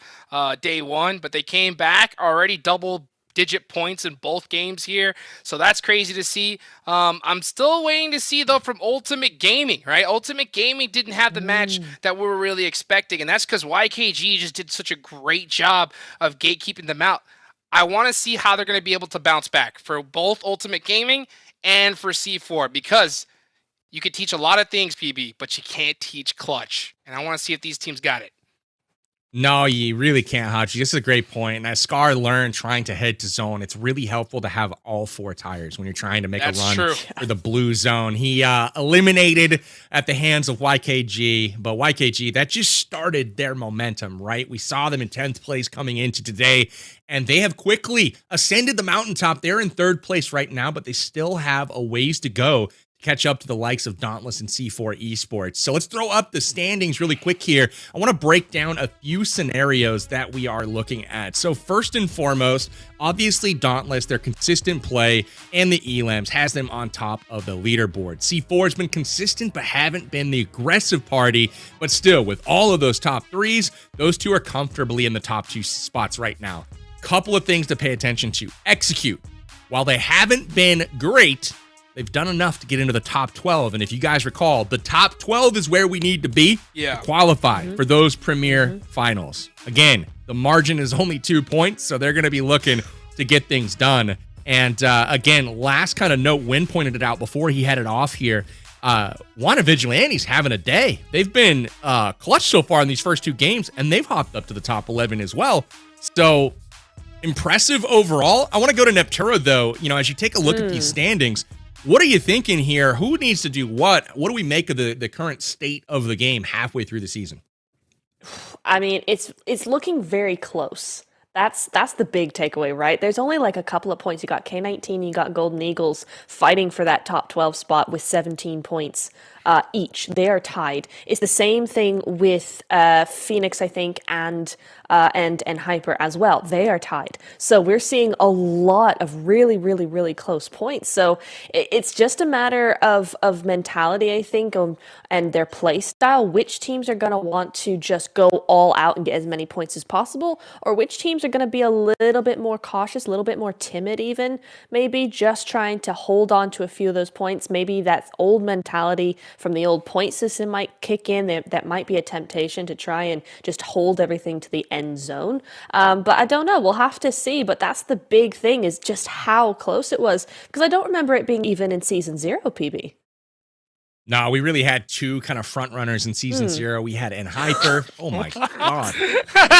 day one, but they came back already double-digit points in both games here, so that's crazy to see. I'm still waiting to see, though, from Ultimate Gaming, right? Ultimate Gaming didn't have the match that we were really expecting, and that's because YKG just did such a great job of gatekeeping them out. I want to see how they're going to be able to bounce back for both Ultimate Gaming and for C4, because you could teach a lot of things, PB, but you can't teach clutch. And I want to see if these teams got it.
No, you really can't, Hachi. This is a great point. And as Scar learned trying to head to zone, it's really helpful to have all 4 tires when you're trying to make a run for the blue zone. He eliminated at the hands of YKG, but YKG, that just started their momentum, right? We saw them in 10th place coming into today, and they have quickly ascended the mountaintop. They're in 3rd place right now, but they still have a ways to go catch up to the likes of Dauntless and C4 Esports. So let's throw up the standings really quick here. I want to break down a few scenarios that we are looking at. So first and foremost, obviously Dauntless, their consistent play and the Elams has them on top of the leaderboard. C4 has been consistent but haven't been the aggressive party, but still with all of those top 3s, those 2 are comfortably in the top 2 spots right now. Couple of things to pay attention to. Execute. While they haven't been great, they've done enough to get into the top 12. And if you guys recall, the top 12 is where we need to be to qualify for those premier finals. Again, the margin is only 2 points, so they're going to be looking to get things done. And again, last kind of note, Wynn pointed it out before he headed off here. Juana Vigilante's having a day. They've been clutch so far in these first 2 games, and they've hopped up to the top 11 as well. So impressive overall. I want to go to Nepturo, though. You know, as you take a look at these standings, what are you thinking here? Who needs to do what? What do we make of the current state of the game halfway through the season?
I mean, it's looking very close. That's the big takeaway, right? There's only like a couple of points. You got K19, you got Golden Eagles fighting for that top 12 spot with 17 points each. They are tied. It's the same thing with Phoenix, I think, and Hyper as well. They are tied. So we're seeing a lot of really, really, really close points. So it's just a matter of mentality, I think, and their play style. Which teams are going to want to just go all out and get as many points as possible, or which teams are going to be a little bit more cautious, a little bit more timid even, maybe just trying to hold on to a few of those points. Maybe that old mentality from the old point system might kick in. That might be a temptation to try and just hold everything to the end zone. But I don't know. We'll have to see. But that's the big thing, is just how close it was. Because I don't remember it being even in Season 0, PB.
No, we really had 2 kind of front runners in Season 0. We had Hyper. Oh my God.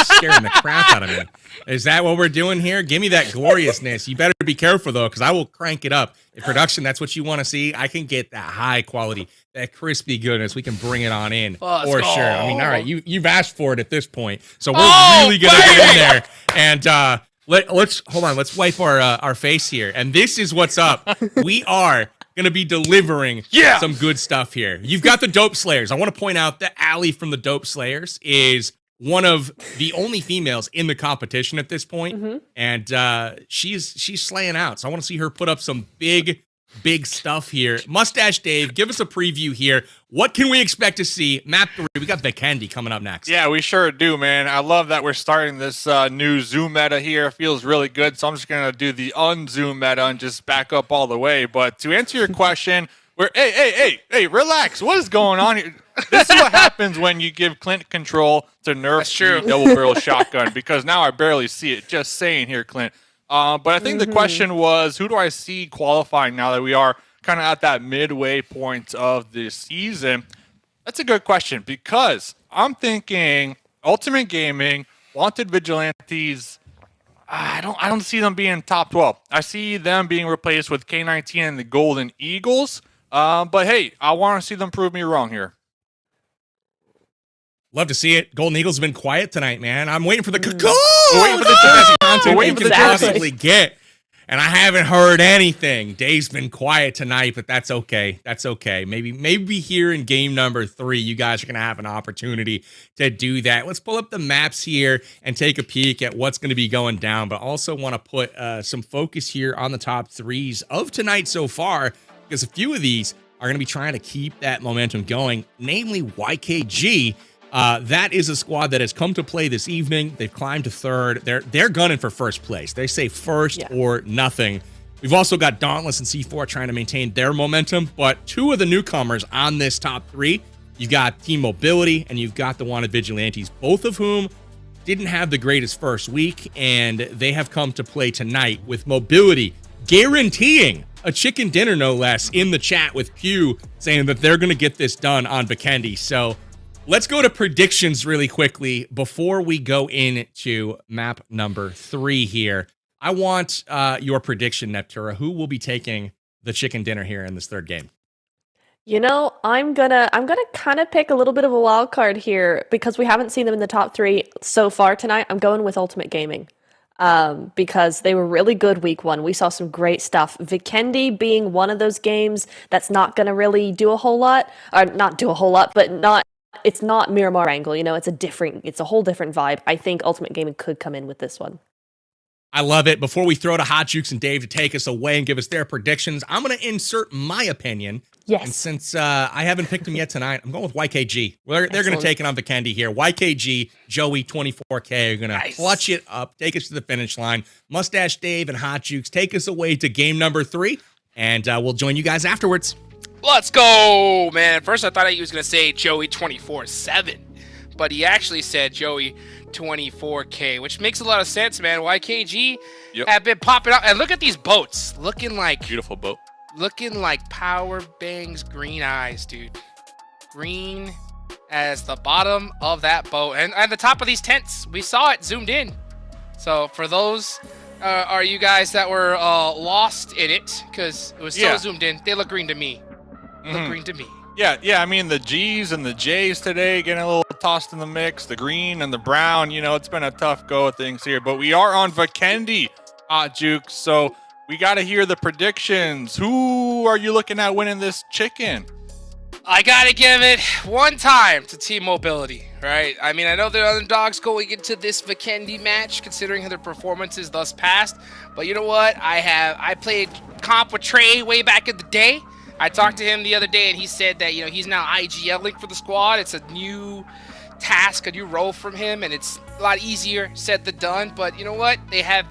Scaring the crap out of me. Is that what we're doing here? Give me that gloriousness. You better be careful, though, because I will crank it up. In production, that's what you want to see. I can get that high quality, that crispy goodness. We can bring it on in for sure. I mean, all right, you've asked for it at this point. So we're really going to get in there. And let's hold on. Let's wipe our face here. And this is what's up. We are going to be delivering some good stuff here. You've got the Dope Slayers. I want to point out that Allie from the Dope Slayers is one of the only females in the competition at this point. And she's slaying out. So I want to see her put up some big big stuff here. Mustache Dave, give us a preview here. What can we expect to see? Map 3, we got Vikendi coming up next.
Yeah, we sure do, man. I love that we're starting this new Zoom meta here. It feels really good, so I'm just going to do the unzoom meta and just back up all the way. But to answer your question, hey, relax. What is going on here? This is what happens when you give Clint control to nerf the double-barrel shotgun, because now I barely see it. Just saying here, Clint. But I think the question was, who do I see qualifying now that we are kind of at that midway point of the season? That's a good question, because I'm thinking Ultimate Gaming, Wanted Vigilantes. I don't see them being top 12. I see them being replaced with K19 and the Golden Eagles. But hey, I want to see them prove me wrong here.
Love to see it. Golden Eagles have been quiet tonight, man. I'm waiting for the
Waiting for the best content
we can possibly get. And I haven't heard anything. Dave's been quiet tonight, but that's okay. That's okay. Maybe here in game number 3, you guys are going to have an opportunity to do that. Let's pull up the maps here and take a peek at what's going to be going down, but also want to put some focus here on the top 3s of tonight so far, because a few of these are going to be trying to keep that momentum going, namely YKG. That is a squad that has come to play this evening. They've climbed to 3rd. They're gunning for first place. They say first or nothing. We've also got Dauntless and C4 trying to maintain their momentum, but 2 of the newcomers on this top 3, you've got Team Mobility and you've got the Wanted Vigilantes, both of whom didn't have the greatest first week, and they have come to play tonight, with Mobility guaranteeing a chicken dinner, no less, in the chat with Pew saying that they're going to get this done on Vikendi. So let's go to predictions really quickly before we go into map number 3 here. I want your prediction, Neptura. Who will be taking the chicken dinner here in this 3rd game?
You know, I'm gonna kind of pick a little bit of a wild card here, because we haven't seen them in the top 3 so far tonight. I'm going with Ultimate Gaming. Because they were really good week 1. We saw some great stuff. Vikendi being one of those games that's not going to really do a whole lot, or not do a whole lot, but it's not Miramar Erangel, you know, it's a whole different vibe. I think Ultimate Gaming could come in with this one.
I love it. Before we throw to Hot Jukes and Dave to take us away and give us their predictions, I'm going to insert my opinion.
Yes.
And since I haven't picked them yet tonight, I'm going with YKG. They're going to take it on Vikendi here. YKG, Joey, 24K are going to clutch it up, take us to the finish line. Mustache Dave and Hot Jukes take us away to game number 3, and we'll join you guys afterwards.
Let's go, man. First, I thought he was going to say Joey 24/7, but he actually said Joey 24K, which makes a lot of sense, man. YKG have been popping up. And look at these boats. Looking like...
Beautiful boat.
Looking like Power Bang's green eyes, dude. Green as the bottom of that boat. And at the top of these tents. We saw it zoomed in. So for those... are you guys that were lost in it, because it was so zoomed in, they look green to me. Look green to me.
Yeah. I mean, the G's and the J's today getting a little tossed in the mix. The green and the brown. You know, it's been a tough go of things here. But we are on Vikendi, Hot Jukes. So we got to hear the predictions. Who are you looking at winning this chicken?
I got to give it one time to Team Mobility, right? I mean, I know they're underdogs going into this Vikendi match, considering their performances thus past. But you know what? I played comp with Trey way back in the day. I talked to him the other day, and he said that, you know, he's now IGLing for the squad. It's a new task, a new role from him, and it's a lot easier said than done. But you know what? They have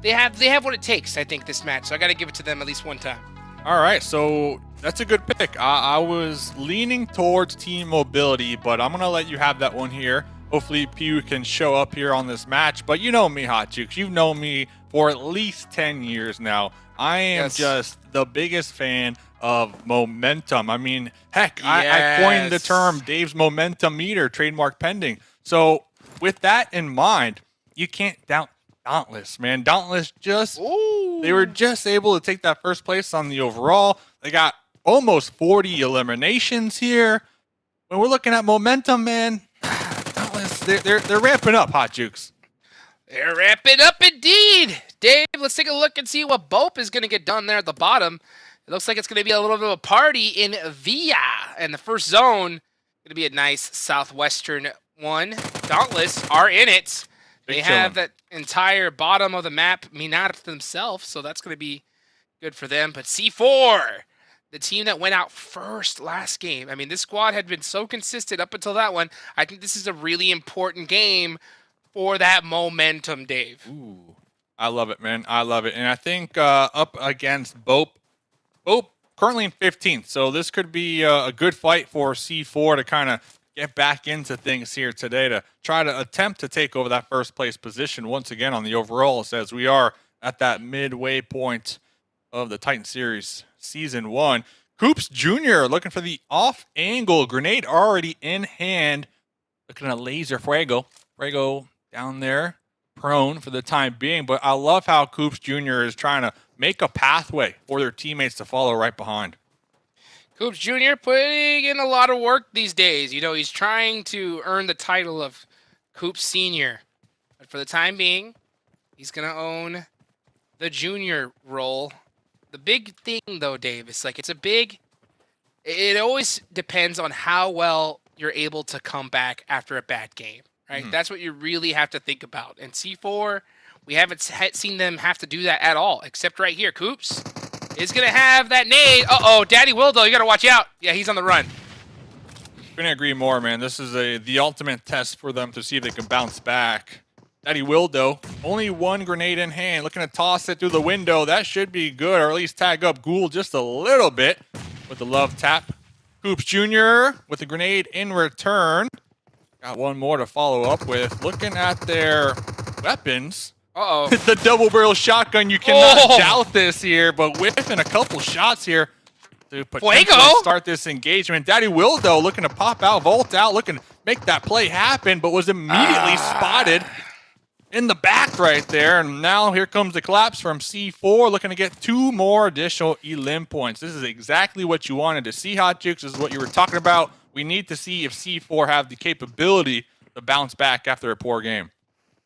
what it takes, I think, this match. So I got to give it to them at least one time.
All right, so that's a good pick. I was leaning towards Team Mobility, but I'm going to let you have that one here. Hopefully, Pew can show up here on this match. But you know me, Hot Jukes. You've known me for at least 10 years now. I am just the biggest fan of momentum. I mean, heck, I coined the term Dave's momentum meter, trademark pending. So with that in mind, you can't doubt Dauntless, man. Dauntless they were just able to take that first place on the overall. They got almost 40 eliminations here. When we're looking at momentum, man, Dauntless, they're ramping up, Hot Jukes.
They're ramping up indeed. Dave, let's take a look and see what BOPE is going to get done there at the bottom. It looks like it's going to be a little bit of a party in Via. And the first zone, going to be a nice southwestern one. Dauntless are in it. They have that entire bottom of the map Minar themselves, so that's going to be Good for them. But C4, the team that went out first last game. I mean, this squad had been so consistent up until that one. I think this is a really important game for that momentum, Dave.
Ooh, I love it, man. I love it. And I think up against BOPE. BOPE currently in 15th, so this could be a good fight for C4 to kind of get back into things here today to try to attempt to take over that first place position once again on the overalls, as we are at that midway point of the Titan Series Season 1. Coops Jr. looking for the off-angle grenade already in hand. Looking at laser Fuego. Fuego down there, prone for the time being. But I love how Coops Jr. is trying to make a pathway for their teammates to follow right behind.
Coops Jr. putting in a lot of work these days. You know, he's trying to earn the title of Coops Senior. But for the time being, he's going to own the junior role. The big thing, though, Dave, is like it always depends on how well you're able to come back after a bad game, right? Mm-hmm. That's what you really have to think about. And C4, we haven't seen them have to do that at all, except right here. Coops is going to have that nade. Uh-oh, Daddy Wildo, you got to watch out. Yeah, he's on the run.
Couldn't agree more, man. This is the ultimate test for them to see if they can bounce back. Daddy Wildo, only one grenade in hand, looking to toss it through the window. That should be good, or at least tag up Ghoul just a little bit with the love tap. Coops Jr. with a grenade in return. Got one more to follow up with. Looking at their weapons.
Uh-oh.
The double barrel shotgun, you cannot doubt this here, but whiffing a couple shots here to potentially start this engagement. Daddy Wildo looking to pop out, vault out, looking to make that play happen, but was immediately spotted in the back right there. And now here comes the collapse from C4, looking to get 2 more additional elim points. This is exactly what you wanted to see, Hot Jukes. This is what you were talking about. We need to see if C4 have the capability to bounce back after a poor game.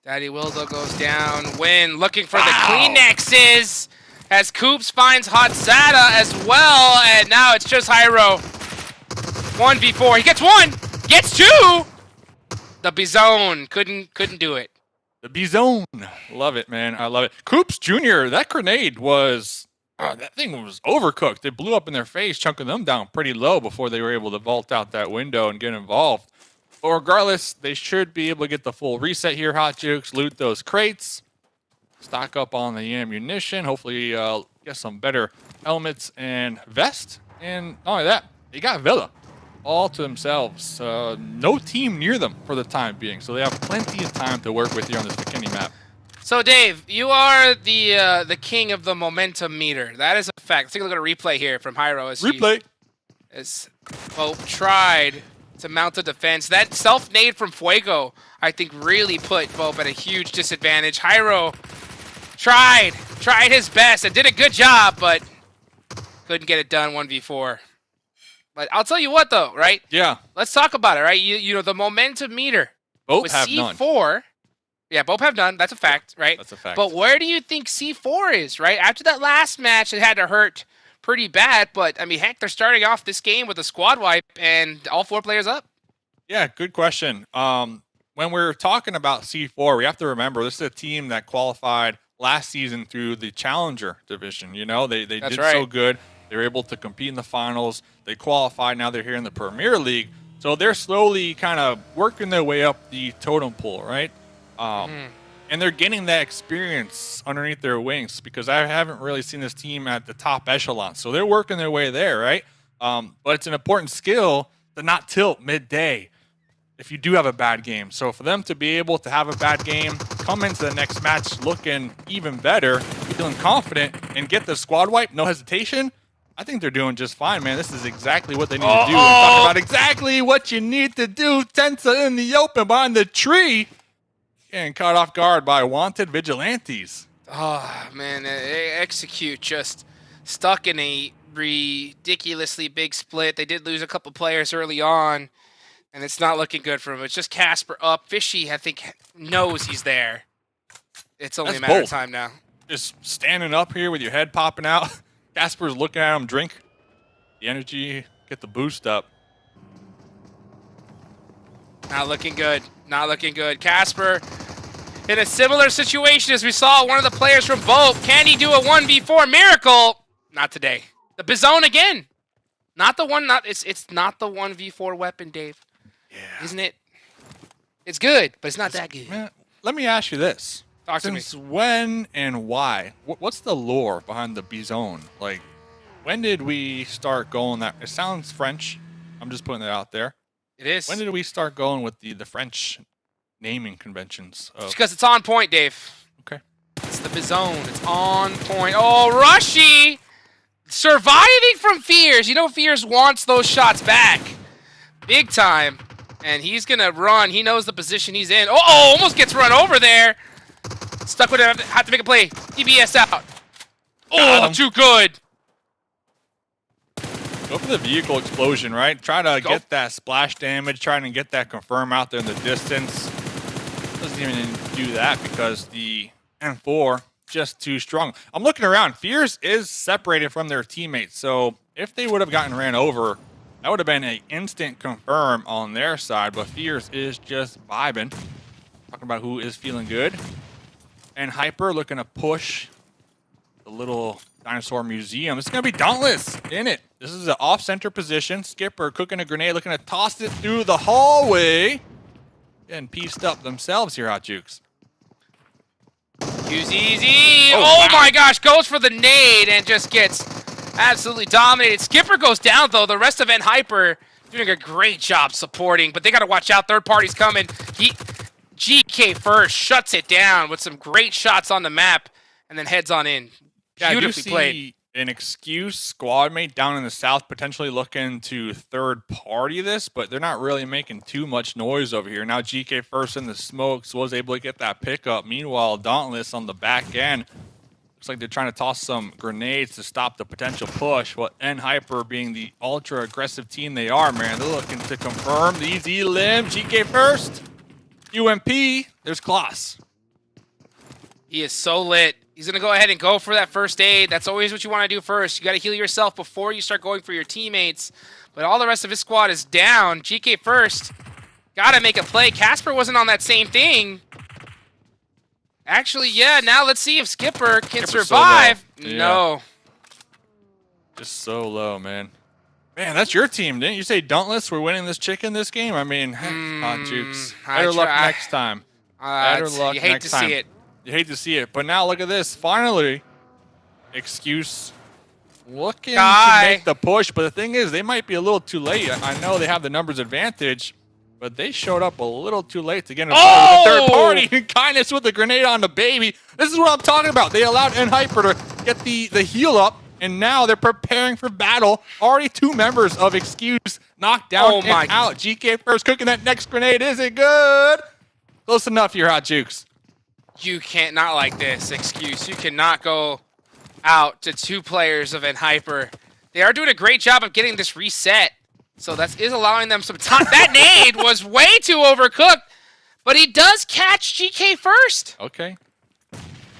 Daddy Wildo goes down. Win looking for the Kleenexes as Coops finds Hot Zata as well. And now it's just Hyro. 1v4. He gets 1. Gets 2. The Bizone couldn't do it.
The Bizone. Love it, man. I love it. Coops Jr., that grenade was... that thing was overcooked. It blew up in their face, chunking them down pretty low before they were able to vault out that window and get involved. But regardless, they should be able to get the full reset here, Hot Jukes. Loot those crates. Stock up on the ammunition. Hopefully get some better helmets and vest. And not only that, they got Villa all to themselves. No team near them for the time being. So they have plenty of time to work with here on this Vikendi map.
So, Dave, you are the king of the momentum meter. That is a fact. Let's take a look at a replay here from Hyro. As BOPE tried to mount a defense. That self-nade from Fuego, I think, really put BOPE at a huge disadvantage. Hyro tried his best and did a good job, but couldn't get it done 1v4. But I'll tell you what, though, right?
Yeah.
Let's talk about it, right? You know, the momentum meter.
BOPE
with
have
C4, none. Yeah, BOPE have none. That's a fact, right?
That's a fact.
But where do you think C4 is, right? After that last match, it had to hurt pretty bad. But, I mean, heck, they're starting off this game with a squad wipe and all 4 players up.
Yeah, good question. When we're talking about C4, we have to remember this is a team that qualified last season through the Challenger division. You know, they did so good. They were able to compete in the finals. They qualified. Now they're here in the Premier League. So they're slowly kind of working their way up the totem pole, right? And they're getting that experience underneath their wings because I haven't really seen this team at the top echelon. So they're working their way there, right? But it's an important skill to not tilt midday if you do have a bad game. So for them to be able to have a bad game, come into the next match looking even better, feeling confident, and get the squad wipe, no hesitation, I think they're doing just fine, man. This is exactly what they need to do. We're talking about exactly what you need to do. Tensa in the open behind the tree. Getting caught off guard by wanted vigilantes.
Oh, man. Execute just stuck in a ridiculously big split. They did lose a couple players early on, and it's not looking good for them. It's just Casper up. Fishy, I think, knows he's there. It's only a matter of time now.
Just standing up here with your head popping out. Casper's looking at him drink the energy, get the boost up.
Not looking good. Not looking good. Casper in a similar situation as we saw one of the players from BOPE. Can he do a 1v4 miracle? Not today. The Bizone again. Not the one. It's not the 1v4 weapon, Dave.
Yeah.
Isn't it? It's good, but it's not that good.
Man, let me ask you this.
Talk to me.
Since when and why? What's the lore behind the Bizone? Like, when did we start going that? It sounds French. I'm just putting it out there.
It is.
When did we start going with the French naming conventions?
It's because it's on point, Dave.
Okay.
It's the Bizone. It's on point. Oh, Rushy! Surviving from Fears. You know Fears wants those shots back. Big time. And he's going to run. He knows the position he's in. Oh, almost gets run over there. Stuck with it. Have to make a play. DBS out. Oh, too good.
Go for the vehicle explosion, right? Try to get that splash damage, trying to get that confirm out there in the distance. Doesn't even do that because the M4 just too strong. I'm looking around. Fears is separated from their teammates, so if they would have gotten ran over, that would have been an instant confirm on their side, but Fears is just vibing. Talking about who is feeling good. And Hyper looking to push the little dinosaur museum. It's going to be Dauntless in it. This is an off-center position. Skipper cooking a grenade, looking to toss it through the hallway. Getting pieced up themselves here, Hot Jukes.
Use easy. Oh my gosh, goes for the nade and just gets absolutely dominated. Skipper goes down, though. The rest of Hyper doing a great job supporting, but they got to watch out. Third party's coming. GK first shuts it down with some great shots on the map and then heads on in. Beautifully played.
An excuse squad mate down in the south potentially looking to third party this, but they're not really making too much noise over here. Now GK first in the smokes was able to get that pickup. Meanwhile, Dauntless on the back end looks like they're trying to toss some grenades to stop the potential push. Well, Hyper being the ultra aggressive team they are, man, they're looking to confirm the easy limb. GK first, UMP. There's Klaus.
He is so lit. He's going to go ahead and go for that first aid. That's always what you want to do first. You got to heal yourself before you start going for your teammates. But all the rest of his squad is down. GK first. Got to make a play. Casper wasn't on that same thing. Actually, yeah. Now let's see if Skipper can survive.
So yeah.
No.
Just so low, man. Man, that's your team. Didn't you say Dauntless were winning this chicken this game? I mean, Hot Jukes. Better luck next time. Better luck
you hate
next
to
time.
see it.
You hate to see it, but now look at this. Finally, excuse looking to make the push, but the thing is, they might be a little too late. I know they have the numbers advantage, but they showed up a little too late to get involved with the third party. Kindness with the grenade on the baby. This is what I'm talking about. They allowed Hyper to get the heal up, and now they're preparing for battle. Already 2 members of excuse knocked down and out. GK first cooking that next grenade. Is it good? Close enough here, Hot Jukes.
You can't not like this, excuse. You cannot go out to 2 players of Hyper. They are doing a great job of getting this reset. So that is allowing them some time. That nade was way too overcooked, but he does catch GK first.
Okay.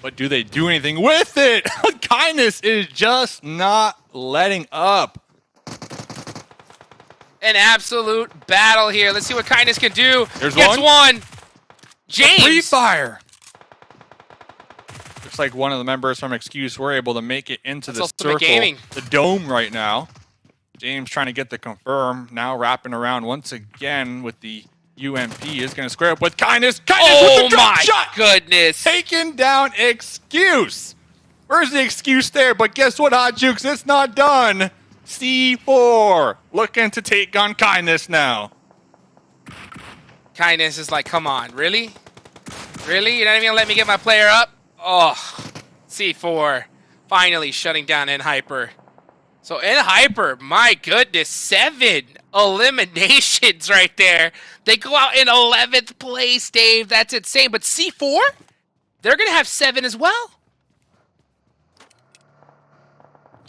But do they do anything with it? Kindness is just not letting up.
An absolute battle here. Let's see what Kindness can do.
There's
Gets one. James.
Free fire. Looks like one of the members from Excuse were able to make it into the circle, the dome right now. James trying to get the confirm. Now wrapping around once again with the UMP. Is going to square up with Kindness. Kindness with the drop shot.
Goodness.
Taking down Excuse. Where's the excuse there? But guess what, Hot Jukes? It's not done. C4 looking to take on Kindness now.
Kindness is like, come on, really? Really? You're not even going to let me get my player up? Oh, C4 finally shutting down Hyper. So Hyper, my goodness, 7 eliminations right there. They go out in 11th place, Dave. That's insane. But C4, they're going to have 7 as well.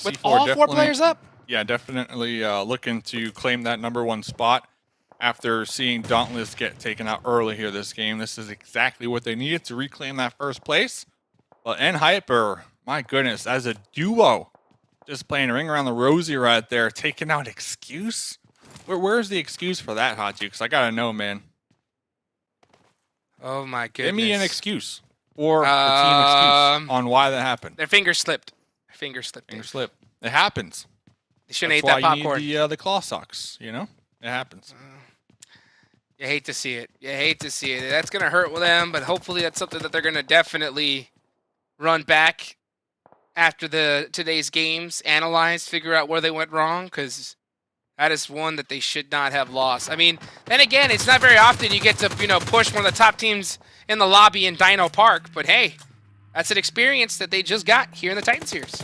With all 4 players up?
Yeah, definitely looking to claim that #1 spot. After seeing Dauntless get taken out early here this game, this is exactly what they needed to reclaim that first place. But Hyper, my goodness, as a duo, just playing a ring around the rosy right there, taking out Excuse. Where's the excuse for that, Hot Jukes? I gotta know, man.
Oh my goodness.
Give me an excuse or the team excuse on why that happened.
Their finger slipped. Finger slipped.
Finger slip. It happens.
They shouldn't
That's
eat that
why
popcorn.
you need the claw socks, you know? It happens.
You hate to see it. You hate to see it. That's going to hurt with them, but hopefully that's something that they're going to definitely run back after today's games, analyze, figure out where they went wrong, because that is one that they should not have lost. I mean, then again, it's not very often you get to, push one of the top teams in the lobby in Dino Park, but hey, that's an experience that they just got here in the Titan Series.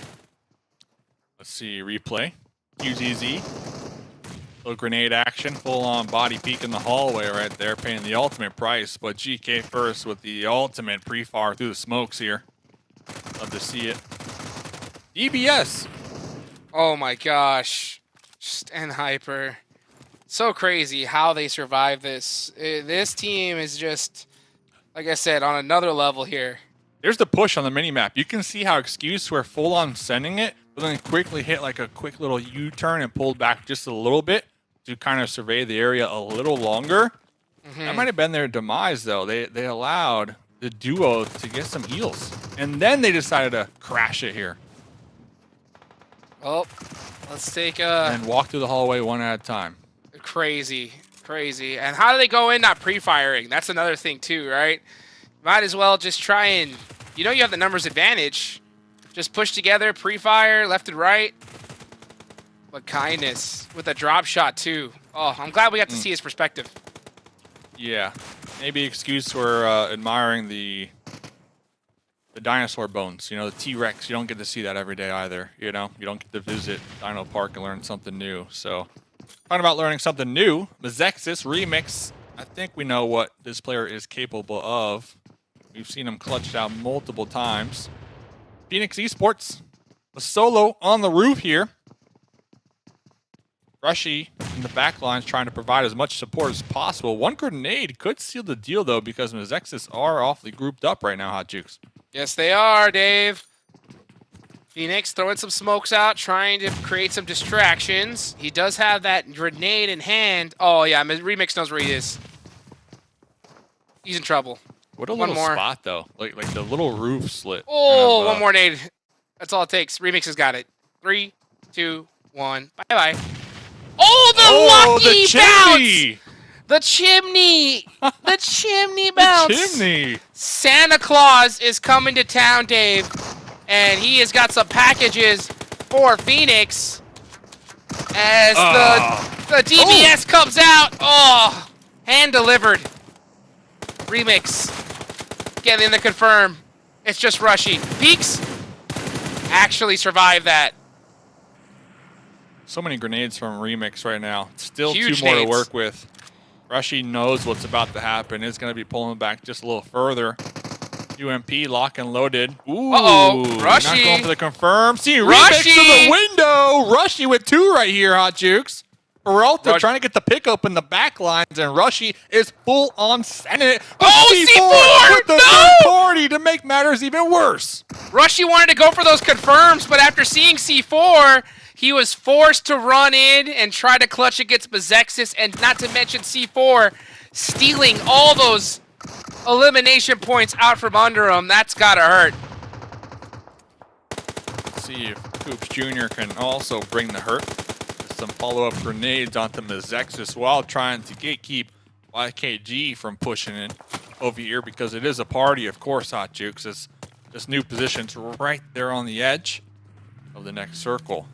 Let's see, replay. QZZ. Little grenade action, full-on body peek in the hallway right there, paying the ultimate price. But GK first with the ultimate pre-fire through the smokes here. Love to see it. EBS.
Oh my gosh. Just and Hyper. So crazy how they survive this. This team is just, like I said, on another level here.
There's the push on the minimap. You can see how Excuse were full-on sending it, but then quickly hit like a quick little U-turn and pulled back just a little bit to kind of survey the area a little longer. That might have been their demise, though. They allowed the duo to get some heals, and then they decided to crash it here.
Oh, let's take
And walk through the hallway one at a time.
Crazy. And how do they go in not pre-firing? That's another thing too, right? Might as well just try and, you have the numbers advantage. Just push together, pre-fire, left and right. But kindness with a drop shot too. Oh, I'm glad we got to see his perspective.
Yeah, maybe Excuse for admiring the dinosaur bones. The T-Rex. You don't get to see that every day either. You don't get to visit Dino Park and learn something new. So, talking about learning something new, MEZEXIS Remix. I think we know what this player is capable of. We've seen him clutched out multiple times. Phoenix Esports, a solo on the roof here. Rushy in the back lines trying to provide as much support as possible. One grenade could seal the deal, though, because MEZEXIS are awfully grouped up right now, Hot Jukes.
Yes, they are, Dave. Phoenix throwing some smokes out, trying to create some distractions. He does have that grenade in hand. Oh, yeah, Remix knows where he is. He's in trouble.
What a little spot, though. Like the little roof slit.
Oh, one more nade. That's all it takes. Remix has got it. 3, 2, 1. Bye-bye. Oh, the lucky bounce! The chimney! The chimney bounce!
The chimney!
Santa Claus is coming to town, Dave. And he has got some packages for Phoenix. As the DBS comes out. Oh, hand delivered. Remix. Getting the confirm. It's just Rushy. Peaks actually survived that.
So many grenades from Remix right now. Still
Huge
2 more
nades.
to work with. Rushy knows what's about to happen. Is going to be pulling back just a little further. UMP lock and loaded. Ooh,
Rushy.
Not going for the confirm. See, Remix
Rushy.
to the window. Rushy with 2 right here, Hot Jukes. Peralta trying to get the pickup in the back lines, and Rushy is full on sending it. But
C4
with the third party to make matters even worse.
Rushy wanted to go for those confirms, but after seeing C4, he was forced to run in and try to clutch against MEZEXIS, and not to mention C4 stealing all those elimination points out from under him. That's gotta hurt.
Let's see if Coops Jr. can also bring the hurt. Some follow-up grenades onto MEZEXIS while trying to gatekeep YKG from pushing in over here, because it is a party, of course, Hot Jukes. This new position's right there on the edge of the next circle.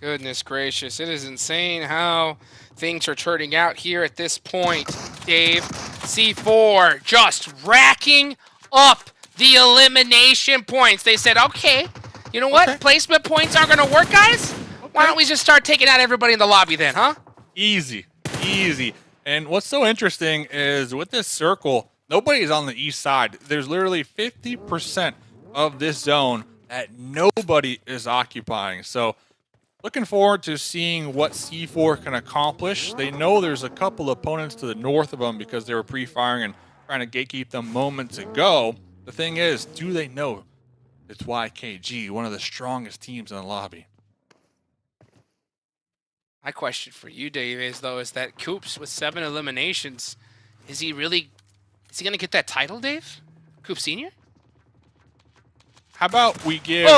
Goodness gracious, it is insane how things are turning out here at this point, Dave. C4 just racking up the elimination points. They said, okay, you know what? Placement points aren't going to work, guys. Why don't we just start taking out everybody in the lobby then, huh?
Easy. And what's so interesting is with this circle, nobody's on the east side. There's literally 50% of this zone that nobody is occupying. So looking forward to seeing what C4 can accomplish. They know there's a couple opponents to the north of them because they were pre-firing and trying to gatekeep them moments ago. The thing is, do they know it's YKG, one of the strongest teams in the lobby?
My question for you, Dave, is that Coops with 7 eliminations, is he going to get that title, Dave? Coop Senior?
How about we give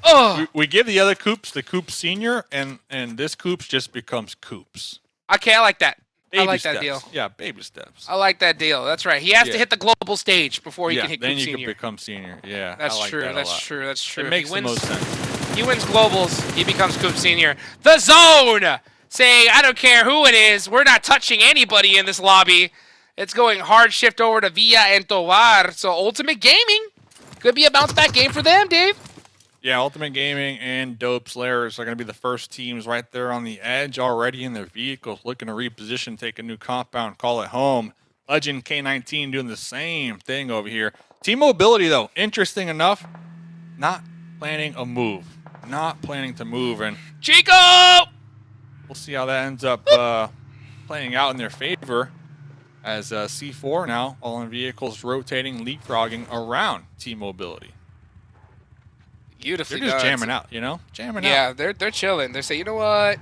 Oh,
We give the other Coops the Coops Senior, and this Coops just becomes Coops.
okay, I like that.
Baby
I like
steps.
that deal.
Yeah, baby steps.
I like that deal. That's right. He has to
Yeah.
hit the global stage before he
Yeah,
can hit
then
Coop
you
Senior.
can become Senior. Yeah,
That's
I like
true.
that a
That's
lot.
true. That's true.
It
If
makes
he
the
wins,
most sense.
he wins globals. He becomes Coop Senior. The zone saying, I don't care who it is. We're not touching anybody in this lobby. It's going hard shift over to Villa and Tovar. So Ultimate Gaming could be a bounce back game for them, Dave.
Yeah, Ultimate Gaming and Dope Slayers are going to be the first teams right there on the edge already in their vehicles, looking to reposition, take a new compound, call it home. Legend K19 doing the same thing over here. Team mobility, though, interesting enough, not planning a move. Not planning to move, and
Chico!
we'll see how that ends up playing out in their favor as C4 now, all in vehicles, rotating, leapfrogging around team mobility.
Beautifully
They're just
done.
jamming out, you know? Jamming out.
Yeah, they're chilling. They're saying, you know what?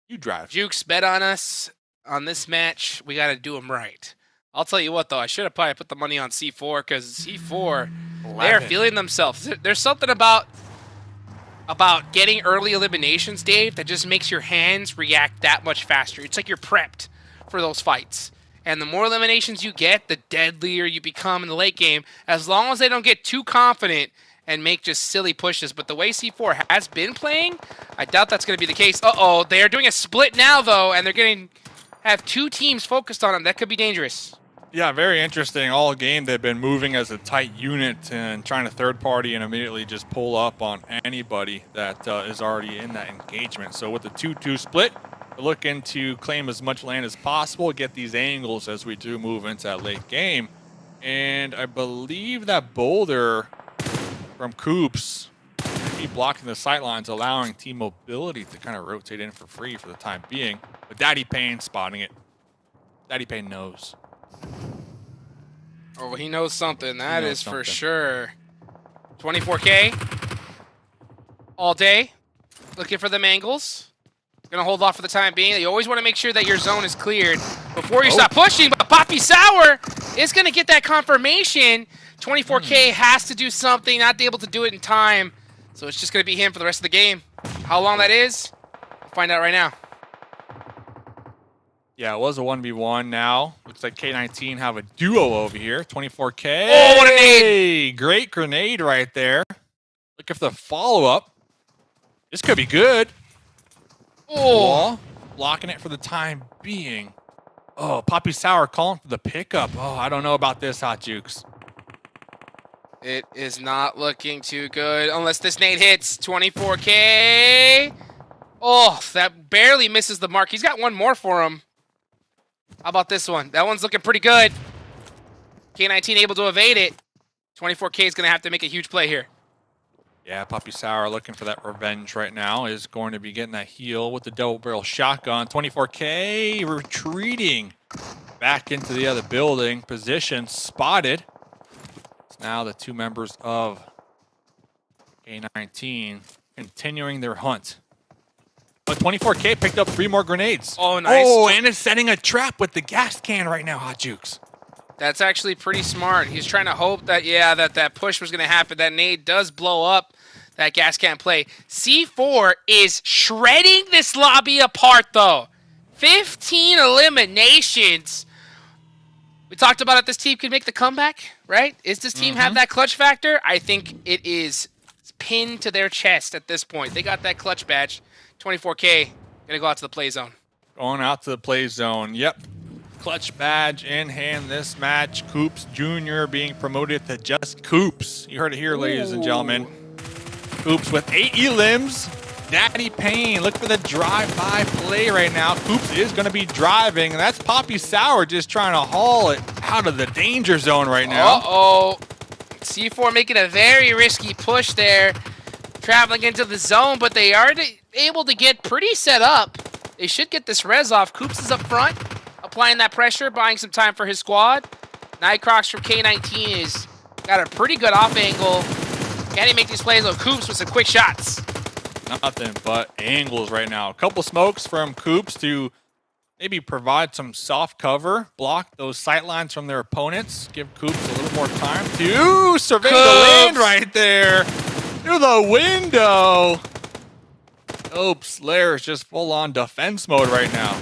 You drive.
Jukes bet on us on this match. We got to do them right. I'll tell you what, though. I should have probably put the money on C4 because C4, they're feeling themselves. There's something about getting early eliminations, Dave, that just makes your hands react that much faster. It's like you're prepped for those fights. And the more eliminations you get, the deadlier you become in the late game, as long as they don't get too confident and make just silly pushes. But the way C4 has been playing, I doubt that's going to be the case. Uh-oh, they are doing a split now, though, and they're have two teams focused on them. That could be dangerous.
Yeah, very interesting. All game they've been moving as a tight unit and trying to third party and immediately just pull up on anybody that is already in that engagement. So with the 2-2 split, we're looking to claim as much land as possible, get these angles as we do move into that late game. And I believe that boulder from Coops be blocking the sight lines, allowing team mobility to kind of rotate in for free for the time being. But Daddy Payne spotting it. Daddy Payne knows.
Oh, he knows something. That
knows
is for
something.
sure. 24K all day. Looking for them angles. Gonna hold off for the time being. You always want to make sure that your zone is cleared before you stop pushing. But Poppy Sour is gonna get that confirmation. 24K has to do something, not be able to do it in time. So it's just gonna be him for the rest of the game. How long that is, we'll find out right now.
Yeah, it was a 1v1 now. Looks like K19 have a duo over here. 24K.
Oh, what a nade.
Great grenade right there. Looking for the follow-up. This could be good.
Oh,
Wall, blocking it for the time being. Oh, Poppy Sour calling for the pickup. Oh, I don't know about this, Hot Jukes.
it is not looking too good unless this nade hits. 24K. Oh, that barely misses the mark. He's got one more for him. How about this one? That one's looking pretty good. K19 able to evade it. 24K is going to have to make a huge play here.
Yeah, Poppy Sour looking for that revenge right now. Is going to be getting that heal with the double barrel shotgun. 24K retreating back into the other building. Position spotted. It's now the two members of K19 continuing their hunt. But 24K picked up 3 more grenades.
Oh, nice.
Oh, and is setting a trap with the gas can right now, Hot Jukes.
That's actually pretty smart. He's trying to hope that, yeah, that push was going to happen. That nade does blow up that gas can play. C4 is shredding this lobby apart, though. 15 eliminations. We talked about if this team could make the comeback, right? Is this team have that clutch factor? I think it is pinned to their chest at this point. They got that clutch badge. 24K, gonna go out to the play zone.
Going out to the play zone. Yep. Clutch badge in hand this match. Coops Jr. being promoted to just Coops. You heard it here, ladies and gentlemen. Coops with 8 elims. Daddy Payne, look for the drive-by play right now. Coops is going to be driving, and that's Poppy Sour just trying to haul it out of the danger zone right now.
Uh-oh. C4 making a very risky push there. Traveling into the zone, but they are able to get pretty set up. They should get this res off. Coops is up front, applying that pressure, buying some time for his squad. Nightcrocs from K19 is got a pretty good off angle. Can he make these plays? Oh, Coops with some quick shots.
Nothing but angles right now. A couple smokes from Coops to maybe provide some soft cover, block those sight lines from their opponents, give Coops a little more time to survey the land right there. through the window. Oops, Lair is just full on defense mode right now.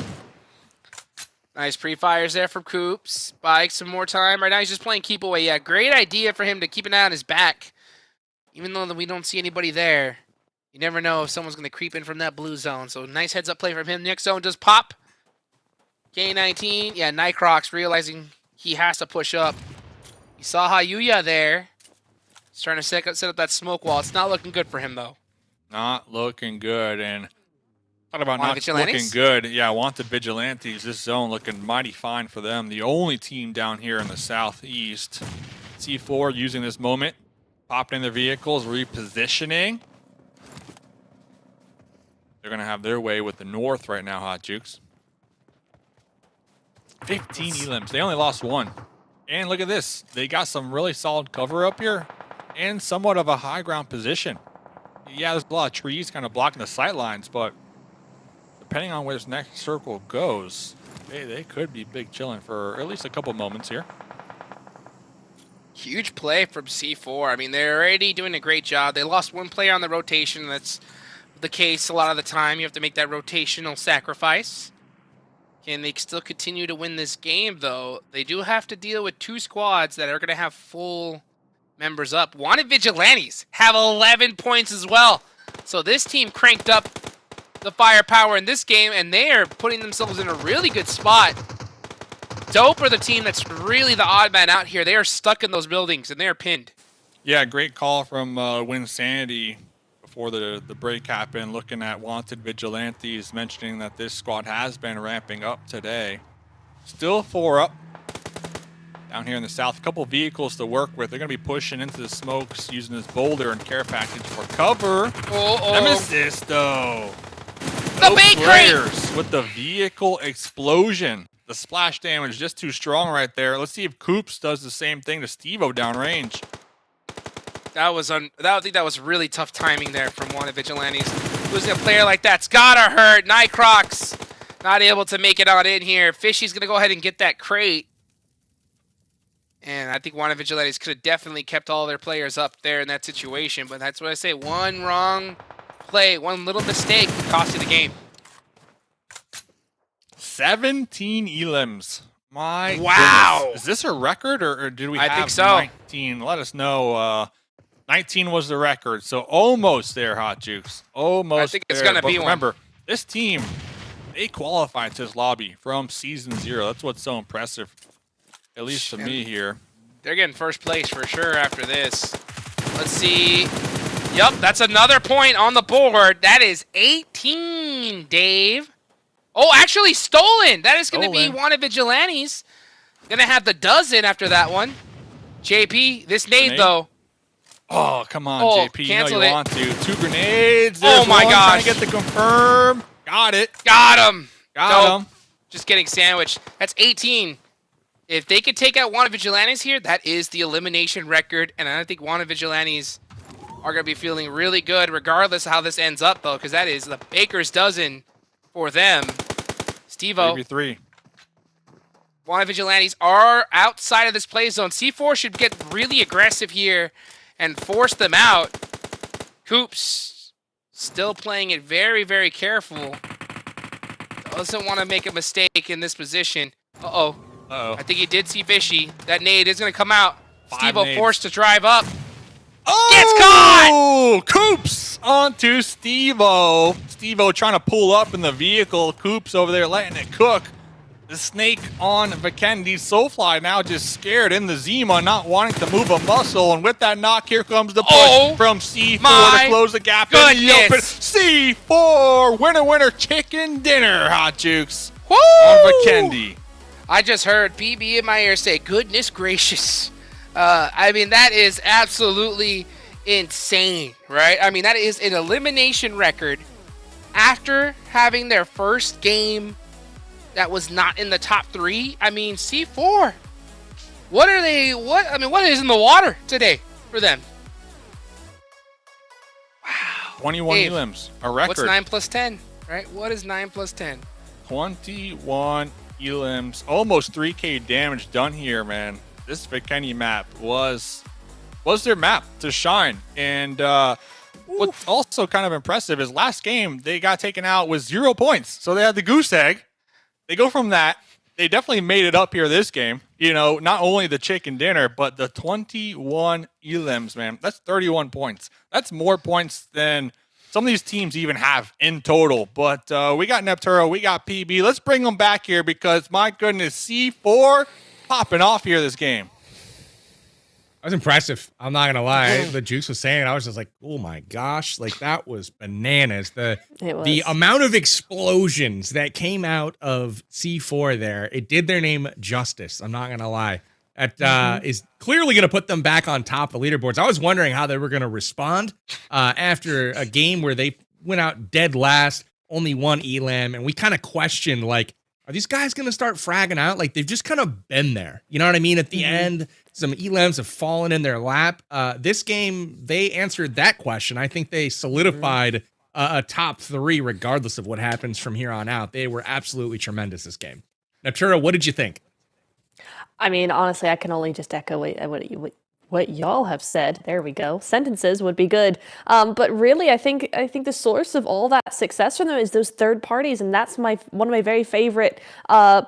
Nice pre-fires there from Coops. Buying some more time. Right now he's just playing keep away. Yeah, great idea for him to keep an eye on his back. Even though we don't see anybody there, you never know if someone's going to creep in from that blue zone. So nice heads-up play from him. Next zone does pop. K19. Yeah, Nightcrocs realizing he has to push up. He saw Hayuya there. He's trying to set up that smoke wall. It's not looking good for him, though.
Not looking good. And thought about
Wanted
not
Vigilantes?
looking good. Yeah, Wanted Vigilantes. This zone looking mighty fine for them. The only team down here in the southeast. C4 using this moment. Popping in their vehicles, repositioning. They're going to have their way with the north right now, Hot Jukes. 15 elims. They only lost one. And look at this. They got some really solid cover up here and somewhat of a high ground position. Yeah, there's a lot of trees kind of blocking the sight lines, but depending on where this next circle goes, they could be big chilling for at least a couple moments here.
Huge play from C4. I mean, they're already doing a great job. They lost one player on the rotation. That's the case a lot of the time. You have to make that rotational sacrifice. Can they still continue to win this game, though? They do have to deal with two squads that are going to have full members up. Wanted Vigilantes have 11 points as well. So this team cranked up the firepower in this game, and they are putting themselves in a really good spot. Dope are the team that's really the odd man out here. They are stuck in those buildings, and they are pinned.
Yeah, great call from Winsanity before the break happened, looking at Wanted Vigilantes, mentioning that this squad has been ramping up today. Still 4 up down here in the south. A couple vehicles to work with. They're going to be pushing into the smokes using this boulder and care package for cover. Nemesis, though.
The bait crate!
Players with the vehicle explosion. The splash damage just too strong right there. Let's see if Coops does the same thing to Steve-O downrange.
I think that was really tough timing there from Wanted Vigilantes. Losing a player like that's gotta hurt. Nightcrocs not able to make it on in here. Fishy's gonna go ahead and get that crate. And I think Wanted Vigilantes could have definitely kept all their players up there in that situation. But that's what I say. One wrong play, one little mistake could cost you the game.
17 elims. My
wow.
goodness. Is this a record or did we
I
have
think so.
19? Let us know. 19 was the record. So almost there, Hot Jukes. Almost
I think it's
there.
going to
But
be
remember, this team, they qualified to this lobby from Season 0. That's what's so impressive, at least to me here.
They're getting first place for sure after this. Let's see. Yep, that's another point on the board. That is 18, Dave. Oh, actually stolen. That is going to be Wanted Vigilantes. Going to have the dozen after that one. JP, this nade, though.
Oh, come on, JP. You know you want to. 2 grenades.
Oh, my gosh.
Trying to get the confirm. Got it.
Got him.
Got him.
Just getting sandwiched. That's 18. If they could take out Wanted Vigilantes here, that is the elimination record. And I think Wanted Vigilantes are going to be feeling really good regardless of how this ends up, though, because that is the baker's dozen for them. Steve-O.
Maybe 3.
Wanted Vigilantes are outside of this play zone. C4 should get really aggressive here and force them out. Coops still playing it very, very careful. Doesn't want to make a mistake in this position. Uh-oh.
Uh-oh.
I think he did see Fishy. That nade is going to come out.
5
Steve-O
nades.
forced to drive up.
Oh!
Gets caught!
Coops onto Steve-O. Steve-O trying to pull up in the vehicle. Coops over there letting it cook. The snake on Vikendi. Soulfly now just scared in the Zima, not wanting to move a muscle. And with that knock, here comes the push from C4 to close the gap in the open. C4, winner, winner, chicken dinner, Hot Jukes.
Woo!
On Vikendi.
I just heard BB in my ear say, goodness gracious. I mean, that is absolutely insane, right? I mean, that is an elimination record after having their first game that was not in the top 3. I mean, C4. What is in the water today for them? Wow.
21
Dave,
elims, a record.
What's 9 plus 10, right? What is 9 plus 10?
21 elims, almost 3K damage done here, man. This Vikendi map was was their map to shine. And what's also kind of impressive is last game, they got taken out with 0 points. So they had the goose egg. They go from that. They definitely made it up here this game. You know, not only the chicken dinner, but the 21 elims, man. That's 31 points. That's more points than some of these teams even have in total. But we got Nepturo, we got PB. Let's bring them back here because, my goodness, C4 popping off here this game.
That was impressive. I'm not gonna lie. The Juice was saying, I was just like, oh my gosh, like that was bananas. The amount of explosions that came out of C4 there, it did their name justice. I'm not gonna lie. That is clearly gonna put them back on top of the leaderboards. I was wondering how they were gonna respond after a game where they went out dead last, only one elam, and we kind of questioned, like, are these guys going to start fragging out? Like, they've just kind of been there. You know what I mean? At the end, some elams have fallen in their lap. This game, they answered that question. I think they solidified a top 3 regardless of what happens from here on out. They were absolutely tremendous this game. Natura, what did you think?
I mean, honestly, I can only just echo what y'all have said. There we go. Sentences would be good. But really, I think the source of all that success for them is those third parties, and that's one of my very favorite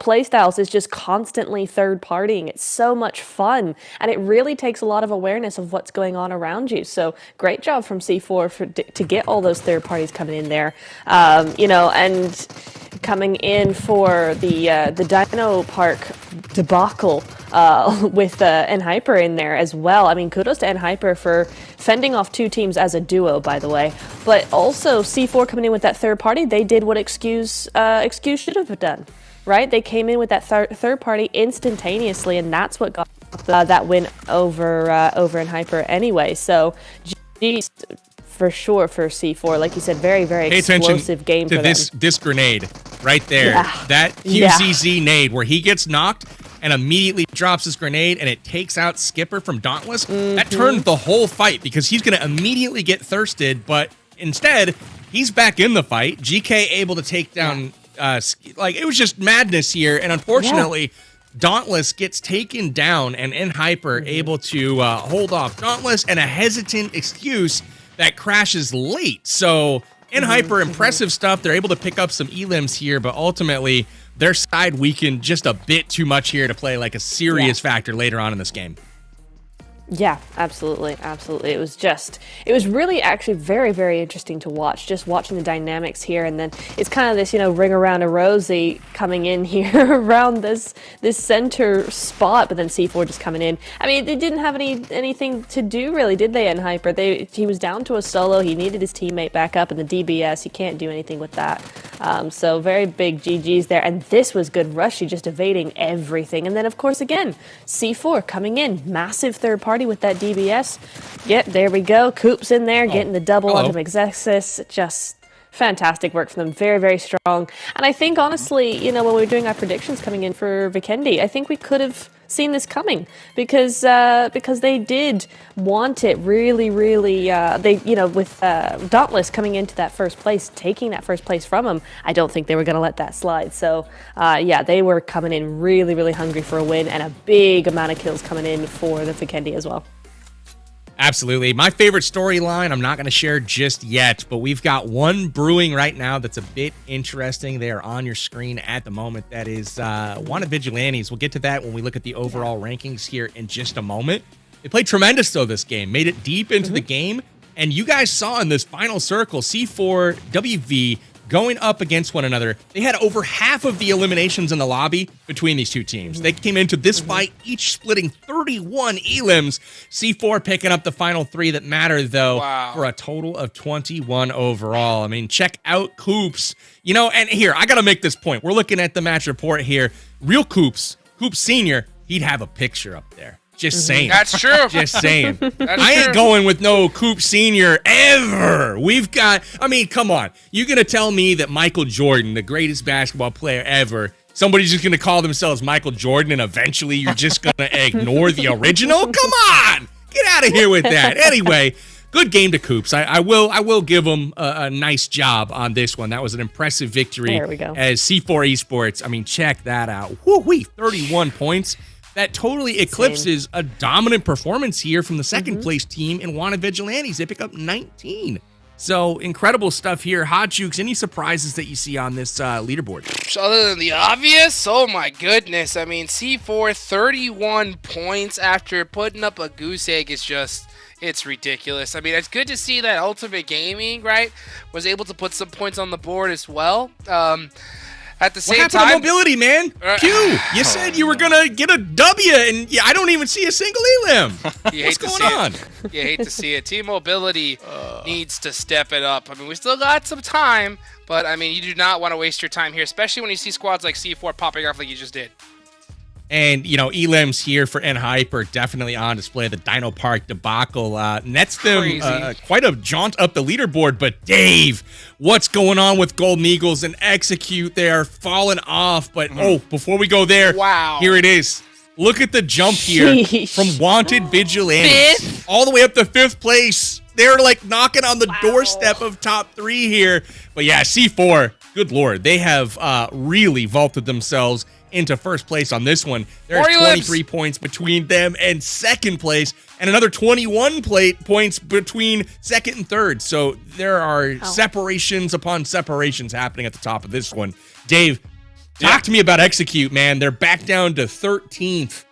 play styles is just constantly third partying. It's so much fun, and it really takes a lot of awareness of what's going on around you. So great job from C4 to get all those third parties coming in there. You know, and coming in for the Dino Park debacle with Enhyper in there as well. I mean, kudos to Enhyper for fending off 2 teams as a duo, by the way. But also C4 coming in with that third party, they did what Excuse should have done, right? They came in with that third party instantaneously, and that's what got that win over Enhyper anyway. So, geez, for sure for C4, like you said, very, very explosive game for them.
This grenade right there, that QZZ nade where he gets knocked and immediately drops his grenade and it takes out Skipper from Dauntless. That turned the whole fight because he's going to immediately get thirsted, but instead he's back in the fight. GK able to take down, like, it was just madness here, and unfortunately Dauntless gets taken down, and Enhyper able to hold off Dauntless, and a hesitant Excuse that crashes late. So Enhyper, impressive stuff. They're able to pick up some elims here, but ultimately their side weakened just a bit too much here to play like a serious factor later on in this game.
Yeah, absolutely, absolutely. It was really actually very, very interesting to watch, just watching the dynamics here, and then it's kind of this, you know, ring around a rosy coming in here around this center spot, but then C4 just coming in. I mean, they didn't have anything to do really, did they, Enhyper? He was down to a solo, he needed his teammate back up in the DBS, you can't do anything with that. So very big GGs there, and this was good Rushy, just evading everything. And then, of course, again, C4 coming in, massive third party with that DBS. Yep, there we go. Coop's in there, getting the double onto MEZEXIS. Just fantastic work from them. Very, very strong. And I think, honestly, you know, when we were doing our predictions coming in for Vikendi, I think we could have seen this coming because they did want it really, really. They, you know, with Dauntless coming into that first place, taking that first place from them, I don't think they were going to let that slide. So, yeah, they were coming in really, really hungry for a win, and a big amount of kills coming in for the Vikendi as well.
Absolutely. My favorite storyline, I'm not going to share just yet, but we've got one brewing right now that's a bit interesting. They are on your screen at the moment. That is Wanted Vigilantes. We'll get to that when we look at the overall rankings here in just a moment. They played tremendous, though, this game. Made it deep into the game. And you guys saw in this final circle, C4, WV, going up against one another. They had over half of the eliminations in the lobby between these two teams. They came into this fight, each splitting 31 elims. C4 picking up the final 3 that matter, though, for a total of 21 overall. I mean, check out Coops. You know, and here, I got to make this point. We're looking at the match report here. Real Coops Senior, he'd have a picture up there. Just saying.
That's true.
Just saying. I ain't going with no Coop Senior ever. We've got, I mean, come on. You're going to tell me that Michael Jordan, the greatest basketball player ever, somebody's just going to call themselves Michael Jordan and eventually you're just going to ignore the original? Come on. Get out of here with that. Anyway, good game to Coops. I will give him a nice job on this one. That was an impressive victory.
There we go.
As C4 Esports. I mean, check that out. Woo-wee, 31 points. that totally eclipses a dominant performance here from the second place team in Wanted Vigilantes. They pick up 19. So incredible stuff here. Hot Jukes, any surprises that you see on this leaderboard?
Other than the obvious, oh my goodness. I mean, C4, 31 points after putting up a goose egg is just, it's ridiculous. I mean, it's good to see that Ultimate Gaming, right, was able to put some points on the board as well. At the same
what happened
time,
to mobility, man? Q, you said you were gonna get a W, and I don't even see a single elim. What's going on?
You hate to see it. Team Mobility needs to step it up. I mean, we still got some time, but I mean, you do not want to waste your time here, especially when you see squads like C4 popping off like you just did.
And, you know, elims here for N-Hype are definitely on display. The Dino Park debacle nets them quite a jaunt up the leaderboard. But, Dave, what's going on with Golden Eagles and Execute? They are falling off. But, before we go there, here it is. Look at the jump here from Wanted Vigilantes all the way up to 5th place. They're, like, knocking on the doorstep of top 3 here. But, yeah, C4, good Lord, they have really vaulted themselves into 1st place on this one. There's 23 points between them and 2nd place, and another 21 points between 2nd and 3rd. So there are separations upon separations happening at the top of this one. Dave, talk to me about Execute, man. They're back down to 13th.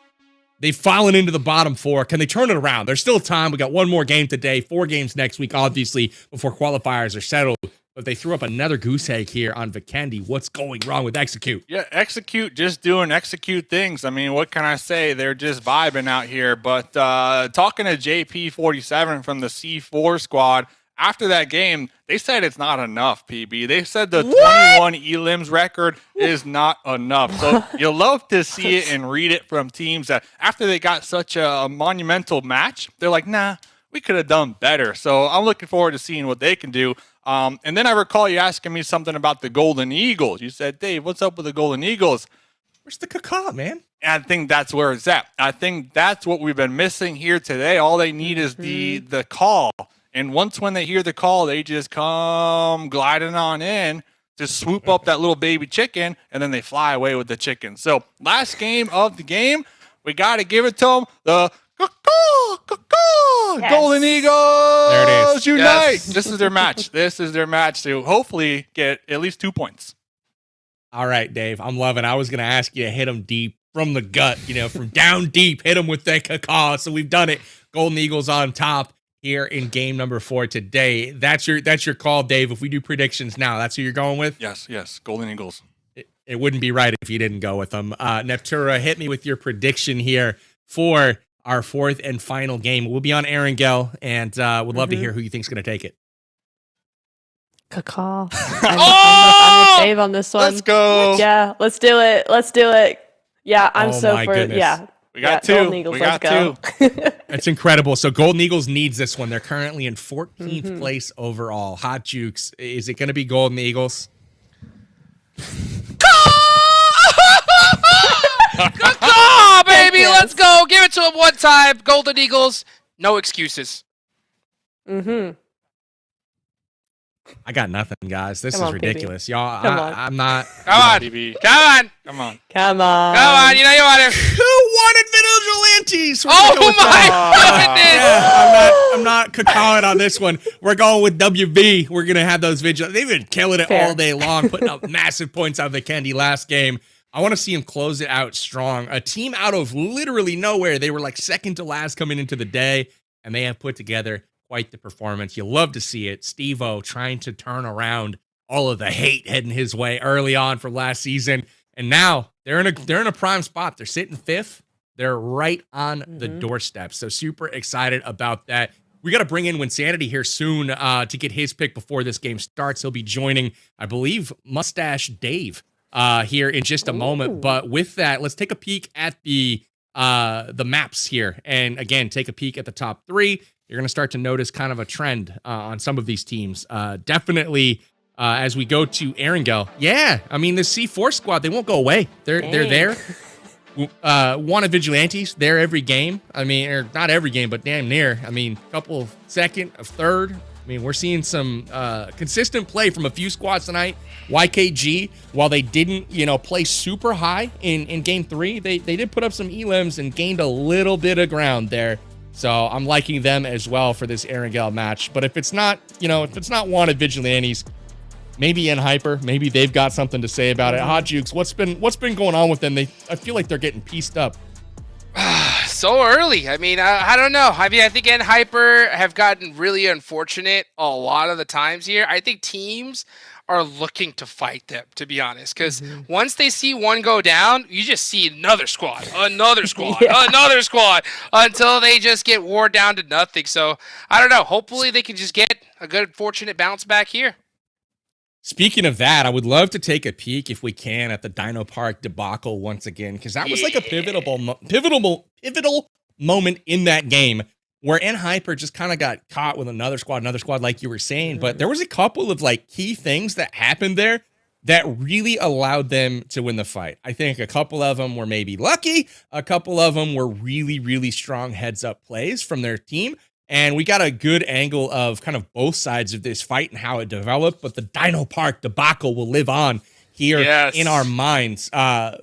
They've fallen into the bottom 4. Can they turn it around? There's still time. We got one more game today, 4 games next week, obviously, before qualifiers are settled. But they threw up another goose egg here on Vikendi. What's going wrong with Execute?
Yeah, Execute just doing Execute things. I mean, what can I say? They're just vibing out here. But talking to JP47 from the C4 squad, after that game, they said it's not enough, PB. They said the 21 elims record is not enough. So you'll love to see it and read it from teams that after they got such a monumental match, they're like, nah, we could have done better. So I'm looking forward to seeing what they can do. And then I recall you asking me something about the Golden Eagles. You said, Dave, what's up with the Golden Eagles?
Where's the caca, man?
And I think that's where it's at. I think that's what we've been missing here today. All they need is the call. And once when they hear the call, they just come gliding on in to swoop up that little baby chicken, and then they fly away with the chicken. So last game of the game, we got to give it to them. The Golden Eagles.
There it is.
Unite.
Yes.
This is their match. This is their match to hopefully get at least 2 points.
All right, Dave. I'm loving it. I was going to ask you to hit them deep from the gut, from down deep, hit them with that caca. So we've done it. Golden Eagles on top here in game number 4 today. That's your call, Dave. If we do predictions now, that's who you're going with?
Yes. Golden Eagles.
It wouldn't be right if you didn't go with them. Neptura, hit me with your prediction here for our 4th and final game. We'll be on Erangel, and would love to hear who you think's going to take it.
Caca. I'm with Dave on this one.
Let's go.
Yeah, let's do it. Yeah, I'm so for
goodness.
yeah.
We got
Golden
2.
Eagles,
We got
let's
2.
go.
That's incredible. So Golden Eagles needs this one. They're currently in 14th place overall. Hot Jukes. Is it going to be Golden Eagles?
Oh, baby, let's go. Give it to him one time. Golden Eagles, no excuses.
I got nothing, guys. This
Come
is
on,
ridiculous. Y'all,
Come on.
I'm not.
Come on.
BB.
Come on.
Come on.
You know you want to.
Who wanted Vigilantes?
Oh, my goodness.
Yeah, I'm not cacaoing on this one. We're going with WV. We're going to have those Vigilantes. They've been killing it
Fair.
all day long, putting up massive points on the Vikendi last game. I want to see him close it out strong. A team out of literally nowhere. They were like second to last coming into the day, and they have put together quite the performance. You love to see it. Steve-O trying to turn around all of the hate heading his way early on from last season. And now they're in a prime spot. They're sitting 5th. They're right on the doorstep. So super excited about that. We got to bring in Winsanity here soon to get his pick before this game starts. He'll be joining, I believe, Mustache Dave here in just a moment. But with that, let's take a peek at the maps here. And again, take a peek at the top 3. You're going to start to notice kind of a trend on some of these teams. Definitely as we go to Erangel. Yeah, I mean, the C4 squad, they won't go away. They're there. Wanted Vigilantes, they're every game. I mean, or not every game, but damn near. I mean, couple second, of third, I mean, we're seeing some consistent play from a few squads tonight. YKG, while they didn't, play super high in game 3, they did put up some elims and gained a little bit of ground there. So I'm liking them as well for this Erangel match. But if it's not, if it's not Wanted Vigilantes, maybe NHyper, maybe they've got something to say about it. Hot Jukes, what's been going on with them? I feel like they're getting pieced up.
So early. I mean, I don't know. I mean, I think NHyper have gotten really unfortunate a lot of the times here. I think teams are looking to fight them, to be honest, because once they see one go down, you just see another squad, another squad, another squad, until they just get wore down to nothing. So I don't know. Hopefully they can just get a good, fortunate bounce back here.
Speaking of that, I would love to take a peek, if we can, at the Dino Park debacle once again, because that was like a pivotal moment in that game where NHyper just kind of got caught with another squad, like you were saying. But there was a couple of like key things that happened there that really allowed them to win the fight. I think a couple of them were maybe lucky. A couple of them were really, really strong heads-up plays from their team. And we got a good angle of kind of both sides of this fight and how it developed. But the Dino Park debacle will live on here in our minds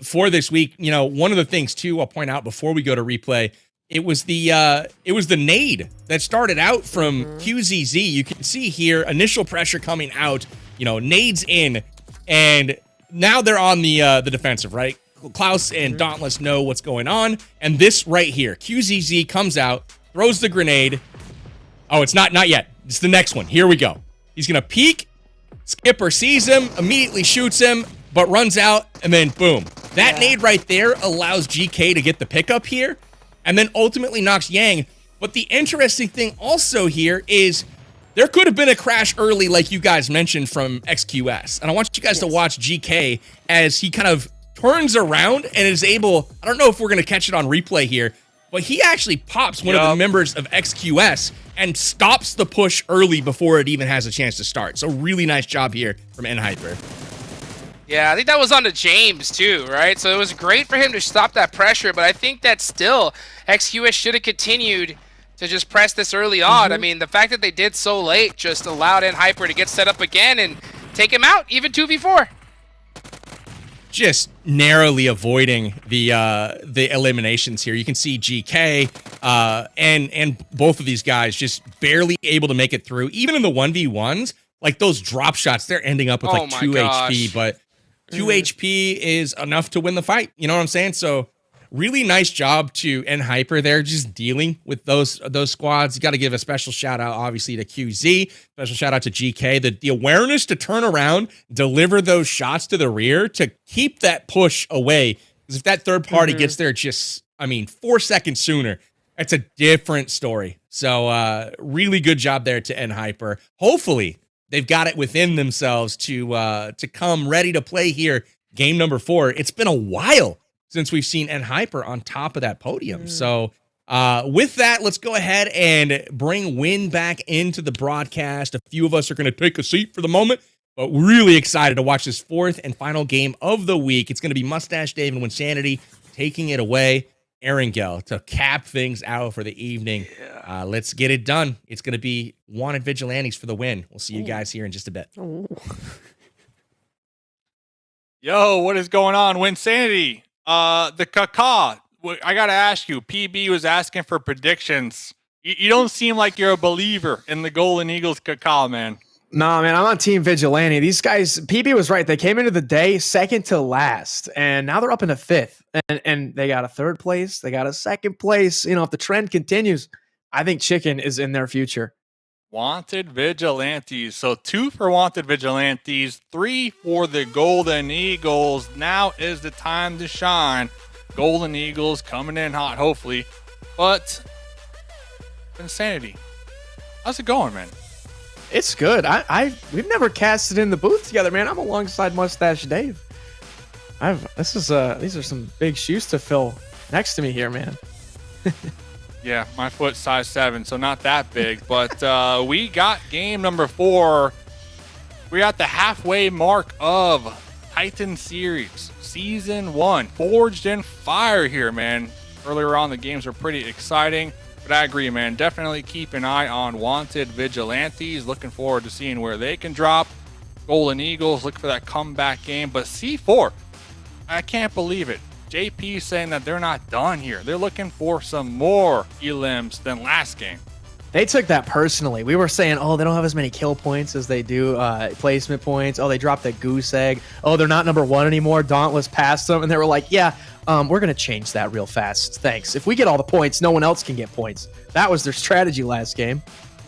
for this week. One of the things, too, I'll point out before we go to replay, it was the nade that started out from QZZ. You can see here, initial pressure coming out, nades in, and now they're on the defensive, right? Klaus and Dauntless know what's going on. And this right here, QZZ comes out, throws the grenade. Oh, it's not yet. It's the next one. Here we go. He's going to peek. Skipper sees him, immediately shoots him, but runs out, and then boom. That nade right there allows GK to get the pickup here, and then ultimately knocks Yang. But the interesting thing also here is there could have been a crash early, like you guys mentioned, from XQS. And I want you guys to watch GK as he kind of turns around and is able, I don't know if we're going to catch it on replay here, but he actually pops one of the members of XQS and stops the push early before it even has a chance to start. So really nice job here from NHyper.
Yeah, I think that was on to James too, right? So it was great for him to stop that pressure, but I think that still XQS should have continued to just press this early on. I mean, the fact that they did so late just allowed NHyper to get set up again and take him out, even 2v4.
Just narrowly avoiding the eliminations here. You can see GK and both of these guys just barely able to make it through. Even in the 1v1s, like those drop shots, they're ending up with like 2 HP, but 2 HP is enough to win the fight. You know what I'm saying? So really nice job to NHyper there, just dealing with those squads. You got to give a special shout out, obviously, to QZ. Special shout out to GK. The awareness to turn around, deliver those shots to the rear to keep that push away. Because if that third party gets there 4 seconds sooner, that's a different story. So really good job there to NHyper. Hopefully they've got it within themselves to come ready to play here. Game number 4. It's been a while since we've seen NHyper on top of that podium. So with that, let's go ahead and bring Win back into the broadcast. A few of us are going to take a seat for the moment, but really excited to watch this 4th and final game of the week. It's going to be Mustache Dave and Winsanity taking it away. Erangel to cap things out for the evening. Let's get it done. It's going to be Wanted Vigilantes for the win. We'll see you guys here in just a bit.
Yo, what is going on? Winsanity. The Kaka, I got to ask you, PB was asking for predictions. You don't seem like you're a believer in the Golden Eagles Kaka, man.
Nah, man, I'm on Team Vigilante. These guys, PB was right. They came into the day second to last, and now they're up into 5th. And they got a 3rd place. They got a 2nd place. If the trend continues, I think Chicken is in their future.
Wanted Vigilantes. So 2 for Wanted Vigilantes, 3 for the Golden Eagles. Now is the time to shine. Golden Eagles coming in hot, hopefully. But Insanity, how's it going, man?
It's good. We've never casted in the booth together, man. I'm alongside Mustache Dave. These are some big shoes to fill next to me here, man.
Yeah, my foot's size 7, so not that big. But we got game number 4. We're at the halfway mark of Titan Series Season 1. Forged in Fire here, man. earlier on. The games were pretty exciting. But I agree, man. Definitely keep an eye on Wanted Vigilantes. Looking forward to seeing where they can drop. Golden Eagles, look for that comeback game. But C4, I can't believe it. JP saying that they're not done here. They're looking for some more elims than last game.
They took that personally. We were saying, oh, they don't have as many kill points as they do placement points. Oh, they dropped that goose egg. Oh, they're not number 1 anymore. Dauntless passed them. And they were like, yeah, we're going to change that real fast. Thanks. If we get all the points, no one else can get points. That was their strategy last game.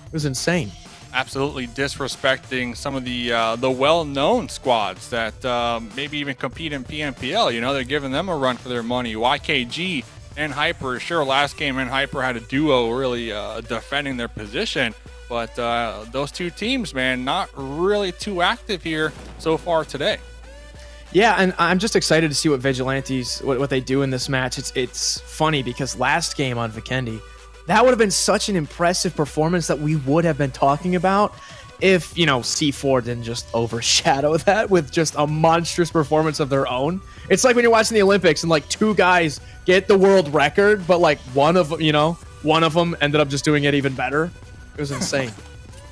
It was insane.
Absolutely disrespecting some of the well-known squads that maybe even compete in PNPL. You know, they're giving them a run for their money. YKG and Hyper, sure, last game and Hyper had a duo really defending their position, but those two teams, man, not really too active here so far today.
Yeah, and I'm just excited to see what Vigilantes, what they do in this match. It's funny because last game on Vikendi, that would have been such an impressive performance that we would have been talking about if, you know, C4 didn't just overshadow that with just a monstrous performance of their own. It's like when you're watching the Olympics and like 2 guys get the world record, but like one of them ended up just doing it even better. It was insane.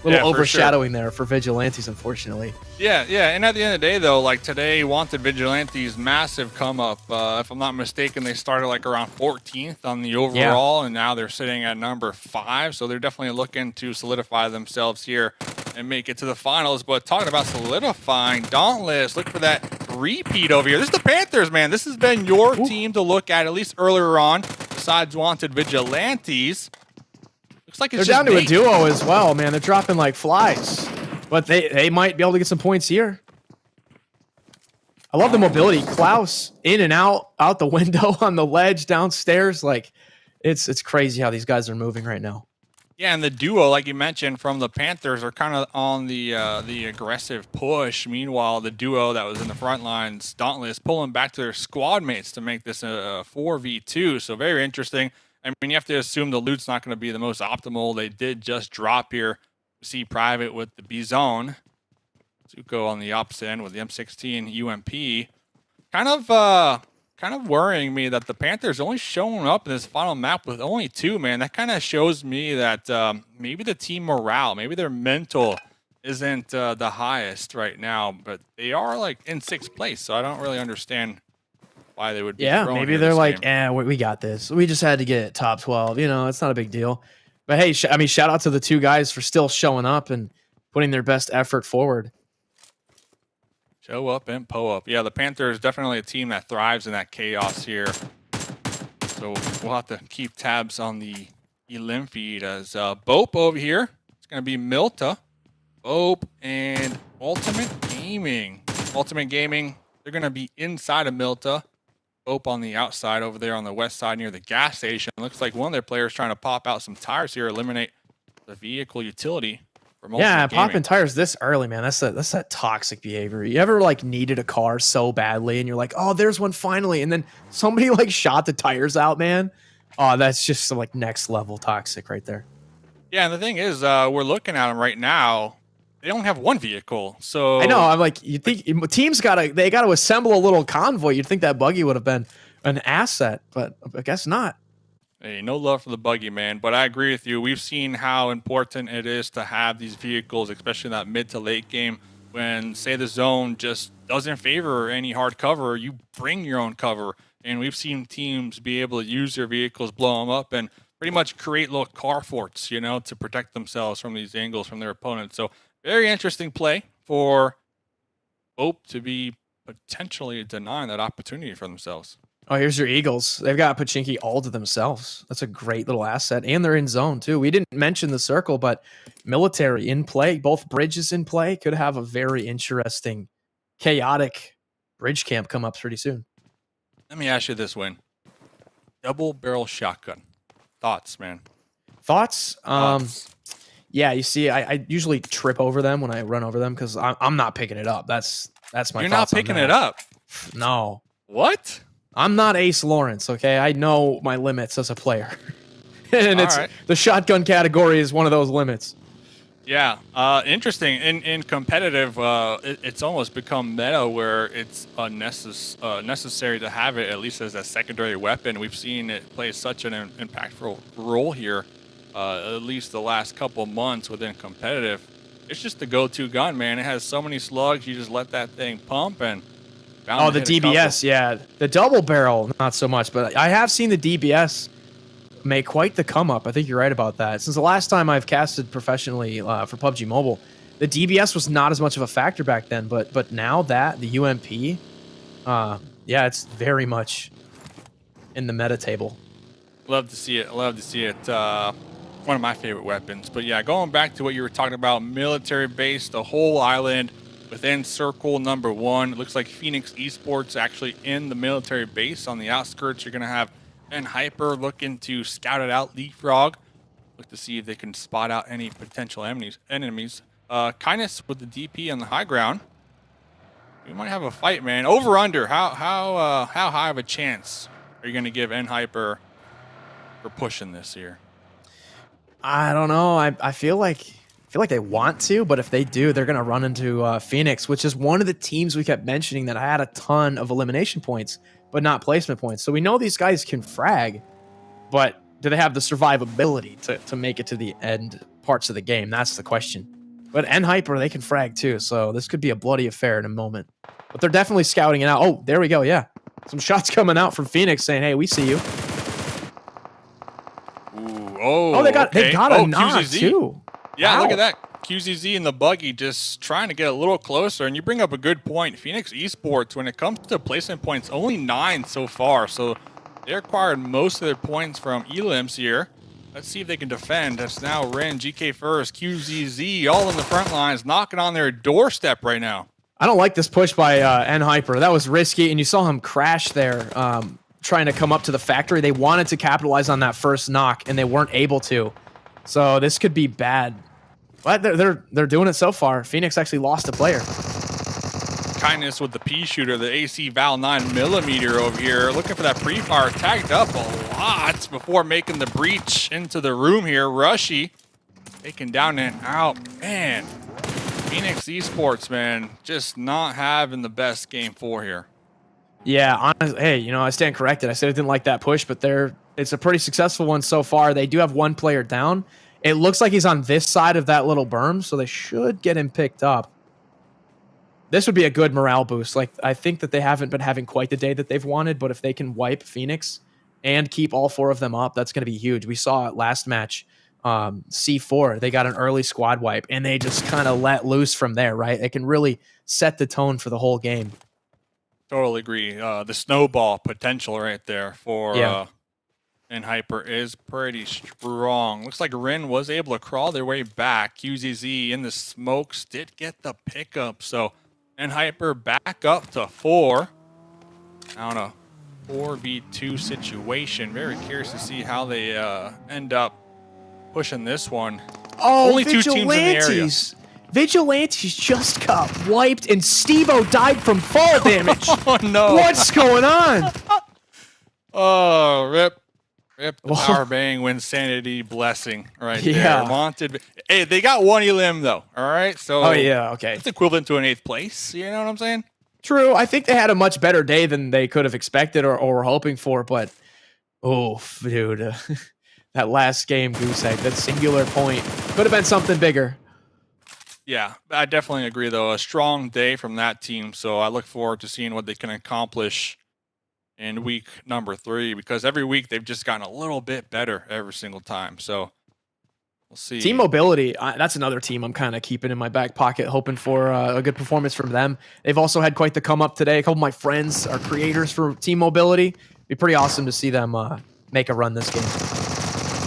Little overshadowing there for Vigilantes, unfortunately.
Yeah, and at the end of the day, though, like today, Wanted Vigilantes, massive come up. If I'm not mistaken, they started like around 14th on the overall, and now they're sitting at number 5. So they're definitely looking to solidify themselves here and make it to the finals. But talking about solidifying, Dauntless, look for that repeat over here. This is the Panthers, man. This has been your team to look at least earlier on, besides Wanted Vigilantes. Looks like it's
they're down to a duo as well, man. They're dropping like flies, but they might be able to get some points here. I love the mobility. Klaus in and out the window on the ledge downstairs. Like it's crazy how these guys are moving right now.
Yeah, and the duo, like you mentioned, from the Panthers are kind of on the aggressive push. Meanwhile, the duo that was in the front lines, Dauntless, pulling back to their squad mates to make this a 4v2. So very interesting. I mean, you have to assume the loot's not going to be the most optimal. They did just drop here. See Private with the B-Zone. Zuko on the opposite end with the M16 UMP. Kind of worrying me that the Panthers only showing up in this final map with only 2, man. That kind of shows me that maybe the team morale, maybe their mental isn't the highest right now, but they are like in 6th place, so I don't really understand why they would be
maybe they're like, we got this. We just had to get top 12. You know, it's not a big deal. But hey, I mean, shout out to the 2 guys for still showing up and putting their best effort forward.
Show up and pull up. Yeah, the Panthers definitely a team that thrives in that chaos here. So we'll have to keep tabs on the elim feed as BOPE over here. It's going to be Milta, BOPE, and Ultimate Gaming. Ultimate Gaming, they're going to be inside of Milta. BOPE on the outside over there on the west side near the gas station. Looks like one of their players trying to pop out some tires here, eliminate the vehicle utility.
Popping tires this early, man. That's that toxic behavior. You ever like needed a car so badly and you're like, oh, there's one finally, and then somebody like shot the tires out, man. Oh, that's just some like next level toxic right there.
Yeah, and the thing is, we're looking at them right now. They only have 1 vehicle, so
I know. I'm like, you think teams gotta assemble a little convoy? You'd think that buggy would have been an asset, but I guess not.
Hey, no love for the buggy, man. But I agree with you. We've seen how important it is to have these vehicles, especially in that mid to late game when, say, the zone just doesn't favor any hard cover. You bring your own cover. And we've seen teams be able to use their vehicles, blow them up, and pretty much create little car forts, you know, to protect themselves from these angles from their opponents. So very interesting play for BOPE to be potentially denying that opportunity for themselves.
Oh, here's your Eagles. They've got Pachinki all to themselves. That's a great little asset. And they're in zone, too. We didn't mention the circle, but military in play. Both bridges in play. Could have a very interesting, chaotic bridge camp come up pretty soon.
Let me ask you this, Win. Double barrel shotgun. Thoughts, man?
Thoughts? Yeah, you see, I usually trip over them when I run over them because I'm not picking it up. That's my
You're
thoughts
not picking
on that.
it up?
No.
What?
I'm not Ace Lawrence, okay? I know my limits as a player. And the shotgun category is one of those limits.
Yeah, interesting. In competitive, it's almost become meta where it's necessary to have it at least as a secondary weapon. We've seen it play such an impactful role here, at least the last couple months within competitive. It's just the go-to gun, man. It has so many slugs. You just let that thing pump and.
Oh, the DBS, yeah, the double barrel, not so much, but I have seen the DBS make quite the come up. I think you're right about that. Since the last time I've casted professionally for PUBG Mobile, the DBS was not as much of a factor back then, but now that the UMP, yeah, it's very much in the meta table.
Love to see it. Love to see it. One of my favorite weapons. But yeah, going back to what you were talking about, military base, the whole island within circle number 1. It looks like Phoenix Esports actually in the military base on the outskirts. You're going to have Hyper looking to scout it out, Leapfrog. Look to see if they can spot out any potential enemies. Kindness with the DP on the high ground. We might have a fight, man. Over under. How high of a chance are you going to give Hyper for pushing this here?
I don't know. I feel like they want to, but if they do, they're going to run into Phoenix, which is one of the teams we kept mentioning that had a ton of elimination points, but not placement points. So we know these guys can frag, but do they have the survivability to make it to the end parts of the game? That's the question. But Hyper, they can frag too, so this could be a bloody affair in a moment. But they're definitely scouting it out. Oh, there we go, yeah. Some shots coming out from Phoenix saying, hey, we see you.
Ooh,
they got a knock
QZZ.
too.
Yeah,
Wow.
Look at that. QZZ in the buggy just trying to get a little closer. And you bring up a good point. Phoenix Esports, when it comes to placement points, only 9 so far. So they acquired most of their points from elims here. Let's see if they can defend. That's now Ren, GK First, QZZ, all in the front lines, knocking on their doorstep right now.
I don't like this push by Hyper. That was risky, and you saw him crash there trying to come up to the factory. They wanted to capitalize on that first knock, and they weren't able to. So this could be bad. But they're doing it so far. Phoenix actually lost a player.
Kindness with the P shooter, the AC Val 9mm over here, looking for that pre-fire, tagged up a lot before making the breach into the room here. Rushy taken down and out. Man, Phoenix Esports, man, just not having the best game 4 here.
Yeah, honestly, hey, I stand corrected. I said I didn't like that push, but it's a pretty successful one so far. They do have one player down. It looks like he's on this side of that little berm, so they should get him picked up. This would be a good morale boost. Like, I think that they haven't been having quite the day that they've wanted, but if they can wipe Phoenix and keep all 4 of them up, that's going to be huge. We saw it last match, C4. They got an early squad wipe, and they just kind of let loose from there, right? It can really set the tone for the whole game.
Totally agree. The snowball potential right there for Hyper is pretty strong. Looks like Rin was able to crawl their way back. QZZ in the smokes did get the pickup. So Hyper back up to 4. Now in a 4v2 situation. Very curious to see how they end up pushing this one.
Oh,
only 2 teams in the area.
Vigilantes just got wiped, and Steve-O died from fall damage.
Oh, no.
What's going on?
Oh, rip the power bang win sanity blessing right there. Wanted. Hey, they got 1 elim, though. All right? So
okay.
It's equivalent to an 8th place. You know what I'm saying?
True. I think they had a much better day than they could have expected or were hoping for, but, dude. That last game, Goose Egg, that singular point, could have been something bigger.
Yeah, I definitely agree, though. A strong day from that team, so I look forward to seeing what they can accomplish in week number 3, because every week they've just gotten a little bit better every single time. So we'll see.
Team Mobility, that's another team I'm kind of keeping in my back pocket, hoping for a good performance from them. They've also had quite the come up today. A couple of my friends are creators for Team Mobility. It'd be pretty awesome to see them make a run this game.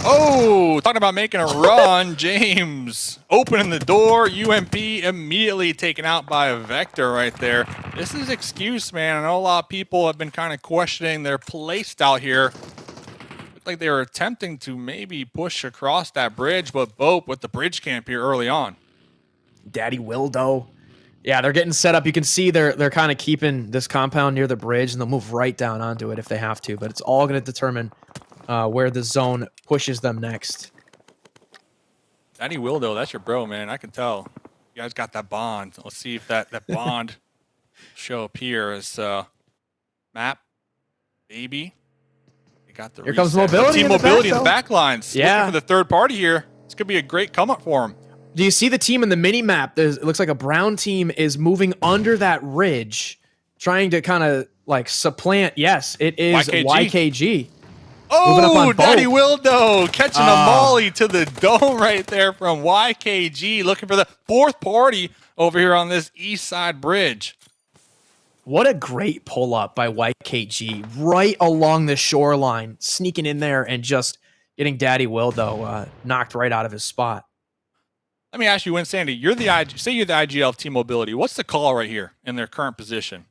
Oh, talking about making a run, James opening the door, UMP immediately taken out by a Vector right there. This is excuse, man. I know a lot of people have been kind of questioning their play style here. Looked like they were attempting to maybe push across that bridge, but BOPE with the bridge camp here early on.
Daddy Wildo. Yeah, they're getting set up. You can see they're kind of keeping this compound near the bridge, and they'll move right down onto it if they have to, but it's all going to determine where the zone pushes them next.
Daddy Wildo, that's your bro, man. I can tell. You guys got that bond. Let's see if that bond show up here as Map, Baby. You got the
Here comes
reset.
mobility
Team
in the
mobility in
back,
the back lines.
Yeah.
Looking for the third party here. This could be a great come up for him.
Do you see the team in the mini map? It looks like a brown team is moving under that ridge, trying to kind of like supplant. Yes, it is YKG. Moving up
Oh,
on
Daddy
BOPE.
Wildo catching a molly to the dome right there from YKG. Looking for the fourth party over here on this east side bridge.
What a great pull up by YKG right along the shoreline, sneaking in there and just getting Daddy Wildo knocked right out of his spot.
Let me ask you, when Sandy, you're the IGL of Team Mobility. What's the call right here in their current position?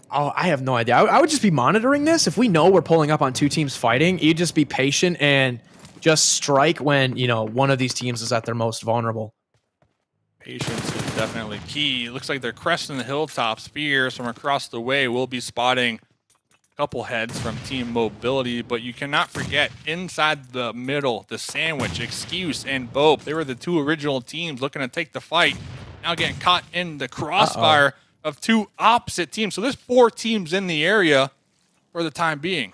Oh, I have no idea. I would just be monitoring this. If we know we're pulling up on two teams fighting, you just be patient and just strike when, you know, one of these teams is at their most vulnerable.
Patience is definitely key. It looks like they're cresting the hilltop. Spears from across the way will be spotting a couple heads from Team Mobility, but you cannot forget inside the middle, the sandwich, Excuse, and BOPE. They were the two original teams looking to take the fight. Now getting caught in the crossfire of two opposite teams. So there's 4 teams in the area for the time being.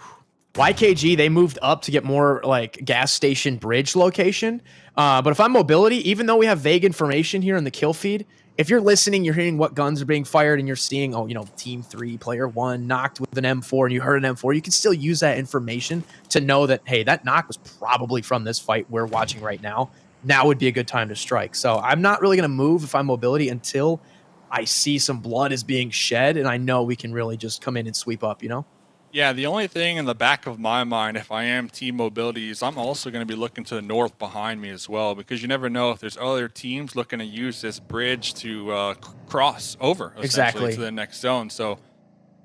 YKG, they moved up to get more like gas station bridge location. But if I'm Mobility, even though we have vague information here in the kill feed, if you're listening, you're hearing what guns are being fired and you're seeing, oh, you know, team 3, player 1 knocked with an M4 and you heard an M4, you can still use that information to know that, hey, that knock was probably from this fight we're watching right now. Now would be a good time to strike. So I'm not really going to move if I'm Mobility until I see some blood is being shed and I know we can really just come in and sweep up, you know?
Yeah, the only thing in the back of my mind, if I am Team Mobility, is I'm also going to be looking to the north behind me as well, because you never know if there's other teams looking to use this bridge to cross over essentially to the next zone. So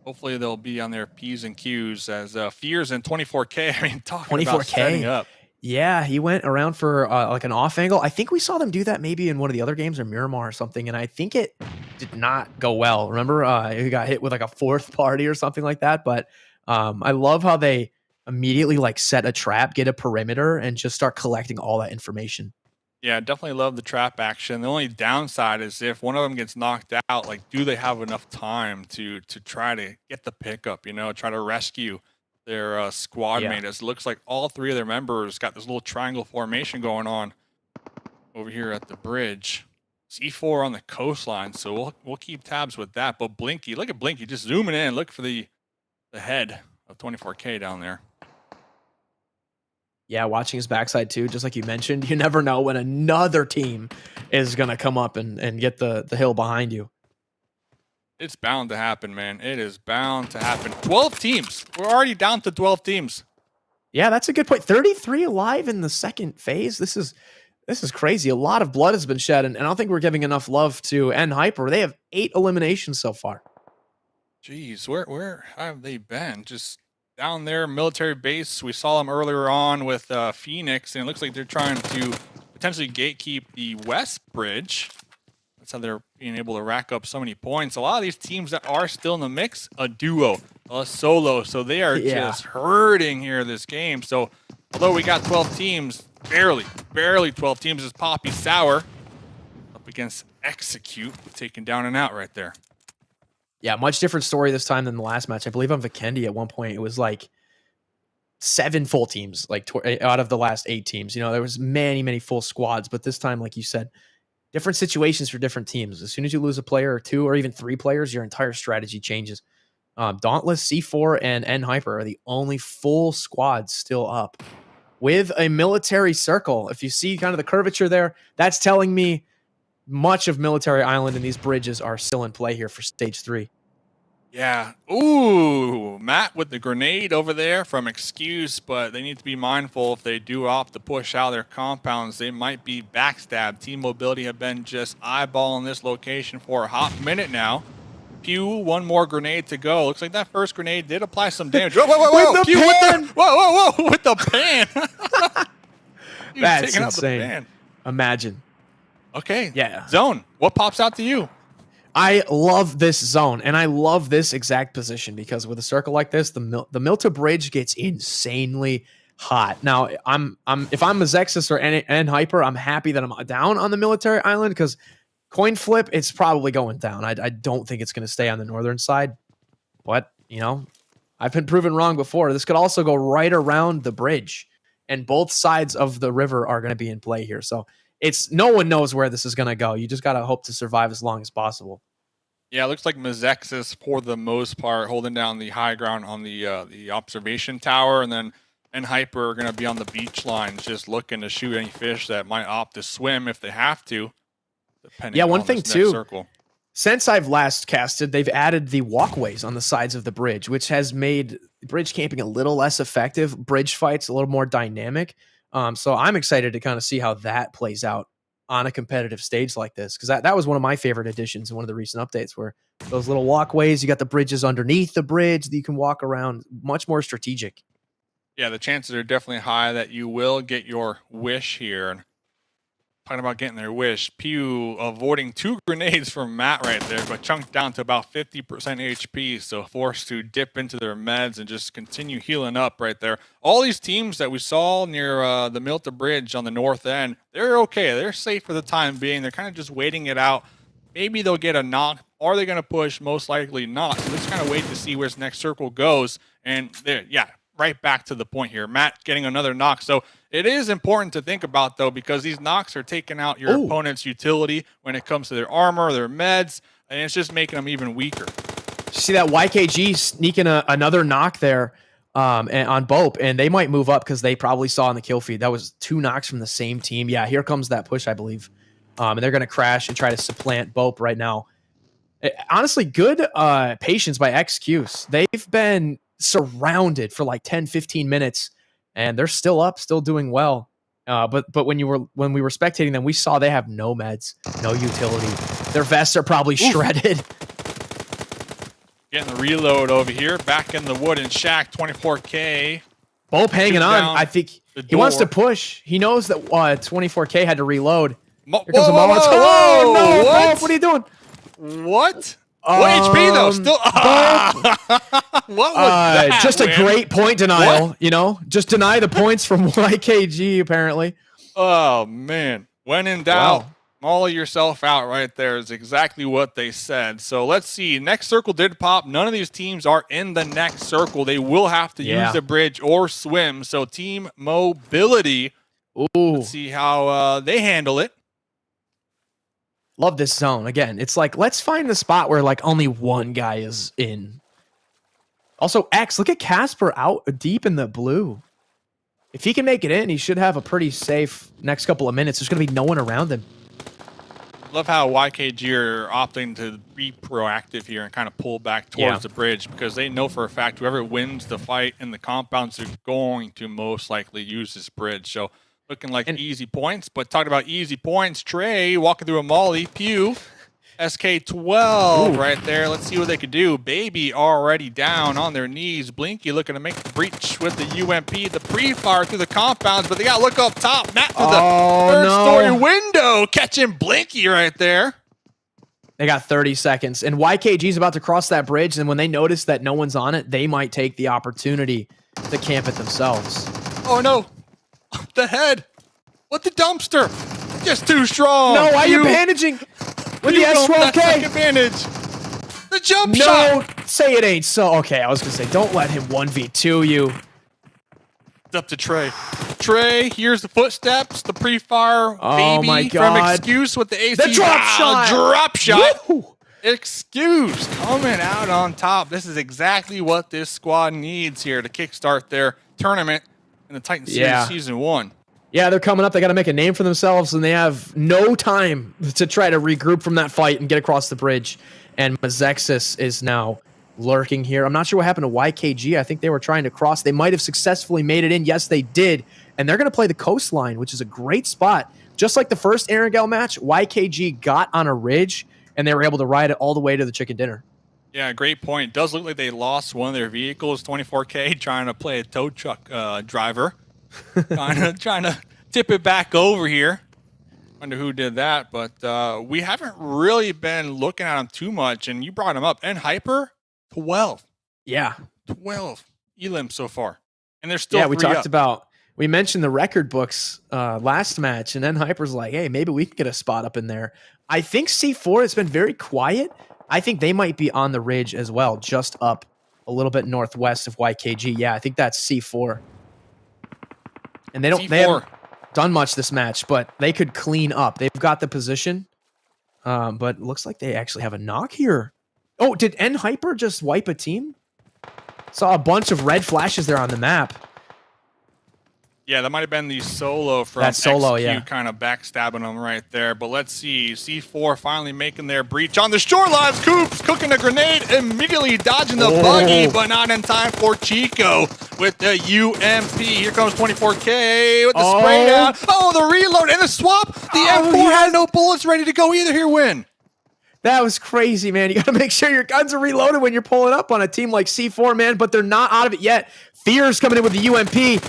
hopefully they'll be on their P's and Q's as Fears and 24K. I mean, talking about setting up.
Yeah, he went around for like an off angle. I think we saw them do that maybe in one of the other games or Miramar or something, and I think it did not go well. Remember, he got hit with like a fourth party or something like that. But I love how they immediately like set a trap, get a perimeter, and just start collecting all that information.
Yeah, definitely love the trap action. The only downside is if one of them gets knocked out, like, do they have enough time to try to get the pickup, you know, try to rescue their squad mate? It looks like all 3 of their members got this little triangle formation going on over here at the bridge. C4 on the coastline, so we'll keep tabs with that. But Blinky, look at Blinky just zooming in, look for the head of 24K down there.
Yeah, watching his backside too, just like you mentioned, you never know when another team is going to come up and get the hill behind you.
It's bound to happen, man. It is bound to happen. 12 teams. We're already down to 12 teams.
Yeah, that's a good point. 33 alive in the second phase. This is crazy. A lot of blood has been shed, and I don't think we're giving enough love to Hyper. They have 8 eliminations so far.
Jeez, where have they been? Just down there, military base. We saw them earlier on with Phoenix, and it looks like they're trying to potentially gatekeep the West Bridge. That's how they're being able to rack up so many points. A lot of these teams that are still in the mix, a duo, a solo, so they are just hurting here this game. So although we got 12 teams, barely 12 teams, is Poppy Sour up against Execute, taking down and out right there.
Yeah, much different story this time than the last match. I believe on Vikendi at one point, it was like 7 full teams, like out of the last 8 teams. You know, there was many full squads, but this time, like you said, different situations for different teams. As soon as you lose a player or 2 or even 3 players, your entire strategy changes. Dauntless, C4, and Hyper are the only full squads still up with a military circle. If you see kind of the curvature there, that's telling me much of Military Island and these bridges are still in play here for stage 3.
Yeah. Ooh, Matt with the grenade over there from Excuse, but they need to be mindful if they do opt to push out their compounds, they might be backstabbed. Team Mobility have been just eyeballing this location for a hot minute now. Pew, one more grenade to go. Looks like that first grenade did apply some damage. Whoa.
With the
Pew
pan!
Whoa, with the pan.
That's
taking out the
insane.
pan.
Imagine.
Okay.
Yeah.
Zone. What pops out to you?
I love this zone, and I love this exact position because with a circle like this, the Milta Bridge gets insanely hot. Now, if I'm MEZEXIS or N Hyper, I'm happy that I'm down on the military island because coin flip, it's probably going down. I don't think it's going to stay on the northern side. But, I've been proven wrong before. This could also go right around the bridge, and both sides of the river are going to be in play here. So no one knows where this is going to go. You just got to hope to survive as long as possible.
Yeah, it looks like MEZEXIS, for the most part, holding down the high ground on the observation tower, and then Hyper are going to be on the beach lines, just looking to shoot any fish that might opt to swim if they have to.
One thing too.
Circle.
Since I've last casted, they've added the walkways on the sides of the bridge, which has made bridge camping a little less effective, bridge fights a little more dynamic. So I'm excited to kind of see how that plays out on a competitive stage like this, because that was one of my favorite additions in one of the recent updates, where those little walkways, you got the bridges underneath the bridge that you can walk around, much more strategic.
Yeah, the chances are definitely high that you will get your wish here. And talking about getting their wish, Pew avoiding 2 grenades from Matt right there, but chunked down to about 50% HP, so forced to dip into their meds and just continue healing up right there. All these teams that we saw near the Milta Bridge on the north end, they're okay. They're safe for the time being. They're kind of just waiting it out. Maybe they'll get a knock. Are they going to push? Most likely not. So let's kind of wait to see where this next circle goes. And there, yeah, right back to the point here. Matt getting another knock. So it is important to think about, though, because these knocks are taking out your opponent's utility when it comes to their armor, their meds, and it's just making them even weaker.
See that YKG sneaking another knock there on BOPE, and they might move up because they probably saw in the kill feed. That was 2 knocks from the same team. Yeah, here comes that push, I believe. And they're going to crash and try to supplant BOPE right now. Honestly, good patience by XQs. They've been surrounded for like 10-15 minutes, and they're still up, still doing well. But when we were spectating them, we saw they have no meds, no utility. Their vests are probably shredded.
Getting the reload over here, back in the wooden shack, 24K.
BOPE hanging on. I think he wants to push. He knows that 24K had to reload. Here comes a Molotov. Oh no! BOPE, what are you doing?
What? What HP though? Still. What was that?
Just a great point denial. What? Just deny the points from YKG apparently.
Oh man! When in doubt, molly yourself out. Right there is exactly what they said. So let's see. Next circle did pop. None of these teams are in the next circle. They will have to use the bridge or swim. So team mobility. Let's see how they handle it.
Love this zone. Again, it's like, let's find the spot where like only one guy is in. Also, X, look at Casper out deep in the blue. If he can make it in, he should have a pretty safe next couple of minutes. There's going to be no one around him.
Love how YKG are opting to be proactive here and kind of pull back towards the bridge, because they know for a fact whoever wins the fight in the compounds are going to most likely use this bridge. So looking like easy points, but talking about easy points, Trey walking through a molly, Pew, SK12 right there. Let's see what they could do. Baby already down on their knees. Blinky looking to make the breach with the UMP, the pre-fire through the compounds, but they got to look up top. Matt through the third-story window, catching Blinky right there.
They got 30 seconds, and YKG's about to cross that bridge, and when they notice that no one's on it, they might take the opportunity to camp it themselves.
Oh, no. The head. What the dumpster? Just too strong.
No, why are you bandaging? With the S12K.
Advantage. The jump shot.
No, say it ain't so. Okay, I was going to say, don't let him 1v2 you.
It's up to Trey. Trey, here's the footsteps, the pre-fire.
Oh,
Baby
my God.
From Excuse with the AC.
The drop shot.
Drop shot.
Woo!
Excuse coming out on top. This is exactly what this squad needs here to kickstart their tournament in the Titan Series Season 1.
Yeah, they're coming up. They got to make a name for themselves, and they have no time to try to regroup from that fight and get across the bridge. And MEZEXIS is now lurking here. I'm not sure what happened to YKG. I think they were trying to cross. They might have successfully made it in. Yes, they did. And they're going to play the coastline, which is a great spot. Just like the first Erangel match, YKG got on a ridge, and they were able to ride it all the way to the chicken dinner.
Yeah, great point. It does look like they lost one of their vehicles, 24K, trying to play a tow truck driver. trying to tip it back over here. Wonder who did that, but we haven't really been looking at him too much, and you brought him up. And Hyper, 12.
Yeah.
12 elim so far. And they're still
we mentioned the record books last match, and then Hyper's like, hey, maybe we can get a spot up in there. I think C4 has been very quiet. I think they might be on the ridge as well, just up a little bit northwest of YKG. Yeah, I think that's C4. And they haven't done much this match, but they could clean up. They've got the position, but it looks like they actually have a knock here. Oh, did N Hyper just wipe a team? Saw a bunch of red flashes there on the map.
Yeah, that might have been the solo from XQ kind of backstabbing them right there. But let's see. C4 finally making their breach on the shorelines. Coops cooking a grenade, immediately dodging the buggy, but not in time for Chico with the UMP. Here comes 24K with the spray down. Oh, the reload and the swap. The M4 had no bullets ready to go either. Here, win.
That was crazy, man. You got to make sure your guns are reloaded when you're pulling up on a team like C4, man, but they're not out of it yet. Fear's coming in with the UMP.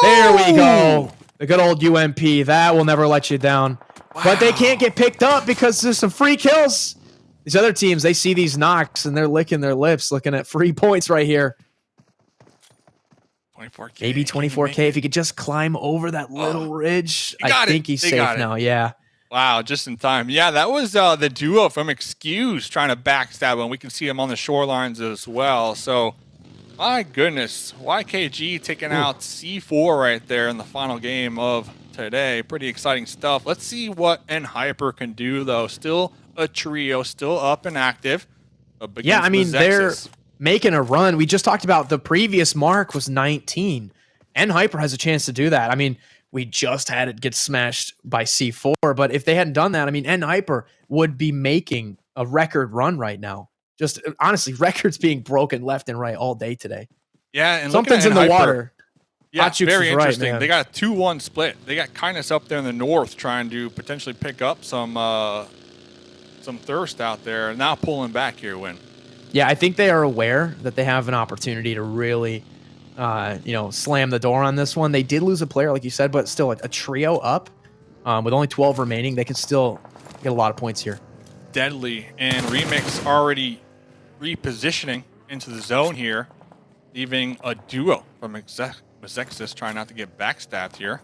There we go. The good old UMP. That will never let you down. Wow. But they can't get picked up because there's some free kills. These other teams, they see these knocks and they're licking their lips looking at free points right here.
24K.
Maybe 24K if he could just climb over that little ridge. I think he's safe now. Yeah.
Wow, just in time. Yeah, that was the duo from Excuse trying to backstab him. We can see him on the shorelines as well. So, my goodness, YKG taking out C4 right there in the final game of today. Pretty exciting stuff. Let's see what N Hyper can do, though. Still a trio, still up and active.
Yeah, I mean, they're making a run. We just talked about the previous mark was 19. N Hyper has a chance to do that. I mean, we just had it get smashed by C4, but if they hadn't done that, I mean, N Hyper would be making a record run right now. Just honestly, records being broken left and right all day today.
Yeah, and
something's in the water.
Yeah, very interesting. They got a 2-1 split. They got Kindness up there in the north trying to potentially pick up some thirst out there. Now pulling back here, Win.
Yeah, I think they are aware that they have an opportunity to really slam the door on this one. They did lose a player, like you said, but still a trio up with only 12 remaining. They can still get a lot of points here.
Deadly, and Remix already repositioning into the zone here, leaving a duo from MEZEXIS trying not to get backstabbed here.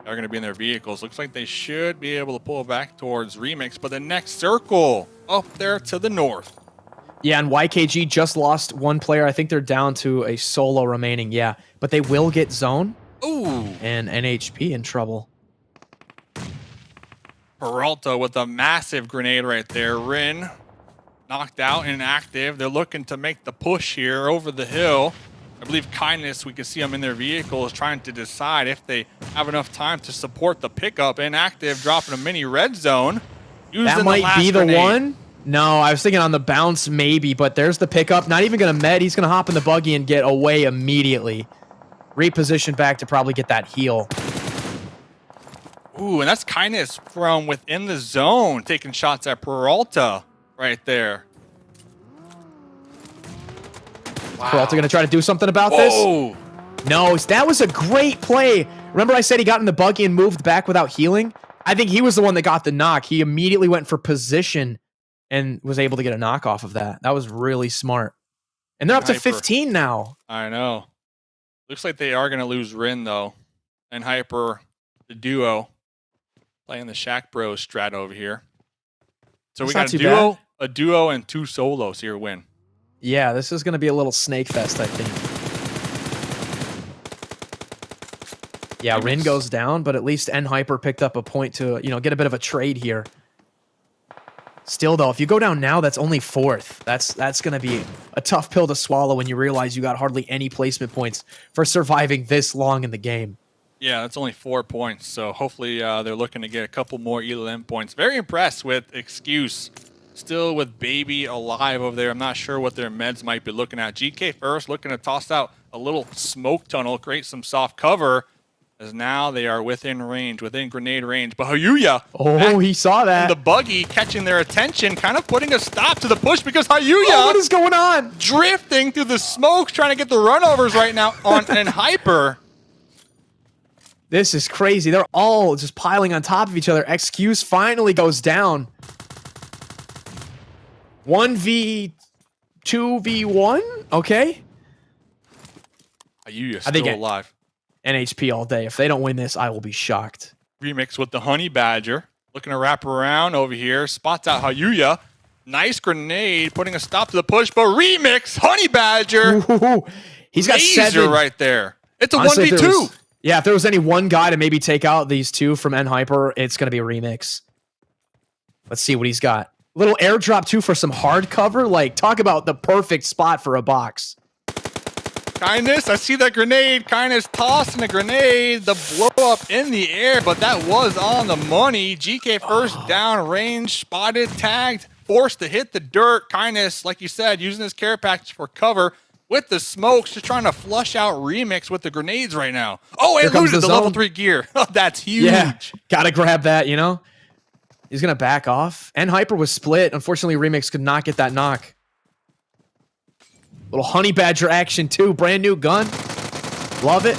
They're going to be in their vehicles. Looks like they should be able to pull back towards Remix, but the next circle up there to the north.
Yeah, and YKG just lost one player. I think they're down to a solo remaining. Yeah, but they will get zone.
Ooh.
And NHP in trouble.
Peralta with a massive grenade right there. Rin knocked out and inactive. They're looking to make the push here over the hill. I believe Kindness, we can see them in their vehicles trying to decide if they have enough time to support the pickup. Inactive, dropping a mini red zone.
That might be the one. No, I was thinking on the bounce maybe, but there's the pickup. Not even going to med. He's going to hop in the buggy and get away immediately. Reposition back to probably get that heal.
Ooh, and that's Kindness from within the zone, taking shots at Peralta right there.
Wow. Peralta going to try to do something about this? No, that was a great play. Remember I said he got in the buggy and moved back without healing? I think he was the one that got the knock. He immediately went for position and was able to get a knock off of that. That was really smart. And they're up to 15 now.
I know. Looks like they are going to lose Rin, though. And Hyper, the duo, playing the Shaq Bros strat over here. So we got a duo and 2 solos here win.
Yeah, this is going to be a little snake fest, I think. Yeah, Rin goes down, but at least N Hyper picked up a point to, get a bit of a trade here. Still, though, if you go down now, that's only 4th. That's going to be a tough pill to swallow when you realize you got hardly any placement points for surviving this long in the game.
Yeah, that's only 4 points, so hopefully they're looking to get a couple more ELM points. Very impressed with Excuse. Still with Baby alive over there. I'm not sure what their meds might be looking at. GK first looking to toss out a little smoke tunnel, create some soft cover. As now they are within range, within grenade range. But Hayuya,
he saw that.
And the buggy catching their attention, kind of putting a stop to the push because Hayuya,
what is going on?
Drifting through the smokes, trying to get the runovers right now on N Hyper.
This is crazy. They're all just piling on top of each other. Excuse finally goes down. 1v2v1? Okay.
You're
I think
still alive.
NHP all day. If they don't win this, I will be shocked.
Remix with the Honey Badger. Looking to wrap around over here. Spots out Hayuya. Nice grenade, putting a stop to the push, but Remix, Honey Badger.
Ooh, he's got
Laser
7
right there. It's a
Honestly,
1v2.
If there was any one guy to maybe take out these two from N-Hyper, it's going to be Remix. Let's see what he's got. Little airdrop too for some hard cover. Like, talk about the perfect spot for a box.
Kindness, I see that grenade. Kindness tossing a grenade. The blow up in the air, but that was on the money. GK first down range, spotted, tagged, forced to hit the dirt. Kindness, like you said, using his care package for cover with the smokes, just trying to flush out Remix with the grenades right now. Oh, and looted the level 3 gear. That's huge.
Yeah, gotta grab that, you know? He's gonna back off. N-Hyper was split. Unfortunately, Remix could not get that knock. Little Honey Badger action too. Brand new gun. Love it.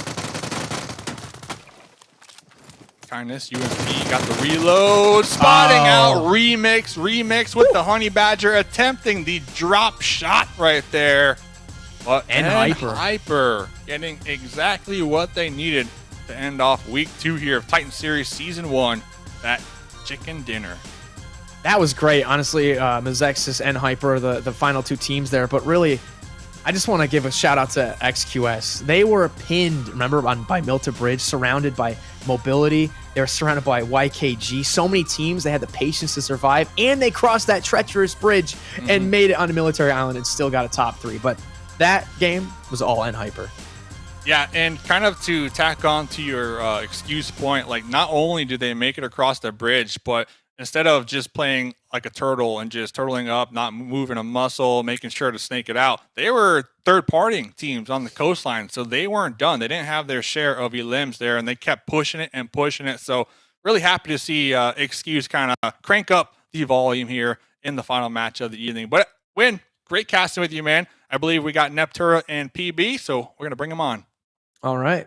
Kindness, UMP got the reload. Spotting out Remix with the Honey Badger, attempting the drop shot right there. But N-Hyper getting exactly what they needed to end off week 2 here of Titan Series Season 1. That chicken dinner.
That was great. Honestly, MEZEXIS and Hyper, the final 2 teams there. But really, I just want to give a shout out to XQS. They were pinned, remember, by Milta Bridge, surrounded by Mobility. They were surrounded by YKG. So many teams, they had the patience to survive, and they crossed that treacherous bridge and made it onto Military Island and still got a top 3. But that game was all N-Hyper.
Yeah, and kind of to tack on to your excuse point, like not only did they make it across the bridge, but instead of just playing like a turtle and just turtling up, not moving a muscle, making sure to snake it out, they were third-party teams on the coastline, so they weren't done. They didn't have their share of elims there, and they kept pushing it and pushing it. So really happy to see Excuse kind of crank up the volume here in the final match of the evening. But Win, great casting with you, man. I believe we got Neptura and PB, so we're going to bring them on.
All right.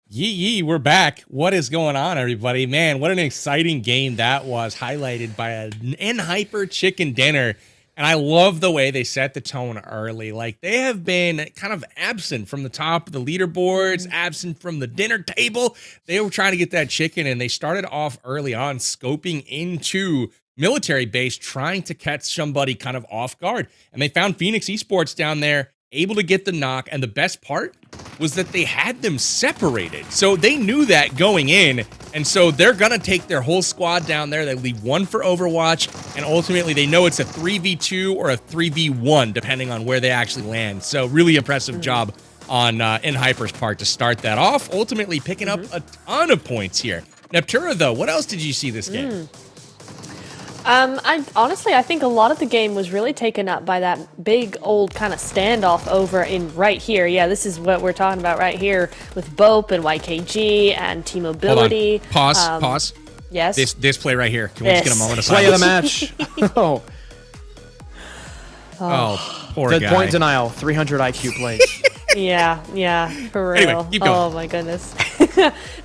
Yee, we're back. What is going on, everybody? Man, what an exciting game that was, highlighted by an N-Hyper chicken dinner. And I love the way they set the tone early. Like, they have been kind of absent from the top of the leaderboards, absent from the dinner table. They were trying to get that chicken, and they started off early on scoping into military base, trying to catch somebody kind of off guard. And they found Phoenix Esports down there, able to get the knock. And the best part was that they had them separated. So they knew that going in. And so they're going to take their whole squad down there. They leave 1 for Overwatch. And ultimately, they know it's a 3v2 or a 3v1, depending on where they actually land. So really impressive job on N-Hyper's part to start that off. Ultimately picking up a ton of points here. Neptura, though, what else did you see this game?
I think a lot of the game was really taken up by that big old kind of standoff over in right here. Yeah, this is what we're talking about right here with BOPE and YKG and T-Mobility.
Pause.
Yes.
This play right here. Can we just get a moment of
Play of
silence?
the match.
Oh, poor
The
guy.
point denial. 300 IQ plays.
Yeah, for real.
Anyway, keep going.
Oh my goodness.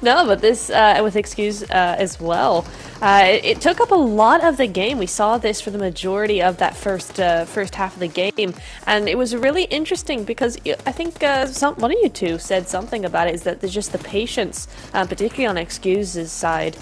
No, but this with Excuse as well. It took up a lot of the game. We saw this for the majority of that first half of the game, and it was really interesting because I think one of you two said something about it. Is that there's just the patience, particularly on Excuse's side,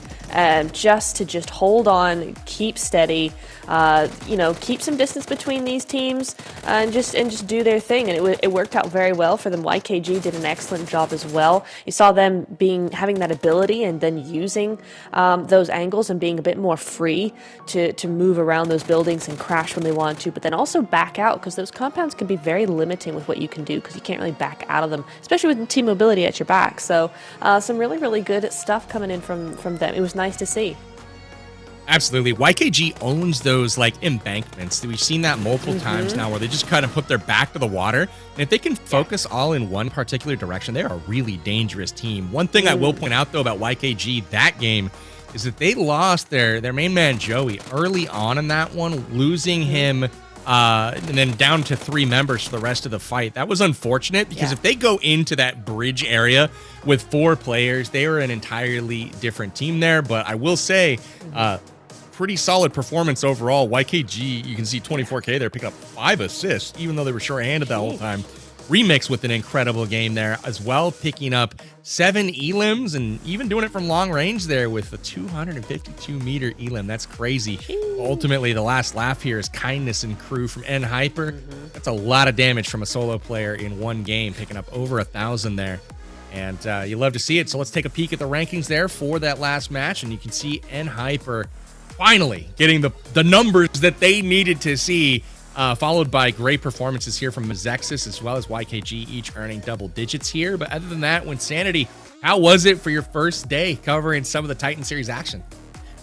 just to hold on, keep steady, keep some distance between these teams, and just do their thing. And it worked out very well for them. YKG did an excellent job as well. You saw them having that ability and then using those angles and being a bit more free to move around those buildings and crash when they want to, but then also back out, because those compounds can be very limiting with what you can do, because you can't really back out of them, especially with T-Mobility at your back. So some really, really good stuff coming in from them. It was nice to see.
Absolutely. YKG owns those like embankments. We've seen that multiple times now, where they just kind of put their back to the water. And if they can focus all in one particular direction, they're a really dangerous team. One thing I will point out, though, about YKG that game is that they lost their main man, Joey, early on in that one, losing him and then down to 3 members for the rest of the fight. That was unfortunate, because if they go into that bridge area with 4 players, they were an entirely different team there. But I will say, pretty solid performance overall. YKG, you can see 24K there, pick up 5 assists, even though they were short-handed that whole time. Remix with an incredible game there as well, picking up 7 elims and even doing it from long range there with a 252-meter elim. That's crazy. Ultimately, the last laugh here is Kindness and crew from N Hyper. That's a lot of damage from a solo player in one game, picking up over 1,000 there. And you love to see it. So let's take a peek at the rankings there for that last match. And you can see N Hyper finally getting the numbers that they needed to see, followed by great performances here from MEZEXIS as well as YKG, each earning double digits here. But other than that, Winsanity, how was it for your first day covering some of the Titan Series action?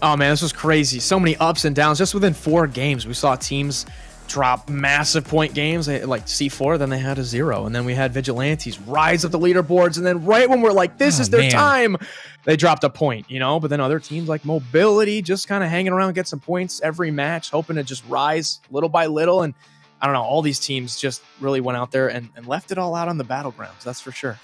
Oh man, this was crazy. So many ups and downs. Just within 4 games, we saw teams drop massive point games, like C4, then they had a 0. And then we had Vigilantes rise up the leaderboards. And then right when we're like, this is their time, they dropped a point, you know? But then other teams like Mobility just kind of hanging around, get some points every match, hoping to just rise little by little. And I don't know, all these teams just really went out there and left it all out on the battlegrounds. That's for sure.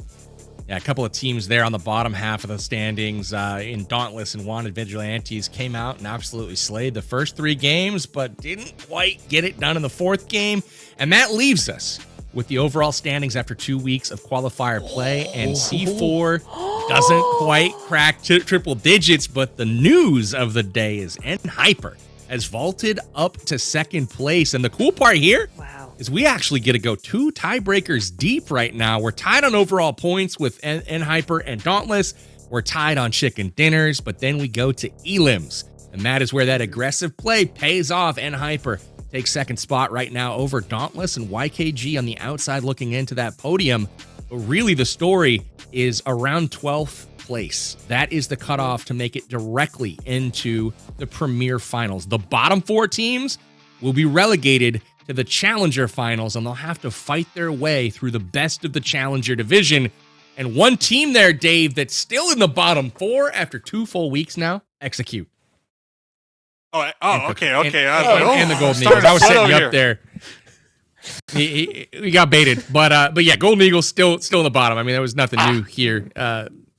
Yeah, a couple of teams there on the bottom half of the standings in Dauntless and Wanted Vigilantes came out and absolutely slayed the first 3 games, but didn't quite get it done in the 4th game. And that leaves us with the overall standings after 2 weeks of qualifier play, and C4 doesn't quite crack triple digits, but the news of the day is N Hyper has vaulted up to 2nd place. And the cool part here is we actually get to go 2 tiebreakers deep right now. We're tied on overall points with N Hyper and Dauntless. We're tied on chicken dinners, but then we go to elims. And that is where that aggressive play pays off. N Hyper takes 2nd spot right now over Dauntless, and YKG on the outside looking into that podium. But really the story is around 12th place. That is the cutoff to make it directly into the Premier Finals. The bottom 4 teams will be relegated to the Challenger Finals, and they'll have to fight their way through the best of the Challenger division. And one team there, Dave, that's still in the bottom 4 after 2 full weeks now, Execute.
Okay.
And the Golden Eagles. I was setting you up there. We got baited, but yeah, Golden Eagles still in the bottom. I mean, there was nothing new here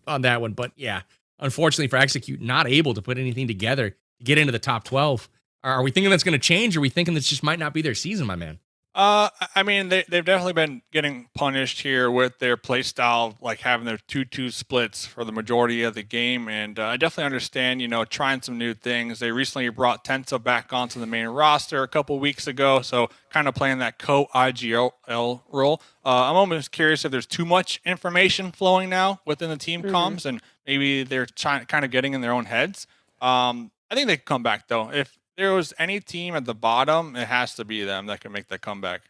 on that one, but yeah, unfortunately for Execute, not able to put anything together to get into the top 12. Are we thinking that's going to change? Or are we thinking this just might not be their season, my man?
I mean, they've definitely been getting punished here with their play style, like having their 2-2 splits for the majority of the game. And I definitely understand, trying some new things. They recently brought Tensa back onto the main roster a couple weeks ago, so kind of playing that co-IGL role. I'm almost curious if there's too much information flowing now within the team comms, and maybe they're kind of getting in their own heads. I think they can come back, though. If there was any team at the bottom, it has to be them that can make that comeback.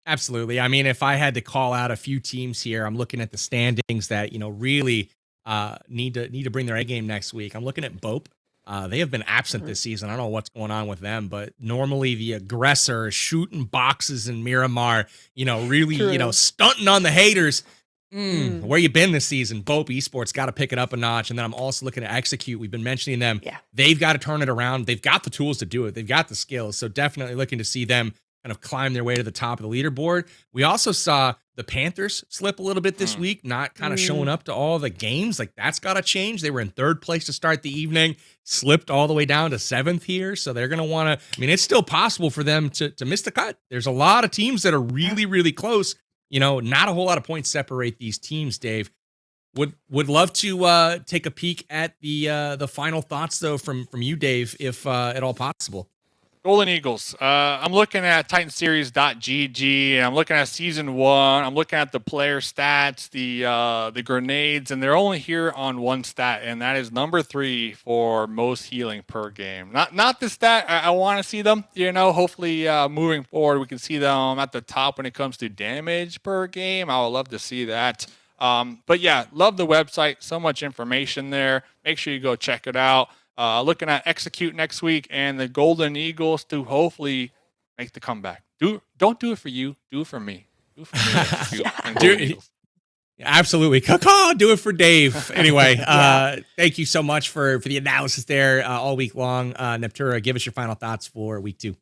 Absolutely. I mean, if I had to call out a few teams here, I'm looking at the standings that, really need to bring their A game next week. I'm looking at BOPE. They have been absent this season. I don't know what's going on with them, but normally the aggressor is shooting boxes in Miramar, really, stunting on the haters. Where you been this season? BOPE Esports got to pick it up a notch. And then I'm also looking to Execute. We've been mentioning them. Yeah. They've got to turn it around. They've got the tools to do it. They've got the skills. So definitely looking to see them kind of climb their way to the top of the leaderboard. We also saw the Panthers slip a little bit this week, not kind of showing up to all the games. Like, that's got to change. They were in 3rd place to start the evening, slipped all the way down to 7th here. So they're going to want to, it's still possible for them to miss the cut. There's a lot of teams that are really, really close. Not a whole lot of points separate these teams, Dave. Would love to take a peek at the final thoughts, though, from you, Dave, if at all possible.
Golden Eagles. I'm looking at TitanSeries.gg, and I'm looking at Season 1. I'm looking at the player stats, the grenades, and they're only here on one stat, and that is number 3 for most healing per game. Not the stat I want to see them. Hopefully moving forward, we can see them at the top when it comes to damage per game. I would love to see that. But yeah, love the website. So much information there. Make sure you go check it out. Looking at Execute next week and the Golden Eagles to hopefully make the comeback. Don't do it for you. Do it for me. Do it for me. Execute and Golden Eagles.
Absolutely. Do it for Dave. Anyway, thank you so much for the analysis there all week long. Neptura, give us your final thoughts for week 2.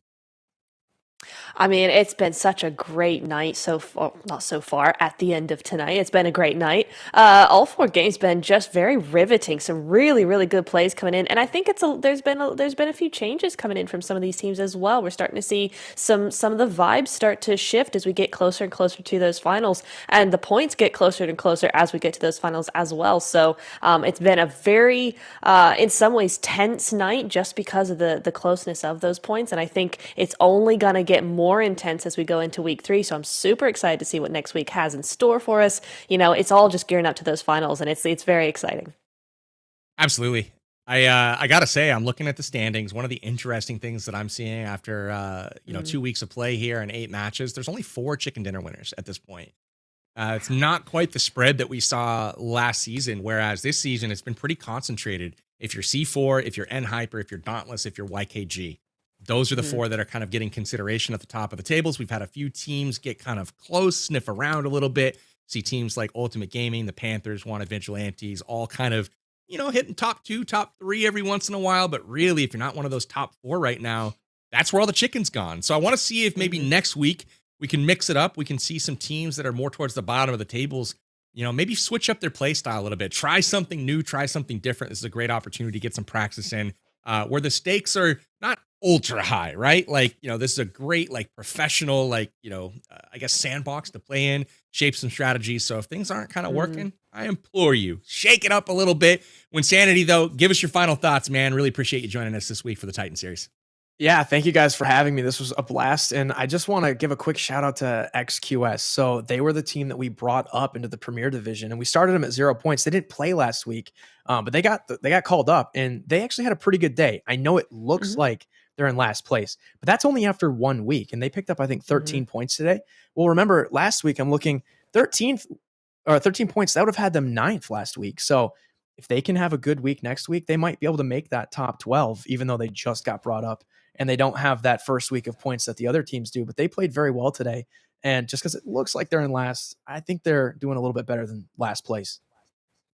I mean, it's been such a great night so far, not so far, at the end of tonight. It's been a great night. All 4 games been just very riveting. Some really, really good plays coming in. And I think there's been a few changes coming in from some of these teams as well. We're starting to see some of the vibes start to shift as we get closer and closer to those finals. And the points get closer and closer as we get to those finals as well. So it's been a very, in some ways, tense night just because of the closeness of those points. And I think it's only going to get more intense as we go into week 3. So I'm super excited to see what next week has in store for us. It's all just gearing up to those finals, and it's very exciting.
Absolutely. I gotta say, I'm looking at the standings. One of the interesting things that I'm seeing after 2 weeks of play here and 8 matches, there's only 4 chicken dinner winners at this point. It's not quite the spread that we saw last season, whereas this season it's been pretty concentrated. If you're C4, if you're N-Hyper, if you're Dauntless, if you're YKG. Those are the 4 that are kind of getting consideration at the top of the tables. We've had a few teams get kind of close, sniff around a little bit. See teams like Ultimate Gaming, the Panthers, Wanted Vigilantes, all kind of, hitting top 2, top 3 every once in a while. But really, if you're not one of those top 4 right now, that's where all the chicken's gone. So I want to see if maybe next week we can mix it up. We can see some teams that are more towards the bottom of the tables, maybe switch up their play style a little bit. Try something new, try something different. This is a great opportunity to get some practice in where the stakes are not ultra high, right? Like, this is a great, like, professional, like, I guess sandbox to play in, shape some strategies. So if things aren't kind of working, I implore you, shake it up a little bit. Winsanity, though, give us your final thoughts, man. Really appreciate you joining us this week for the Titan series.
Yeah, thank you guys for having me. This was a blast. And I just want to give a quick shout out to XQS. So they were the team that we brought up into the Premier Division, and we started them at 0 points. They didn't play last week, but they got called up, and they actually had a pretty good day. I know it looks like they're in last place, but that's only after 1 week. And they picked up, I think, 13 points today. Well, remember last week, I'm looking 13 points. That would have had them 9th last week. So if they can have a good week next week, they might be able to make that top 12, even though they just got brought up and they don't have that first week of points that the other teams do. But they played very well today. And just because it looks like they're in last, I think they're doing a little bit better than last place.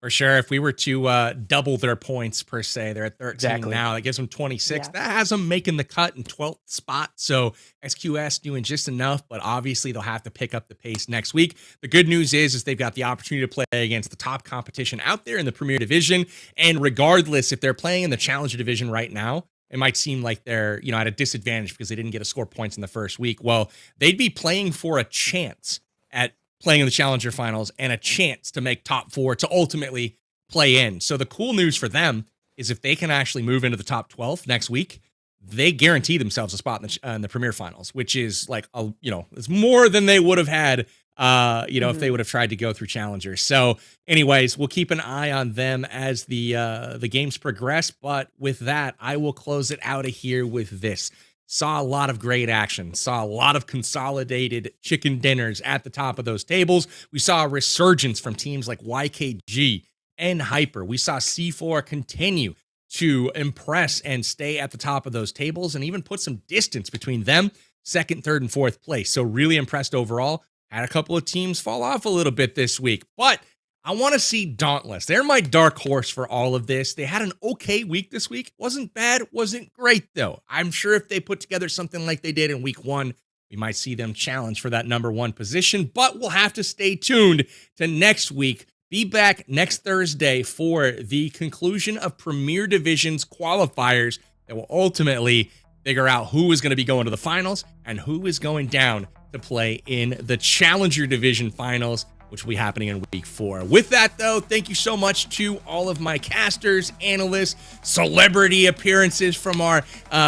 For sure. If we were to double their points per se, they're at 13 now. That gives them 26. That has them making the cut in 12th spot. So XQS doing just enough, but obviously they'll have to pick up the pace next week. The good news is they've got the opportunity to play against the top competition out there in the Premier Division. And regardless, if they're playing in the Challenger Division right now, it might seem like they're, at a disadvantage because they didn't get to score points in the first week. Well, they'd be playing for a chance at playing in the Challenger Finals and a chance to make top 4 to ultimately play in. So the cool news for them is if they can actually move into the top 12 next week, they guarantee themselves a spot in the Premier Finals, which is like, it's more than they would have had, if they would have tried to go through Challenger. So anyways, we'll keep an eye on them as the games progress. But with that, I will close it out of here with this. Saw a lot of great action, saw a lot of consolidated chicken dinners at the top of those tables. We saw a resurgence from teams like YKG and Hyper. We saw C4 continue to impress and stay at the top of those tables and even put some distance between them, 2nd, 3rd, and 4th place. So really impressed overall. Had a couple of teams fall off a little bit this week, but I want to see Dauntless. They're my dark horse for all of this. They had an okay week this week. Wasn't bad, wasn't great, though. I'm sure if they put together something like they did in week 1, we might see them challenge for that number 1 position, but we'll have to stay tuned to next week. Be back next Thursday for the conclusion of Premier Division's qualifiers that will ultimately figure out who is going to be going to the finals and who is going down to play in the Challenger Division finals, which will be happening in week 4. With that, though, thank you so much to all of my casters, analysts, celebrity appearances from our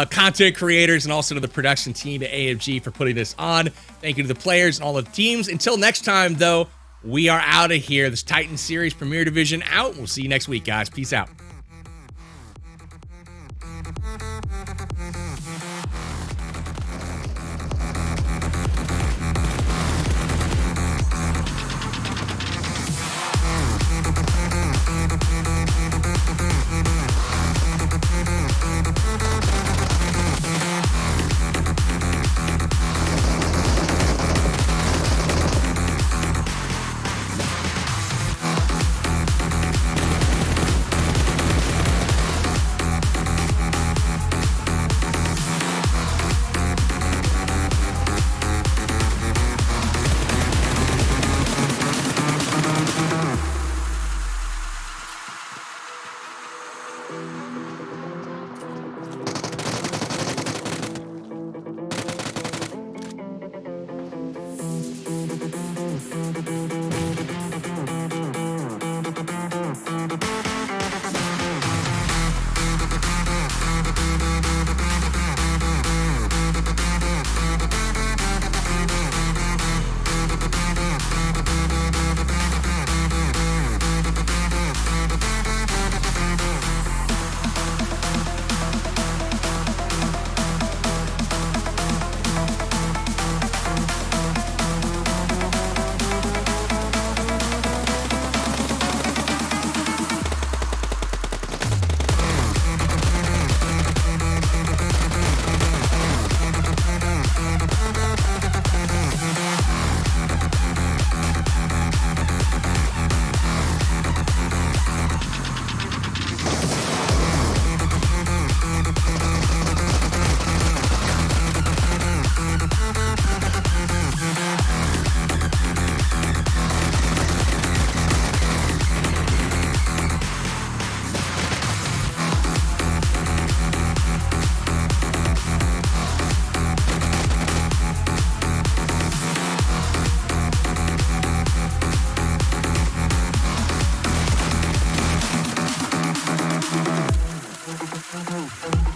content creators, and also to the production team at AFG for putting this on. Thank you to the players and all the teams. Until next time, though, we are out of here. This Titan Series Premier Division out. We'll see you next week, guys. Peace out.
Esports.